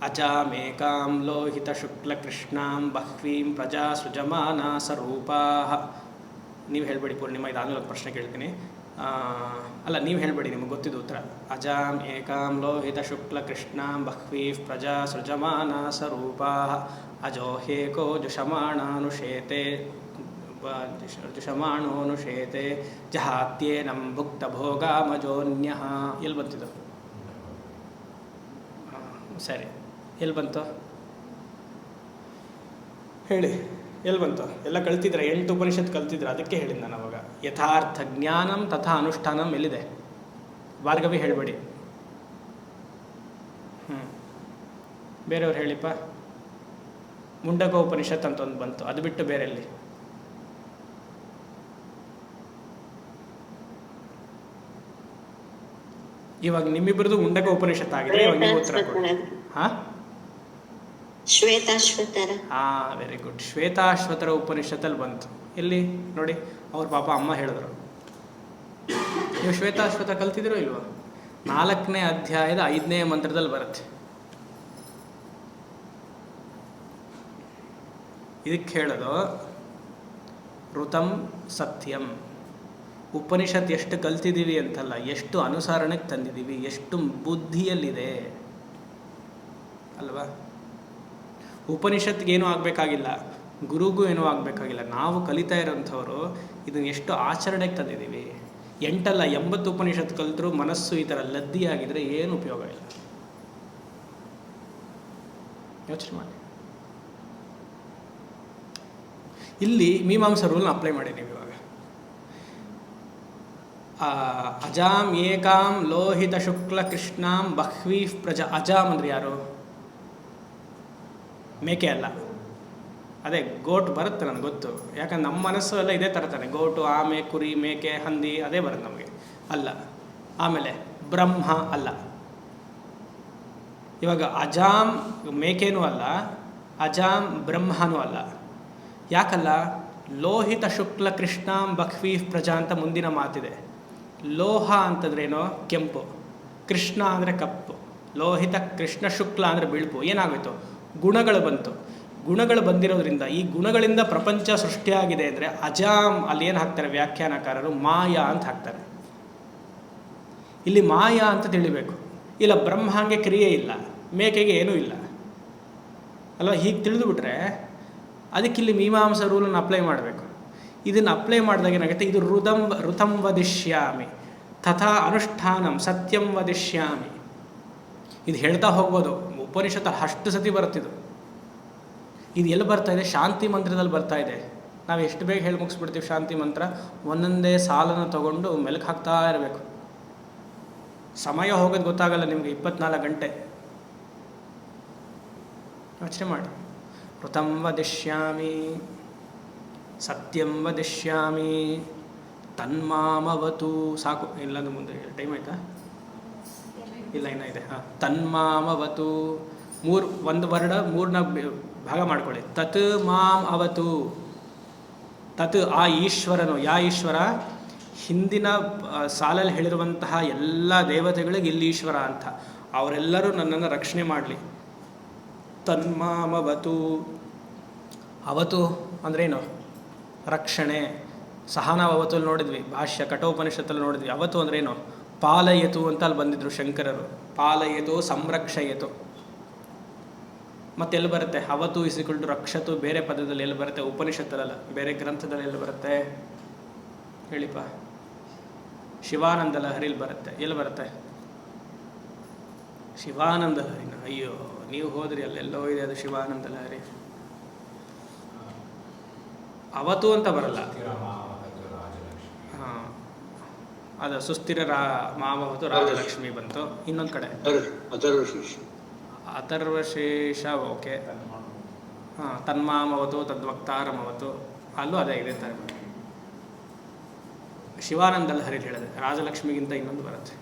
ಅಜಾಮೇಕಾಂ ಲೋಹಿತ ಶುಕ್ಲ ಕೃಷ್ಣಾಂ ಬಹ್ವೀಂ ಪ್ರಜಾ ಸೃಜಮಾನ ಸ್ವರೂಪಾ. ನೀವು ಹೇಳಬೇಡಿ ಪೂರ್ಣಿಮಾ, ಇದಾಗಲೂ ಒಂದು ಪ್ರಶ್ನೆ ಕೇಳ್ತೀನಿ. ಅಲ್ಲ, ನೀವು ಹೇಳಬೇಡಿ, ನಿಮಗೆ ಗೊತ್ತಿದ್ದು ಉತ್ತರ. ಅಜಾಂ ಏಕಾಂ ಲೋಹಿತ ಶುಕ್ಲ ಕೃಷ್ಣಾಂ ಬಹ್ವೀಃ ಪ್ರಜಾ ಸೃಜಮಾನ ಸ್ವರೂಪಾ ಅಜೋ ಹೇಕೋ ಜುಷಮಾಣಾನುಷೇತೆ ಜಹಾತ್ಯೇನಂ ಭುಕ್ತ ಭೋಗಾಮಜೋನ್ಯಃ. ಎಲ್ಲಿ ಬಂತಿದ್ದು? ಸರಿ, ಎಲ್ಲಿ ಬಂತು ಹೇಳಿ, ಎಲ್ಲಿ ಬಂತು? ಎಲ್ಲ ಕಲ್ತಿದ್ರೆ, 8 ಉಪನಿಷತ್ತು ಕಲ್ತಿದ್ರೆ, ಅದಕ್ಕೆ ಹೇಳಿದ್ದು ನಾನು ಅವಾಗ. ಯಥಾರ್ಥ ಜ್ಞಾನಂ ತಥಾ ಅನುಷ್ಠಾನಂ ಎಲ್ಲಿದೆ? ಭಾರ್ಗವಿ ಹೇಳಬೇಡಿ. ಬೇರೆಯವ್ರು ಹೇಳಿಪ್ಪ. ಮುಂಡಕ ಉಪನಿಷತ್ ಅಂತ ಒಂದು ಬಂತು, ಅದು ಬಿಟ್ಟು ಬೇರೆ ಎಲ್ಲಿ? ಇವಾಗ ನಿಮ್ಮಿಬ್ಬರದು ಮುಂಡಕ ಉಪನಿಷತ್ ಆಗಿದೆ. ಇವಾಗ ನೀವು ಉತ್ತರ ಕೊಡಿ. ಹಾಂ, ಶ್ವೇತಾಶ್ವತರ. Very good. ಶ್ವೇತಾಶ್ವತರ ಉಪನಿಷತ್ತಲ್ಲಿ ಬಂತು. ಎಲ್ಲಿ ನೋಡಿ? ಅವ್ರ ಪಾಪ ಅಮ್ಮ ಹೇಳಿದ್ರು. ನೀವು ಶ್ವೇತಾಶ್ವತರ ಕಲ್ತಿದ್ದೀರೋ ಇಲ್ವಾ? 4ನೇ ಅಧ್ಯಾಯದ 5ನೇ ಮಂತ್ರದಲ್ಲಿ ಬರುತ್ತೆ. ಇದಕ್ಕೆ ಹೇಳೋದು ಋತಂ ಸತ್ಯಂ. ಉಪನಿಷತ್ ಎಷ್ಟು ಕಲ್ತಿದ್ದೀವಿ ಅಂತಲ್ಲ, ಎಷ್ಟು ಅನುಸರಣೆಗೆ ತಂದಿದ್ದೀವಿ, ಎಷ್ಟು ಬುದ್ಧಿಯಲ್ಲಿದೆ ಅಲ್ವಾ? ಉಪನಿಷತ್ಗೆ ಏನೂ ಆಗಬೇಕಾಗಿಲ್ಲ, ಗುರುಗೂ ಏನೂ ಆಗಬೇಕಾಗಿಲ್ಲ. ನಾವು ಕಲಿತಾ ಇರೋಂಥವ್ರು ಇದನ್ನು ಎಷ್ಟು ಆಚರಣೆಗೆ ತಂದಿದ್ದೀವಿ. 8 ಅಲ್ಲ 80 ಉಪನಿಷತ್ ಕಲಿತರೂ ಮನಸ್ಸು ಈ ಥರ ಲದ್ದಿಯಾಗಿದ್ದರೆ ಏನು ಉಪಯೋಗ ಇಲ್ಲ. ಯೋಚನೆ ಮಾಡಿ. ಇಲ್ಲಿ ಮೀಮಾಂಸ ರೂಲ್ನ ಅಪ್ಲೈ ಮಾಡಿ ನೀವು ಇವಾಗ. ಅಜಾಂ ಏಕಾಂ ಲೋಹಿತ ಶುಕ್ಲ ಕೃಷ್ಣಾಂ ಬಹ್ವೀಃ ಪ್ರಜಾ. ಅಜಾಮ್ ಅಂದ್ರೆ ಯಾರು? ಮೇಕೆ ಅಲ್ಲ, ಅದೇ ಗೋಟ್ ಬರುತ್ತೆ, ನನಗೆ ಗೊತ್ತು. ಯಾಕಂದ್ರೆ ನಮ್ಮ ಮನಸ್ಸು ಎಲ್ಲ ಇದೇ ಥರ ತಾನೆ. ಗೋಟು, ಆಮೆ, ಕುರಿ, ಮೇಕೆ, ಹಂದಿ ಅದೇ ಬರುತ್ತೆ ನಮಗೆ. ಅಲ್ಲ. ಆಮೇಲೆ ಬ್ರಹ್ಮ ಅಲ್ಲ. ಇವಾಗ ಅಜಾಮ್ ಮೇಕೆನೂ ಅಲ್ಲ, ಅಜಾಮ್ ಬ್ರಹ್ಮನೂ ಅಲ್ಲ. ಯಾಕಲ್ಲ? ಲೋಹಿತ ಶುಕ್ಲ ಕೃಷ್ಣಾಂ ಬಹ್ವೀಃ ಪ್ರಜಾ ಅಂತ ಮುಂದಿನ ಮಾತಿದೆ. ಲೋಹ ಅಂತಂದ್ರೇನೋ ಕೆಂಪು, ಕೃಷ್ಣ ಅಂದರೆ ಕಪ್ಪು, ಲೋಹಿತ ಕೃಷ್ಣ, ಶುಕ್ಲ ಅಂದರೆ ಬಿಳುಪು. ಏನಾಗೋಯ್ತು? ಗುಣಗಳು ಬಂತು. ಗುಣಗಳು ಬಂದಿರೋದ್ರಿಂದ ಈ ಗುಣಗಳಿಂದ ಪ್ರಪಂಚ ಸೃಷ್ಟಿಯಾಗಿದೆ ಅಂದರೆ ಅಜಾಮ್ ಅಲ್ಲಿ ಏನು ಹಾಕ್ತಾರೆ ವ್ಯಾಖ್ಯಾನಕಾರರು? ಮಾಯಾ ಅಂತ ಹಾಕ್ತಾರೆ. ಇಲ್ಲಿ ಮಾಯಾ ಅಂತ ತಿಳಿಬೇಕು. ಇಲ್ಲ ಬ್ರಹ್ಮಾಂಗೆ ಕ್ರಿಯೆ ಇಲ್ಲ, ಮೇಕೆಗೆ ಏನೂ ಇಲ್ಲ ಅಲ್ವಾ? ಹೀಗೆ ತಿಳಿದುಬಿಟ್ರೆ ಅದಕ್ಕಿಲ್ಲಿ ಮೀಮಾಂಸ ರೂಲನ್ನು ಅಪ್ಲೈ ಮಾಡಬೇಕು. ಇದನ್ನು ಅಪ್ಲೈ ಮಾಡಿದಾಗ ಏನಾಗುತ್ತೆ? ಇದು ಋತಂ ವದಿಷ್ಯಾಮಿ ತಥಾ ಅನುಷ್ಠಾನಂ ಸತ್ಯಂ ವದಿಷ್ಯಾಮಿ. ಇದು ಹೇಳ್ತಾ ಹೋಗ್ಬೋದು. ಉಪನಿಷತ್ತು ಅಷ್ಟು ಸತಿ ಬರುತ್ತಿದ್ದು. ಇದು ಎಲ್ಲಿ ಬರ್ತಾ ಇದೆ? ಶಾಂತಿ ಮಂತ್ರದಲ್ಲಿ ಬರ್ತಾ ಇದೆ. ನಾವು ಎಷ್ಟು ಬೇಗ ಹೇಳಿ ಮುಗಿಸ್ಬಿಡ್ತೀವಿ ಶಾಂತಿ ಮಂತ್ರ. ಒಂದೊಂದೇ ಸಾಲನ್ನು ತಗೊಂಡು ಮೆಲುಕು ಹಾಕ್ತಾ ಇರಬೇಕು. ಸಮಯ ಹೋಗೋದು ಗೊತ್ತಾಗಲ್ಲ ನಿಮಗೆ. 24 ಗಂಟೆ ಯೋಚನೆ ಮಾಡಿ. ಋತಂ ವದಿಷ್ಯಾಮಿ ಸತ್ಯಂ ವದಿಷ್ಯಾಮಿ ತನ್ಮಾಮವತು. ಸಾಕು, ಇಲ್ಲಂದು ಮುಂದೆ ಟೈಮ್ ಆಯ್ತಾ? ಇಲ್ಲ, ಇನ್ನೂ ಇದೆ. ಹಾಂ, ತನ್ಮಾಮವತು. ಒಂದು ವರ್ಡ ಮೂರನ್ನ ಭಾಗ ಮಾಡ್ಕೊಳ್ಳಿ. ತತ್ ಮಾಂ ಅವತು. ತತ್ ಆ ಈಶ್ವರನು. ಯಾ ಈಶ್ವರ? ಹಿಂದಿನ ಸಾಲಲ್ಲಿ ಹೇಳಿರುವಂತಹ ಎಲ್ಲ ದೇವತೆಗಳಿಗೆ ಇಲ್ಲಿ ಈಶ್ವರ ಅಂತ. ಅವರೆಲ್ಲರೂ ನನ್ನನ್ನು ರಕ್ಷಣೆ ಮಾಡಲಿ. ತನ್ಮಾಮವತು. ಅವತು ಅಂದ್ರೇನು? ರಕ್ಷಣೆ. ಸಹನಾವತಲ್ಲಿ ನೋಡಿದ್ವಿ, ಭಾಷ್ಯ ಕಠೋಪನಿಷತ್ತಲ್ಲಿ ನೋಡಿದ್ವಿ. ಅವತು ಅಂದ್ರೇನು? ಪಾಲಯತು ಅಂತ ಅಲ್ಲಿ ಬಂದಿದ್ರು ಶಂಕರರು. ಪಾಲಯತು, ಸಂರಕ್ಷಯತು. ಮತ್ತೆಲ್ಲಿ ಬರುತ್ತೆ? ಅವತು ಇಸಿಕೊಂಡು ರಕ್ಷತು ಬೇರೆ ಪದದಲ್ಲಿ ಎಲ್ಲಿ ಬರುತ್ತೆ? ಉಪನಿಷತ್ತಲ್ಲ, ಬೇರೆ ಗ್ರಂಥದಲ್ಲಿ ಎಲ್ಲಿ ಬರುತ್ತೆ ಹೇಳಿಪ್ಪ? ಶಿವಾನಂದ ಲಹರಿಲಿ ಬರುತ್ತೆ. ಎಲ್ಲಿ ಬರುತ್ತೆ? ಶಿವಾನಂದ ಲಹರಿನ? ಅಯ್ಯೋ, ನೀವು ಹೋದ್ರಿ, ಅಲ್ಲೆಲ್ಲೋ ಇದೆ ಅದು ಶಿವಾನಂದ ಲಹರಿ. ಅವತು ಅಂತ ಬರಲ್ಲ. ಹಾಂ, ಅದು ಸುಸ್ಥಿರ ಮಾವತು ರಾಜಲಕ್ಷ್ಮಿ ಬಂತು. ಇನ್ನೊಂದು ಕಡೆ ಅಥರ್ವಶೇಷ. ಓಕೆ, ಹಾಂ, ತನ್ಮಾಮವತು ತದ್ವಕ್ತಾರಮವತು, ಅಲ್ಲೂ ಅದೇ ಇದೆ ಥರ. ಶಿವಾನಂದ ಲಹರಿ ಹೇಳಿದೆ. ರಾಜಲಕ್ಷ್ಮಿಗಿಂತ ಇನ್ನೊಂದು ಬರುತ್ತೆ.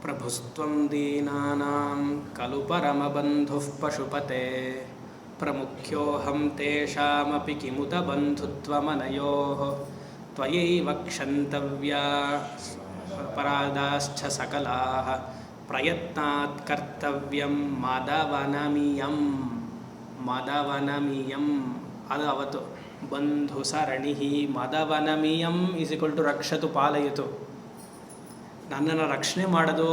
ಪ್ರಭುಸ್ತ್ವಂ ದೀನಾನಾಂ ಖಲು ಪರಮಬಂಧುಃ ಪಶುಪತೆ ಪ್ರಮುಖ್ಯೋಹಂ ತೇಷಾಮಪಿ ಕಿಮುತ ಬಂಧುತ್ವಮನಯೋಃ ತ್ವಯೈವ ಕ್ಷಂತವ್ಯಾ ಪರಾದಾಶ್ಚ ಸಕಲಾಃ ಪ್ರಯತ್ನಾತ್ ಕರ್ತವ್ಯಂ ಮದವನಮಿಯಂ. ಮದವನಮಿಯಂ ಅದು ಅವತ್ತು. ಬಂಧು ಸರಣಿ ಮದವನಮಿಯಂ = ರಕ್ಷತು ಪಾಲಯಿತು. ನನ್ನನ್ನು ರಕ್ಷಣೆ ಮಾಡೋದು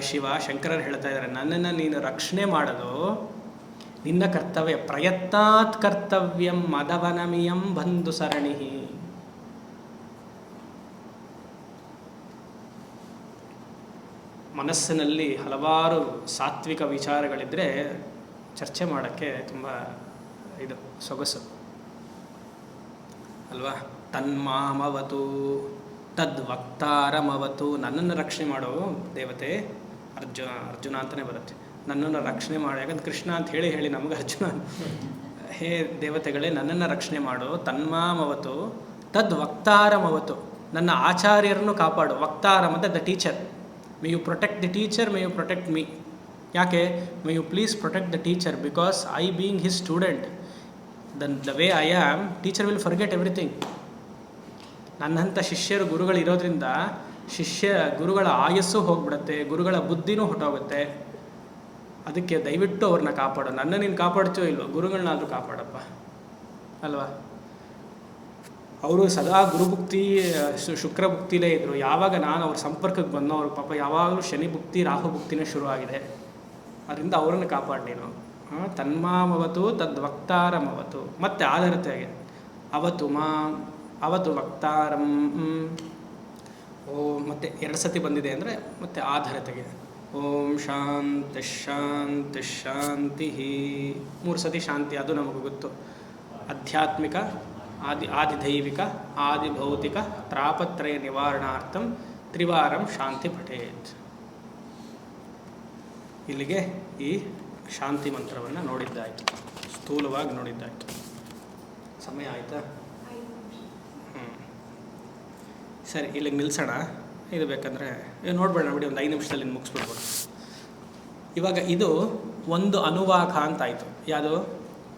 ಶಿವ. ಶಂಕರರು ಹೇಳ್ತಾ ಇದ್ದಾರೆ, ನನ್ನನ್ನು ನೀನು ರಕ್ಷಣೆ ಮಾಡೋದು ನಿನ್ನ ಕರ್ತವ್ಯ. ಪ್ರಯತ್ನಾತ್ ಕರ್ತವ್ಯಂ ಮದವನಮಿಯಂ ಬಂಧು ಸರಣಿ. ಮನಸ್ಸಿನಲ್ಲಿ ಹಲವಾರು ಸಾತ್ವಿಕ ವಿಚಾರಗಳಿದ್ದರೆ ಚರ್ಚೆ ಮಾಡೋಕ್ಕೆ ತುಂಬ ಇದು ಸೊಗಸು ಅಲ್ವಾ? ತನ್ಮಾಮವತು ತದ್ವಕ್ತಾರಮವತು. ನನ್ನನ್ನು ರಕ್ಷಣೆ ಮಾಡೋ ದೇವತೆ ಅರ್ಜುನ ಅಂತಲೇ ಬರುತ್ತೆ. ನನ್ನನ್ನು ರಕ್ಷಣೆ ಮಾಡೋ, ಯಾಕಂದ್ರೆ ಕೃಷ್ಣ ಅಂತ ಹೇಳಿ ನಮಗೆ ಅರ್ಜುನ. ಹೇ ದೇವತೆಗಳೇ, ನನ್ನನ್ನು ರಕ್ಷಣೆ ಮಾಡು. ತನ್ಮಾಮವತು ತದ್ವಕ್ತಾರಮವತು. ನನ್ನ ಆಚಾರ್ಯರನ್ನು ಕಾಪಾಡು. ವಕ್ತಾರಂ ಅಂದರೆ the teacher. May you protect the teacher, may you protect me. ಯಾಕೆ? May you please protect the teacher, because I being his student, the way I am, teacher will forget everything. ನನ್ನಂಥ ಶಿಷ್ಯರು ಗುರುಗಳು ಇರೋದ್ರಿಂದ ಗುರುಗಳ ಆಯಸ್ಸು ಹೋಗ್ಬಿಡುತ್ತೆ, ಗುರುಗಳ ಬುದ್ಧಿನೂ ಹೊಟ್ಟೋಗುತ್ತೆ. ಅದಕ್ಕೆ ದಯವಿಟ್ಟು ಅವ್ರನ್ನ ಕಾಪಾಡು. ನನ್ನ ನೀನು ಕಾಪಾಡ್ತೀವೋ ಇಲ್ವೋ, ಗುರುಗಳನ್ನಾದರೂ ಕಾಪಾಡಪ್ಪ ಅಲ್ವಾ? ಅವರು ಸದಾ ಗುರುಭುಕ್ತಿ ಶುಕ್ರಭುಕ್ತಿಲೇ ಇದ್ದರು. ಯಾವಾಗ ನಾನು ಅವ್ರ ಸಂಪರ್ಕಕ್ಕೆ ಬಂದೋ, ಅವ್ರ ಪಾಪ ಯಾವಾಗಲೂ ಶನಿ ಭುಕ್ತಿ ರಾಹು ಭುಕ್ತಿನೇ ಶುರುವಾಗಿದೆ. ಅದರಿಂದ ಅವರನ್ನು ಕಾಪಾಡಿ ನೀನು. ತನ್ಮಾಮವತು ತದ್ವಕ್ತಾರಮವತು. ಮತ್ತೆ ಆಧಾರತೆಯಾಗಿ ಅವತು ಅವತು ವಕ್ತಾರಂ. ಓಂ ಮತ್ತೆ 2 ಸತಿ ಬಂದಿದೆ ಅಂದರೆ ಮತ್ತೆ ಆಧಾರತೆಗೆ. ಓಂ ಶಾಂತಿ ಶಾಂತಿ ಶಾಂತಿ. 3 ಸತಿ ಶಾಂತಿ, ಅದು ನಮಗೆ ಗೊತ್ತು. ಆಧ್ಯಾತ್ಮಿಕ, ಆದಿದೈವಿಕ, ಆದಿಭೌತಿಕ ತ್ರಾಪತ್ರಯ ನಿವಾರಣಾರ್ಥಂ ತ್ರಿವಾರಂ ಶಾಂತಿ ಪಠೇತ್. ಇಲ್ಲಿಗೆ ಈ ಶಾಂತಿ ಮಂತ್ರವನ್ನು ನೋಡಿದ್ದಾಯಿತು, ಸ್ಥೂಲವಾಗಿ ನೋಡಿದ್ದಾಯಿತು. ಸಮಯ ಆಯಿತಾ? ಸರಿ, ಇಲ್ಲಿಗೆ ನಿಲ್ಲಿಸೋಣ. ಇದು ಬೇಕಂದರೆ ನೋಡ್ಬೇಡ ಬಿಡಿ, ಒಂದು 5 ನಿಮಿಷದಲ್ಲಿ ಮುಗಿಸ್ಬಿಡ್ಬೋದು. ಇವಾಗ ಇದು ಒಂದು ಅನುವಾಕ ಅಂತಾಯಿತು. ಯಾವುದು?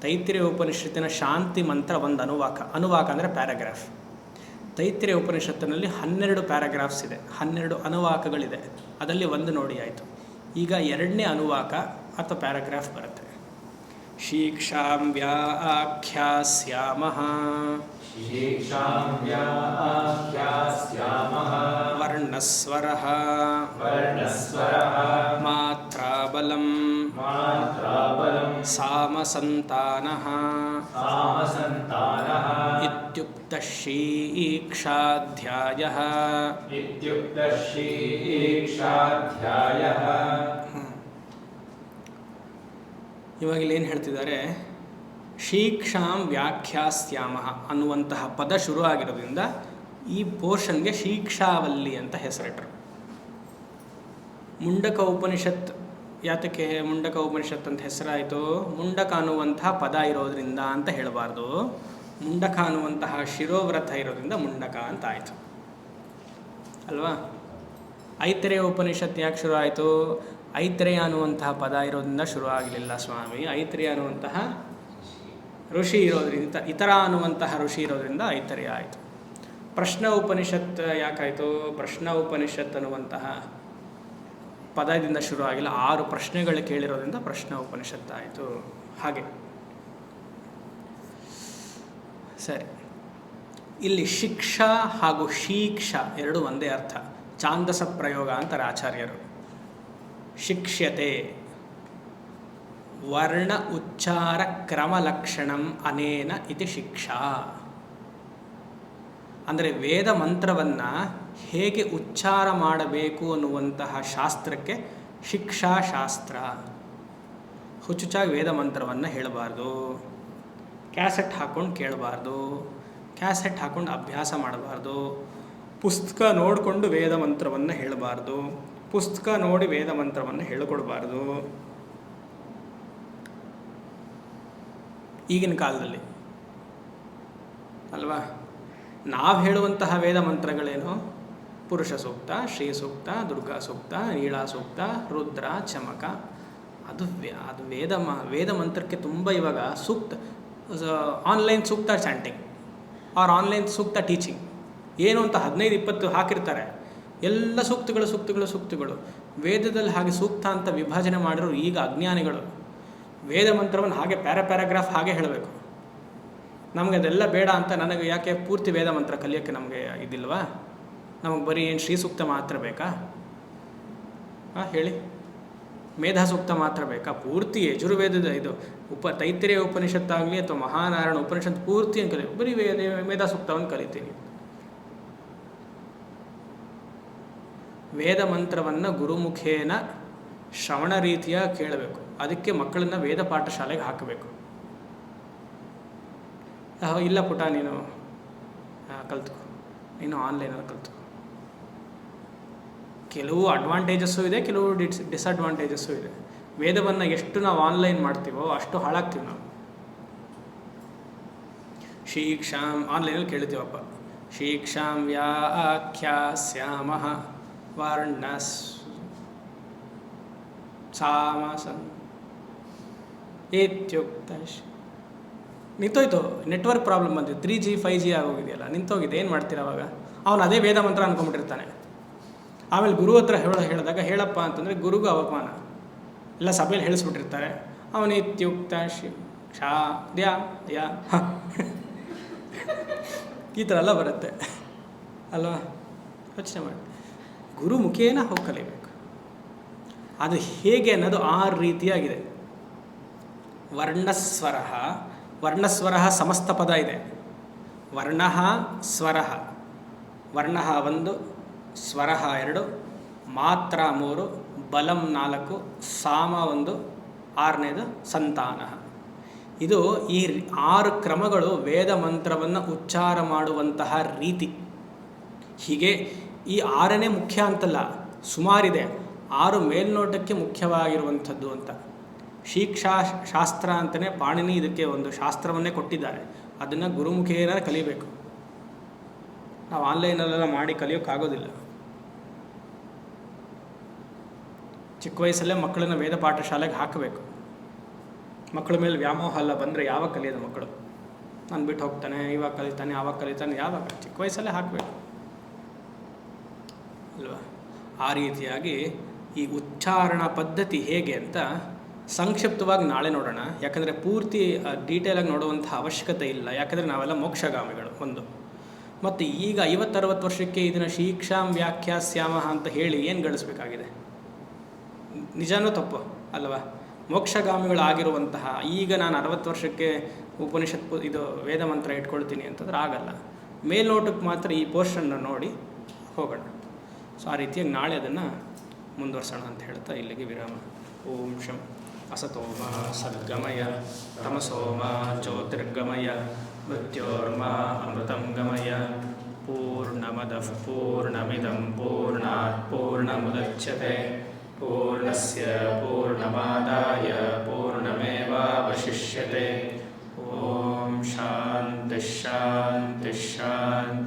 ತೈತ್ರಿಯ ಉಪನಿಷತ್ತಿನ ಶಾಂತಿ ಮಂತ್ರ ಒಂದು ಅನುವಾಕ. ಅನುವಾಕ ಅಂದರೆ ಪ್ಯಾರಾಗ್ರಾಫ್. ತೈತ್ರಿಯ ಉಪನಿಷತ್ತಿನಲ್ಲಿ 12 ಪ್ಯಾರಾಗ್ರಾಫ್ಸ್ ಇದೆ, 12 ಅನುವಾಕಗಳಿದೆ. ಅದರಲ್ಲಿ ಒಂದು ನೋಡಿ ಆಯಿತು. ಈಗ ಎರಡನೇ ಅನುವಾಕ ಅಥವಾ ಪ್ಯಾರಾಗ್ರಾಫ್ ಬರುತ್ತೆ. ಶೀಕ್ಷಾಂ ವ್ಯಾಖ್ಯಾಸ್ಯಾಮಃ ಶೀಕ್ಷಾಂ ವ್ಯಾಖ್ಯಾಸ್ಯಾಮಃ ವರ್ಣಸ್ವರಃ ವರ್ಣಸ್ವರಃ ಮಾತ್ರಾಬಲಂ ಮಾತ್ರಾಬಲಂ ಸಾಮಸಂತಾನಃ ಸಾಮಸಂತಾನಃ ಇತ್ಯುಕ್ತಃ ಶೀಕ್ಷಾಧ್ಯಾಯಃ ಇತ್ಯುಕ್ತಃ ಶೀಕ್ಷಾಧ್ಯಾಯಃ. ಇವಾಗ ಇಲ್ಲಿ ಏನು ಹೇಳ್ತಿದ್ದಾರೆ, ಶೀಕ್ಷಾಂ ವ್ಯಾಖ್ಯಾಸ್ಯಾಮಃ ಅನ್ನುವಂತಹ ಪದ ಶುರು ಆಗಿರೋದ್ರಿಂದ ಈ ಪೋರ್ಷನ್ಗೆ ಶೀಕ್ಷಾವಲ್ಲಿ ಅಂತ ಹೆಸರಿಟ್ಟರು. ಮುಂಡಕ ಉಪನಿಷತ್ ಯಾತಕ್ಕೆ ಮುಂಡಕ ಉಪನಿಷತ್ ಅಂತ ಹೆಸರಾಯಿತು? ಮುಂಡಕ ಅನ್ನುವಂತಹ ಪದ ಇರೋದ್ರಿಂದ ಅಂತ ಹೇಳಬಾರ್ದು. ಮುಂಡಕ ಅನ್ನುವಂತಹ ಶಿರೋವ್ರತ ಇರೋದ್ರಿಂದ ಮುಂಡಕ ಅಂತ ಆಯಿತು ಅಲ್ವಾ? ಐತರೇಯ ಉಪನಿಷತ್ ಯಾಕೆ ಶುರು ಆಯಿತು? ಐತರೇಯ ಅನ್ನುವಂತಹ ಪದ ಇರೋದ್ರಿಂದ ಶುರು ಆಗಲಿಲ್ಲ ಸ್ವಾಮಿ. ಐತರೇಯ ಅನ್ನುವಂತಹ ಋಷಿ ಇರೋದ್ರಿಂದ, ಇತರ ಅನ್ನುವಂತಹ ಋಷಿ ಇರೋದ್ರಿಂದ ಐತರೇಯ ಆಯಿತು. ಪ್ರಶ್ನ ಉಪನಿಷತ್ ಯಾಕಾಯಿತು? ಪ್ರಶ್ನ ಉಪನಿಷತ್ ಅನ್ನುವಂತಹ ಪದದಿಂದ ಶುರು ಆಗಿಲ್ಲ, 6 ಪ್ರಶ್ನೆಗಳು ಕೇಳಿರೋದ್ರಿಂದ ಪ್ರಶ್ನ ಉಪನಿಷತ್ ಆಯಿತು. ಹಾಗೆ ಸರಿ. ಇಲ್ಲಿ ಶಿಕ್ಷಾ ಹಾಗೂ ಶೀಕ್ಷಾ ಎರಡು ಒಂದೇ ಅರ್ಥ, ಛಾಂದಸ ಪ್ರಯೋಗ ಅಂತಾರೆ ಆಚಾರ್ಯರು. ಶಿಕ್ಷ್ಯತೆ ವರ್ಣ ಉಚ್ಚಾರ ಕ್ರಮಲಕ್ಷಣಂ ಅನೇನ ಇತಿ ಶಿಕ್ಷಾ. ಅಂದರೆ ವೇದ ಮಂತ್ರವನ್ನು ಹೇಗೆ ಉಚ್ಚಾರ ಮಾಡಬೇಕು ಅನ್ನುವಂತಹ ಶಾಸ್ತ್ರಕ್ಕೆ ಶಿಕ್ಷಾಶಾಸ್ತ್ರ. ಹುಚ್ಚುಚ್ಚಾಗಿ ವೇದ ಮಂತ್ರವನ್ನು ಹೇಳಬಾರ್ದು, ಕ್ಯಾಸೆಟ್ ಹಾಕ್ಕೊಂಡು ಕೇಳಬಾರ್ದು, ಕ್ಯಾಸೆಟ್ ಹಾಕ್ಕೊಂಡು ಅಭ್ಯಾಸ ಮಾಡಬಾರ್ದು, ಪುಸ್ತಕ ನೋಡಿಕೊಂಡು ವೇದ ಮಂತ್ರವನ್ನು ಹೇಳಬಾರ್ದು, ಪುಸ್ತಕ ನೋಡಿ ವೇದ ಮಂತ್ರವನ್ನು ಹೇಳಿಕೊಡಬಾರ್ದು. ಈಗಿನ ಕಾಲದಲ್ಲಿ ಅಲ್ವಾ? ನಾವು ಹೇಳುವಂತಹ ವೇದ ಮಂತ್ರಗಳೇನು? ಪುರುಷ ಸೂಕ್ತ, ಶ್ರೀ ಸೂಕ್ತ, ದುರ್ಗಾ ಸೂಕ್ತ, ನೀಳಾ ಸೂಕ್ತ, ರುದ್ರ, ಚಮಕ. ಅದು ವೇದ ಮಂತ್ರಕ್ಕೆ ತುಂಬ ಇವಾಗ ಸೂಕ್ತ, ಆನ್ಲೈನ್ ಸೂಕ್ತ ಚಾಂಟಿಂಗ್ ಆರ್ ಆನ್ಲೈನ್ ಸೂಕ್ತ ಟೀಚಿಂಗ್ ಏನು ಅಂತ 15-20 ಹಾಕಿರ್ತಾರೆ. ಎಲ್ಲ ಸೂಕ್ತಗಳು. ವೇದದಲ್ಲಿ ಹಾಗೆ ಸೂಕ್ತ ಅಂತ ವಿಭಜನೆ ಮಾಡಿರೋರು ಈಗ ಅಜ್ಞಾನಿಗಳು. ವೇದ ಮಂತ್ರವನ್ನು ಹಾಗೆ ಪ್ಯಾರಾಗ್ರಾಫ್ ಹಾಗೆ ಹೇಳಬೇಕು. ನಮಗೆ ಅದೆಲ್ಲ ಬೇಡ ಅಂತ. ನನಗೆ ಯಾಕೆ ಪೂರ್ತಿ ವೇದ ಮಂತ್ರ ಕಲಿಯೋಕ್ಕೆ ನಮಗೆ ಇದಿಲ್ವಾ? ನಮಗೆ ಬರೀ ಏನು ಶ್ರೀ ಸೂಕ್ತ ಮಾತ್ರ ಬೇಕಾ? ಹೇಳಿ, ಮೇಧಾ ಸೂಕ್ತ ಮಾತ್ರ ಬೇಕಾ? ಪೂರ್ತಿ ಯಜುರ್ವೇದದ ಇದು ತೈತ್ರೇಯ ಉಪನಿಷತ್ತಾಗಲಿ ಅಥವಾ ಮಹಾನಾರಾಯಣ ಉಪನಿಷತ್ ಪೂರ್ತಿ ಅಂತ ಕಲಿ, ಬರೀ ಮೇಧಾ ಸೂಕ್ತವನ್ನು ಕಲಿತೀನಿ. ವೇದ ಮಂತ್ರವನ್ನು ಗುರುಮುಖೇನ ಶ್ರವಣ ರೀತಿಯ ಕೇಳಬೇಕು. ಅದಕ್ಕೆ ಮಕ್ಕಳನ್ನು ವೇದ ಪಾಠಶಾಲೆಗೆ ಹಾಕಬೇಕು. ಇಲ್ಲ ಪುಟ, ನೀನು ಕಲ್ತ್ಕೊ, ನೀನು ಆನ್ಲೈನಲ್ಲಿ ಕಲ್ತ್ಕೊ. ಕೆಲವು ಅಡ್ವಾಂಟೇಜಸ್ಸು ಇದೆ, ಕೆಲವು ಡಿಸ್ಅಡ್ವಾಂಟೇಜಸ್ಸು ಇದೆ. ವೇದವನ್ನು ಎಷ್ಟು ನಾವು ಆನ್ಲೈನ್ ಮಾಡ್ತೀವೋ ಅಷ್ಟು ಹಾಳಾಗ್ತೀವಿ ನಾವು. ಶೀಕ್ಷಾಂ ಆನ್ಲೈನಲ್ಲಿ ಕೇಳ್ತೀವಪ್ಪ, ಶೀಕ್ಷಾಂ ವ್ಯಾಖ್ಯಾಸ್ಯಾಮಃ ವರ್ಣಸ್ ಸಾಮಸಂ ಇತ್ಯುಕ್ತ. ನಿಂತೋಯ್ತು, ನೆಟ್ವರ್ಕ್ ಪ್ರಾಬ್ಲಮ್ ಬಂದಿದೆ, 3G 5G ಆಗೋಗಿದೆಯಲ್ಲ, ನಿಂತೋಗಿದೆ. ಏನು ಮಾಡ್ತೀರ ಅವಾಗ? ಅವನು ಅದೇ ವೇದ ಮಂತ್ರ ಅಂದ್ಕೊಂಡ್ಬಿಟ್ಟಿರ್ತಾನೆ. ಆಮೇಲೆ ಗುರು ಹತ್ರ ಹೇಳಿದಾಗ ಹೇಳಪ್ಪ ಅಂತಂದರೆ ಗುರುಗೂ ಅವಮಾನ. ಎಲ್ಲ ಸಭೆಯಲ್ಲಿ ಹೇಳಿಸ್ಬಿಟ್ಟಿರ್ತಾರೆ. ಅವನು ಇತ್ಯುಕ್ತ ಶಾ ದ್ಯಾ ದ್ಯಾ ಈ ಥರ ಎಲ್ಲ ಬರುತ್ತೆ ಅಲ್ವಾ? ಯೋಚನೆ ಮಾಡಿ, ಗುರು ಮುಖೇನ ಹೋಗಿ ಕಲಿಬೇಕು. ಅದು ಹೇಗೆ ಅನ್ನೋದು 6 ರೀತಿಯಾಗಿದೆ. ವರ್ಣಸ್ವರ ಸಮಸ್ತ ಪದ ಇದೆ. ವರ್ಣ ಸ್ವರ, ವರ್ಣ 1, ಸ್ವರ 2, ಮಾತ್ರ 3, ಬಲಂ 4, ಸಾಮ 1, 6ನೇದು ಸಂತಾನ. ಇದು ಈ 6 ಕ್ರಮಗಳು ವೇದ ಮಂತ್ರವನ್ನು ಉಚ್ಚಾರ ಮಾಡುವಂತಹ ರೀತಿ. ಹೀಗೆ ಈ 6ನೇ ಮುಖ್ಯ ಅಂತಲ್ಲ, ಸುಮಾರಿದೆ. 6 ಮೇಲ್ನೋಟಕ್ಕೆ ಮುಖ್ಯವಾಗಿರುವಂಥದ್ದು ಅಂತ. ಶಾಸ್ತ್ರ ಅಂತಲೇ ಪಾಣಿನಿ ಇದಕ್ಕೆ ಒಂದು ಶಾಸ್ತ್ರವನ್ನೇ ಕೊಟ್ಟಿದ್ದಾರೆ. ಅದನ್ನು ಗುರುಮುಖೇನ ಕಲಿಬೇಕು. ನಾವು ಆನ್ಲೈನಲ್ಲೆಲ್ಲ ಮಾಡಿ ಕಲಿಯೋಕ್ಕಾಗೋದಿಲ್ಲ. ಚಿಕ್ಕ ವಯಸ್ಸಲ್ಲೇ ಮಕ್ಕಳನ್ನು ವೇದ ಪಾಠಶಾಲೆಗೆ ಹಾಕಬೇಕು. ಮಕ್ಕಳ ಮೇಲೆ ವ್ಯಾಮೋಹ ಎಲ್ಲ ಬಂದರೆ ಯಾವಾಗ ಕಲಿಯೋದು ಮಕ್ಕಳು? ನಾನು ಬಿಟ್ಟು ಹೋಗ್ತಾನೆ, ಇವಾಗ ಕಲಿತಾನೆ, ಆವಾಗ ಕಲಿತಾನೆ, ಯಾವಾಗ ಚಿಕ್ಕ ವಯಸ್ಸಲ್ಲೇ ಹಾಕಬೇಕು ಅಲ್ವಾ? ಆ ರೀತಿಯಾಗಿ ಈ ಉಚ್ಚಾರಣಾ ಪದ್ಧತಿ ಹೇಗೆ ಅಂತ ಸಂಕ್ಷಿಪ್ತವಾಗಿ ನಾಳೆ ನೋಡೋಣ. ಯಾಕಂದರೆ ಪೂರ್ತಿ ಡೀಟೇಲಾಗಿ ನೋಡುವಂಥ ಅವಶ್ಯಕತೆ ಇಲ್ಲ, ಯಾಕಂದರೆ ನಾವೆಲ್ಲ ಮೋಕ್ಷಗಾಮಿಗಳು ಒಂದು. ಮತ್ತು ಈಗ 50-60 ವರ್ಷಕ್ಕೆ ಇದನ್ನು ಶಿಕ್ಷಾಂ ವ್ಯಾಖ್ಯಾಸ್ಯಾಮ ಅಂತ ಹೇಳಿ ಏನು ಗಳಿಸ್ಬೇಕಾಗಿದೆ? ನಿಜನೂ ತಪ್ಪು ಅಲ್ವಾ? ಮೋಕ್ಷಗಾಮಿಗಳಾಗಿರುವಂತಹ ಈಗ ನಾನು 60 ವರ್ಷಕ್ಕೆ ಉಪನಿಷತ್ ಇದು ವೇದ ಮಂತ್ರ ಇಟ್ಕೊಳ್ತೀನಿ ಅಂತಂದ್ರೆ ಆಗಲ್ಲ. ಮೇಲ್ನೋಟಕ್ಕೆ ಮಾತ್ರ ಈ ಪೋರ್ಷನ್ನ ನೋಡಿ ಹೋಗೋಣ. ಸೊ ಆ ರೀತಿಯಾಗಿ ನಾಳೆ ಅದನ್ನು ಮುಂದುವರ್ಸೋಣ ಅಂತ ಹೇಳ್ತಾ ಇಲ್ಲಿಗೆ ವಿರಾಮ. ಓಂ ಶಂ ಅಸತೋಮ ಸದ್ಗಮಯ ತಮಸೋಮ ಜ್ಯೋತಿರ್ಗಮಯ ಮೃತ್ಯೋರ್ಮಾ ಅಮೃತಂ ಗಮಯ. ಪೂರ್ಣಮದಃ ಪೂರ್ಣಮಿದಂ ಪೂರ್ಣಾತ್ ಪೂರ್ಣಮುದಚ್ಯತೆ ಪೂರ್ಣಸ್ಯ ಪೂರ್ಣಮಾದಾಯ ಪೂರ್ಣಮೇವಾವಶಿಷ್ಯತೆ. ಓಂ ಶಾಂತಿ ಶಾಂತಿ ಶಾಂತಿ.